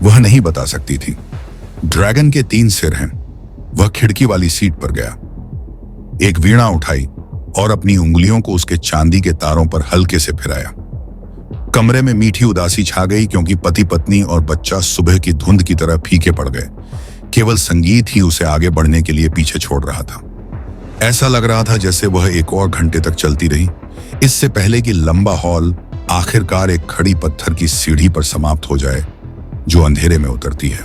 Speaker 2: वह नहीं बता सकती थी। ड्रैगन के 3 सिर हैं। वह खिड़की वाली सीट पर गया, एक वीणा उठाई और अपनी उंगलियों को उसके चांदी के तारों पर हल्के से फिराया। कमरे में मीठी उदासी छा गई, क्योंकि पति पत्नी और बच्चा सुबह की धुंध की तरह फीके पड़ गए। केवल संगीत ही उसे आगे बढ़ने के लिए पीछे छोड़ रहा था। ऐसा लग रहा था जैसे वह एक और घंटे तक चलती रही, इससे पहले कि लंबा हॉल आखिरकार एक खड़ी पत्थर की सीढ़ी पर समाप्त हो जाए जो अंधेरे में उतरती है।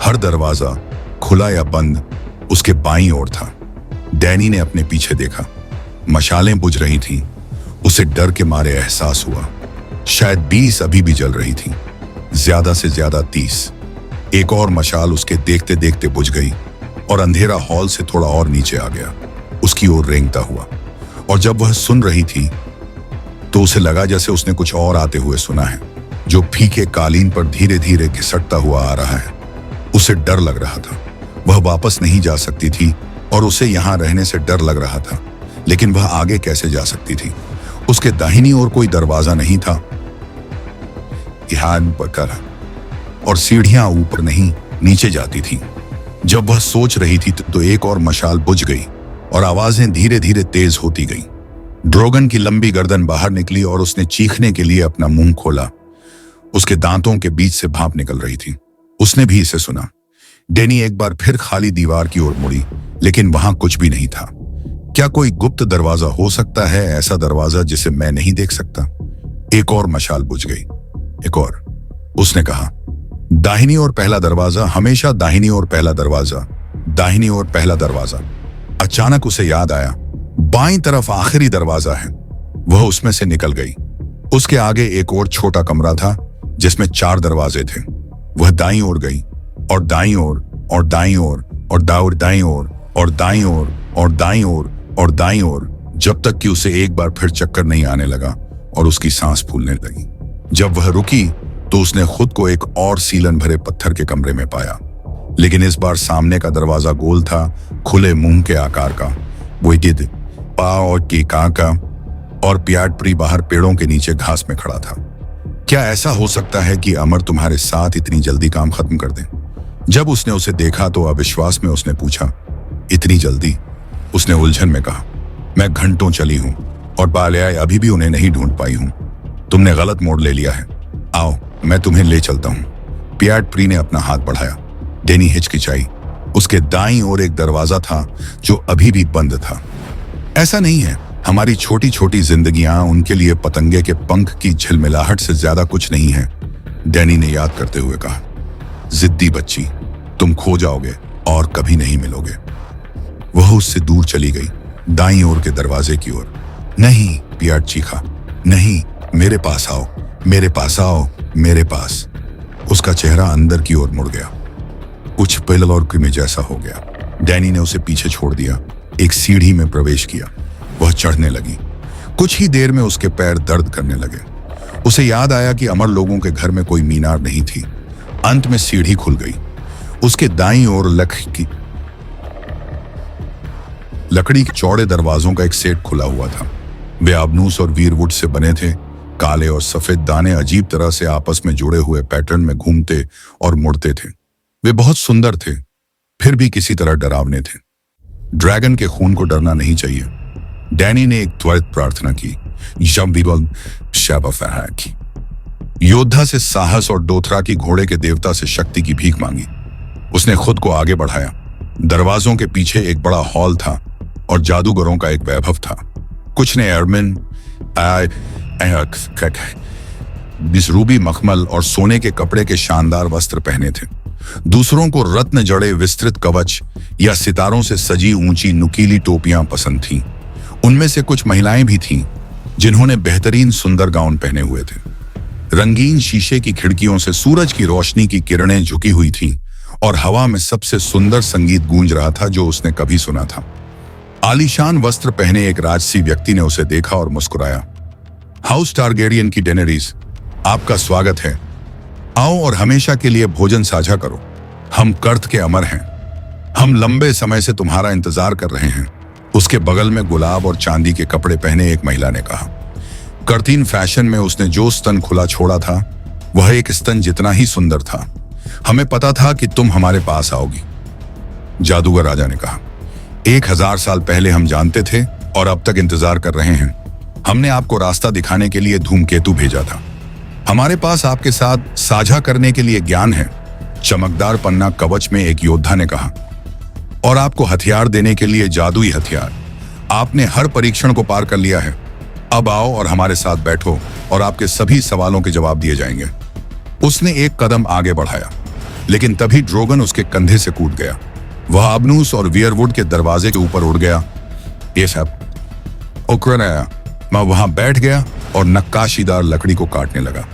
Speaker 2: हर दरवाजा, खुला या बंद, उसके बाईं ओर था। डैनी ने अपने पीछे देखा। मशालें बुझ रही थीं। उसे डर के मारे एहसास हुआ शायद 20 अभी भी जल रही थीं, ज्यादा से ज्यादा 30। एक और मशाल उसके देखते देखते बुझ गई और अंधेरा हॉल से थोड़ा और नीचे आ गया, उसकी ओर रेंगता हुआ। और जब वह सुन रही थी तो उसे लगा जैसे उसने कुछ और आते हुए सुना है, जो फीके कालीन पर धीरे धीरे घिसटता हुआ आ रहा है। उसे डर लग रहा था। वह वापस नहीं जा सकती थी और उसे यहां रहने से डर लग रहा था, लेकिन वह आगे कैसे जा सकती थी? उसके दाहिनी ओर कोई दरवाजा नहीं था, ध्यान पर, और सीढ़ियां ऊपर नहीं नीचे जाती थीं। जब वह सोच रही थी तो एक और मशाल बुझ गई और आवाजें धीरे धीरे तेज होती गईं। ड्रैगन की लंबी गर्दन बाहर निकली और उसने चीखने के लिए अपना मुंह खोला। उसके दांतों के बीच से भाप निकल रही थी। उसने भी इसे सुना। डैनी एक बार फिर खाली दीवार की ओर मुड़ी, लेकिन वहां कुछ भी नहीं था। क्या कोई गुप्त दरवाजा हो सकता है, ऐसा दरवाजा जिसे मैं नहीं देख सकता? एक और मशाल बुझ गई। एक और, उसने कहा। दाहिनी ओर पहला दरवाजा, हमेशा दाहिनी ओर पहला दरवाजा, दाहिनी ओर पहला दरवाजा। अचानक उसे याद आया, बाईं तरफ आखिरी दरवाजा है। वह उसमें से निकल गई। उसके आगे एक और छोटा कमरा था जिसमें 4 दरवाजे थे। वह दाईं ओर गई और दाईं ओर और दाईं ओर और दाईं ओर और दाईं ओर और दाईं ओर और दाईं ओर, जब तक कि उसे एक बार फिर चक्कर नहीं आने लगा और उसकी सांस फूलने लगी। जब वह रुकी तो उसने खुद को एक और सीलन भरे पत्थर के कमरे में पाया, लेकिन इस बार सामने का दरवाजा गोल था, खुले मुंह के आकार का। वो गिद्ध, पा और के काका और प्याटप्री बाहर पेड़ों के नीचे घास में खड़ा था। क्या ऐसा हो सकता है कि अमर तुम्हारे साथ इतनी जल्दी काम खत्म कर दे? जब उसने उसे देखा तो अविश्वास में उसने पूछा, इतनी जल्दी? उसने उलझन में कहा, मैं घंटों चली हूं और बाल्याय अभी भी उन्हें नहीं ढूंढ पाई हूं। तुमने गलत मोड़ ले लिया है। आओ, मैं तुम्हें ले चलता हूं। प्याटप्री ने अपना हाथ बढ़ाया। डैनी हिचकिचाई। उसके दाईं ओर एक दरवाजा था जो अभी भी बंद था। ऐसा नहीं है, हमारी छोटी छोटी जिंदगियां उनके लिए पतंगे के पंख की झिलमिलाहट से ज्यादा कुछ नहीं है, डैनी ने याद करते हुए कहा। जिद्दी बच्ची, तुम खो जाओगे और कभी नहीं मिलोगे। वह उससे दूर चली गई, दाईं ओर के दरवाजे की ओर। नहीं, प्याट चीखा, नहीं, मेरे पास आओ, मेरे पास आओ, मेरे पास। उसका चेहरा अंदर की ओर मुड़ गया, कुछ पिल और कृमि जैसा हो गया। डैनी ने उसे पीछे छोड़ दिया, एक सीढ़ी में प्रवेश किया। वह चढ़ने लगी। कुछ ही देर में उसके पैर दर्द करने लगे। उसे याद आया कि अमर लोगों के घर में कोई मीनार नहीं थी। अंत में सीढ़ी खुल गई। उसके दाईं ओर लकड़ी के चौड़े दरवाजों का एक सेट खुला हुआ था। वे आबनूस और वीरवुड से बने थे। काले और सफेद दाने अजीब तरह से आपस में जुड़े हुए पैटर्न में घूमते और मुड़ते थे। वे बहुत सुंदर थे, फिर भी किसी तरह डरावने थे। ड्रैगन के खून को डरना नहीं चाहिए। डैनी ने एक त्वरित प्रार्थना की। योद्धा से साहस और डोथरा की घोड़े के देवता से शक्ति की भीख मांगी। उसने खुद को आगे बढ़ाया। दरवाजों के पीछे एक बड़ा हॉल था और जादूगरों का एक वैभव था। कुछ ने एरमिन, रूबी मखमल और सोने के कपड़े के शानदार वस्त्र पहने थे। दूसरों को रत्न जड़े विस्तृत कवच या सितारों से सजी ऊंची नुकीली टोपियां पसंद थीं। उनमें से कुछ महिलाएं भी थीं जिन्होंने बेहतरीन सुंदर गाउन पहने हुए थे। रंगीन शीशे की खिड़कियों से सूरज की रोशनी की किरणें झुकी हुई थीं और हवा में सबसे सुंदर संगीत गूंज रहा था जो उसने कभी सुना था। आलीशान वस्त्र पहने एक राजसी व्यक्ति ने उसे देखा और मुस्कुराया। हाउस टारगेरियन की डेनेरीज, आपका स्वागत है। आओ और हमेशा के लिए भोजन साझा करो। हम कर्थ के अमर हैं। हम लंबे समय से तुम्हारा इंतजार कर रहे हैं, उसके बगल में गुलाब और चांदी के कपड़े पहने एक महिला ने कहा। कर्टीन फैशन में उसने जो स्तन खुला छोड़ा था वह एक स्तन जितना ही सुंदर था। हमें पता था कि तुम हमारे पास आओगी, जादूगर राजा ने कहा। 1000 साल पहले हम जानते थे और अब तक इंतजार कर रहे हैं। हमने आपको रास्ता दिखाने के लिए धूमकेतु भेजा था। हमारे पास आपके साथ साझा करने के लिए ज्ञान है, चमकदार पन्ना कवच में एक योद्धा ने कहा, और आपको हथियार देने के लिए जादुई हथियार। आपने हर परीक्षण को पार कर लिया है। अब आओ और हमारे साथ बैठो और आपके सभी सवालों के जवाब दिए जाएंगे। उसने एक कदम आगे बढ़ाया, लेकिन तभी ड्रोगन उसके कंधे से कूद गया। वह अबनूस और वियरवुड के दरवाजे के ऊपर उड़ गया। ये सब उकरनाया। मैं वहां बैठ गया और नक्काशीदार लकड़ी को काटने लगा।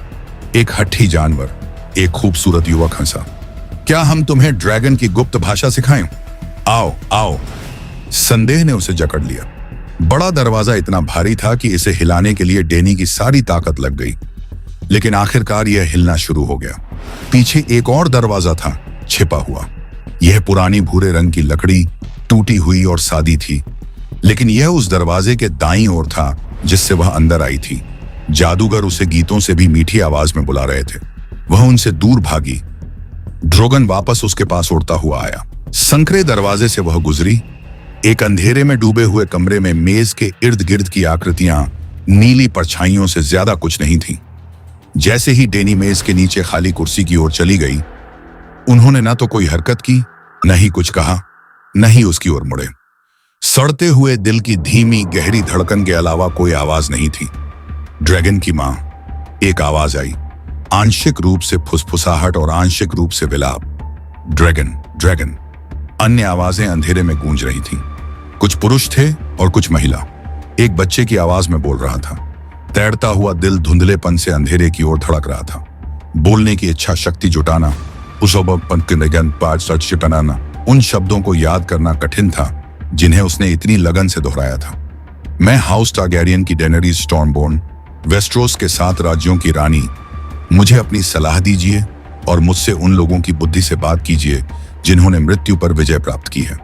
Speaker 2: एक हट्ठी जानवर, एक खूबसूरत युवक हंसा। क्या हम तुम्हें ड्रैगन की गुप्त भाषा सिखाएं? आओ आओ। संदेह ने उसे जकड़ लिया। बड़ा दरवाजा इतना भारी था कि इसे हिलाने के लिए डेनी की सारी ताकत लग गई, लेकिन आखिरकार यह हिलना शुरू हो गया। पीछे एक और दरवाजा था, छिपा हुआ। यह पुरानी भूरे रंग की लकड़ी, टूटी हुई और सादी थी, लेकिन यह उस दरवाजे के दाईं ओर था जिससे वह अंदर आई थी। जादूगर उसे गीतों से भी मीठी आवाज में बुला रहे थे। वह उनसे दूर भागी। ड्रोगन वापस उसके पास उड़ता हुआ आया। संकरे दरवाजे से वह गुजरी। एक अंधेरे में डूबे हुए कमरे में मेज के इर्द गिर्द की आकृतियां नीली परछाइयों से ज्यादा कुछ नहीं थी। जैसे ही डेनी मेज के नीचे खाली कुर्सी की ओर चली गई, उन्होंने न तो कोई हरकत की, न ही कुछ कहा, न ही उसकी ओर मुड़े। सड़ते हुए दिल की धीमी गहरी धड़कन के अलावा कोई आवाज नहीं थी। ड्रैगन की मां, एक आवाज आई, आंशिक रूप से फुसफुसाहट और आंशिक रूप से विलाप। Dragon dragon. अन्य आवाजें अंधेरे में गूंज रही थीं। कुछ पुरुष थे और कुछ महिला। एक बच्चे की आवाज में बोल रहा था। तैरता हुआ दिल धुंधलेपन से अंधेरे की ओर धड़क रहा था। बोलने की इच्छा शक्ति जुटाना, उन शब्दों को याद करना कठिन था जिन्हें उसने इतनी लगन से दोहराया था। मैं हाउस टारगैरियन की डेनरीज स्टॉर्मबोर्न, वेस्ट्रोस के 7 राज्यों की रानी, मुझे अपनी सलाह दीजिए और मुझसे उन लोगों की बुद्धि से बात कीजिए जिन्होंने मृत्यु पर विजय प्राप्त की है।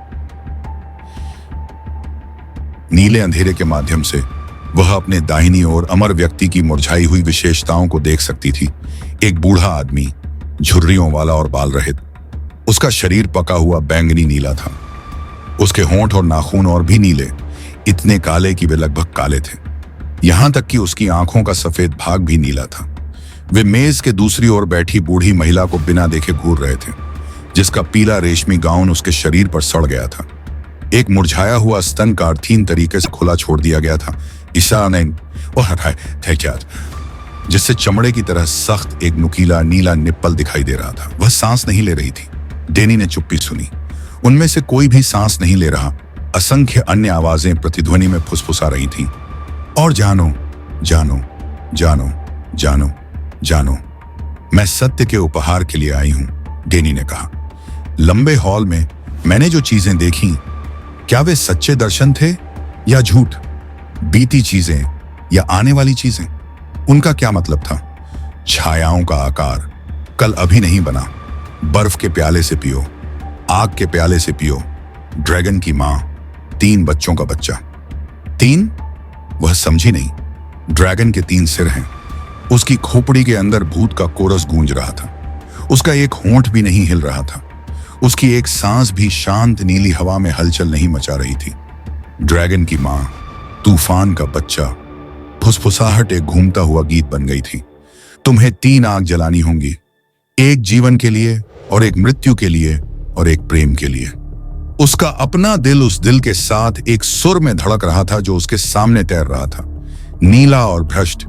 Speaker 2: नीले अंधेरे के माध्यम से वह अपने दाहिनी ओर अमर व्यक्ति की मुरझाई हुई विशेषताओं को देख सकती थी। एक बूढ़ा आदमी, झुर्रियों वाला और बाल रहित। उसका शरीर पका हुआ बैंगनी नीला था। उसके होंठ और नाखून और भी नीले, इतने काले कि वे लगभग काले थे। यहां तक कि उसकी आंखों का सफेद भाग भी नीला था। वे मेज के दूसरी ओर बैठी बूढ़ी महिला को बिना देखे घूर रहे थे, जिसका पीला रेशमी गाउन उसके शरीर पर सड़ गया था। एक मुरझाया हुआ स्तन कारथीन तरीके से खुला छोड़ दिया गया था, जिससे चमड़े की तरह सख्त एक नुकीला नीला निप्पल दिखाई दे रहा था। वह सांस नहीं ले रही थी। डेनी ने चुप्पी सुनी। उनमें से कोई भी सांस नहीं ले रहा। असंख्य अन्य आवाजें प्रतिध्वनि में फुसफुसा रही थीं। और जानो जानो जानो जानो जानो, मैं सत्य के उपहार के लिए आई हूं, डेनी ने कहा। लंबे हॉल में मैंने जो चीजें देखी, क्या वे सच्चे दर्शन थे या झूठ? बीती चीजें या आने वाली चीजें? उनका क्या मतलब था? छायाओं का आकार कल अभी नहीं बना। बर्फ के प्याले से पियो, आग के प्याले से पियो। ड्रैगन की मां, 3 बच्चों का बच्चा। 3? वह समझी नहीं। ड्रैगन के 3 सिर हैं। उसकी खोपड़ी के अंदर भूत का कोरस गूंज रहा था। उसका एक होंठ भी नहीं हिल रहा था। उसकी एक सांस भी शांत नीली हवा में हलचल नहीं मचा रही थी। ड्रैगन की मां, तूफान का बच्चा। फुसफुसाहट एक घूमता हुआ गीत बन गई थी। तुम्हें 3 आग जलानी होंगी, एक जीवन के लिए और एक मृत्यु के लिए और एक प्रेम के लिए। उसका अपना दिल उस दिल के साथ एक सुर में धड़क रहा था जो उसके सामने तैर रहा था, नीला और भ्रष्ट,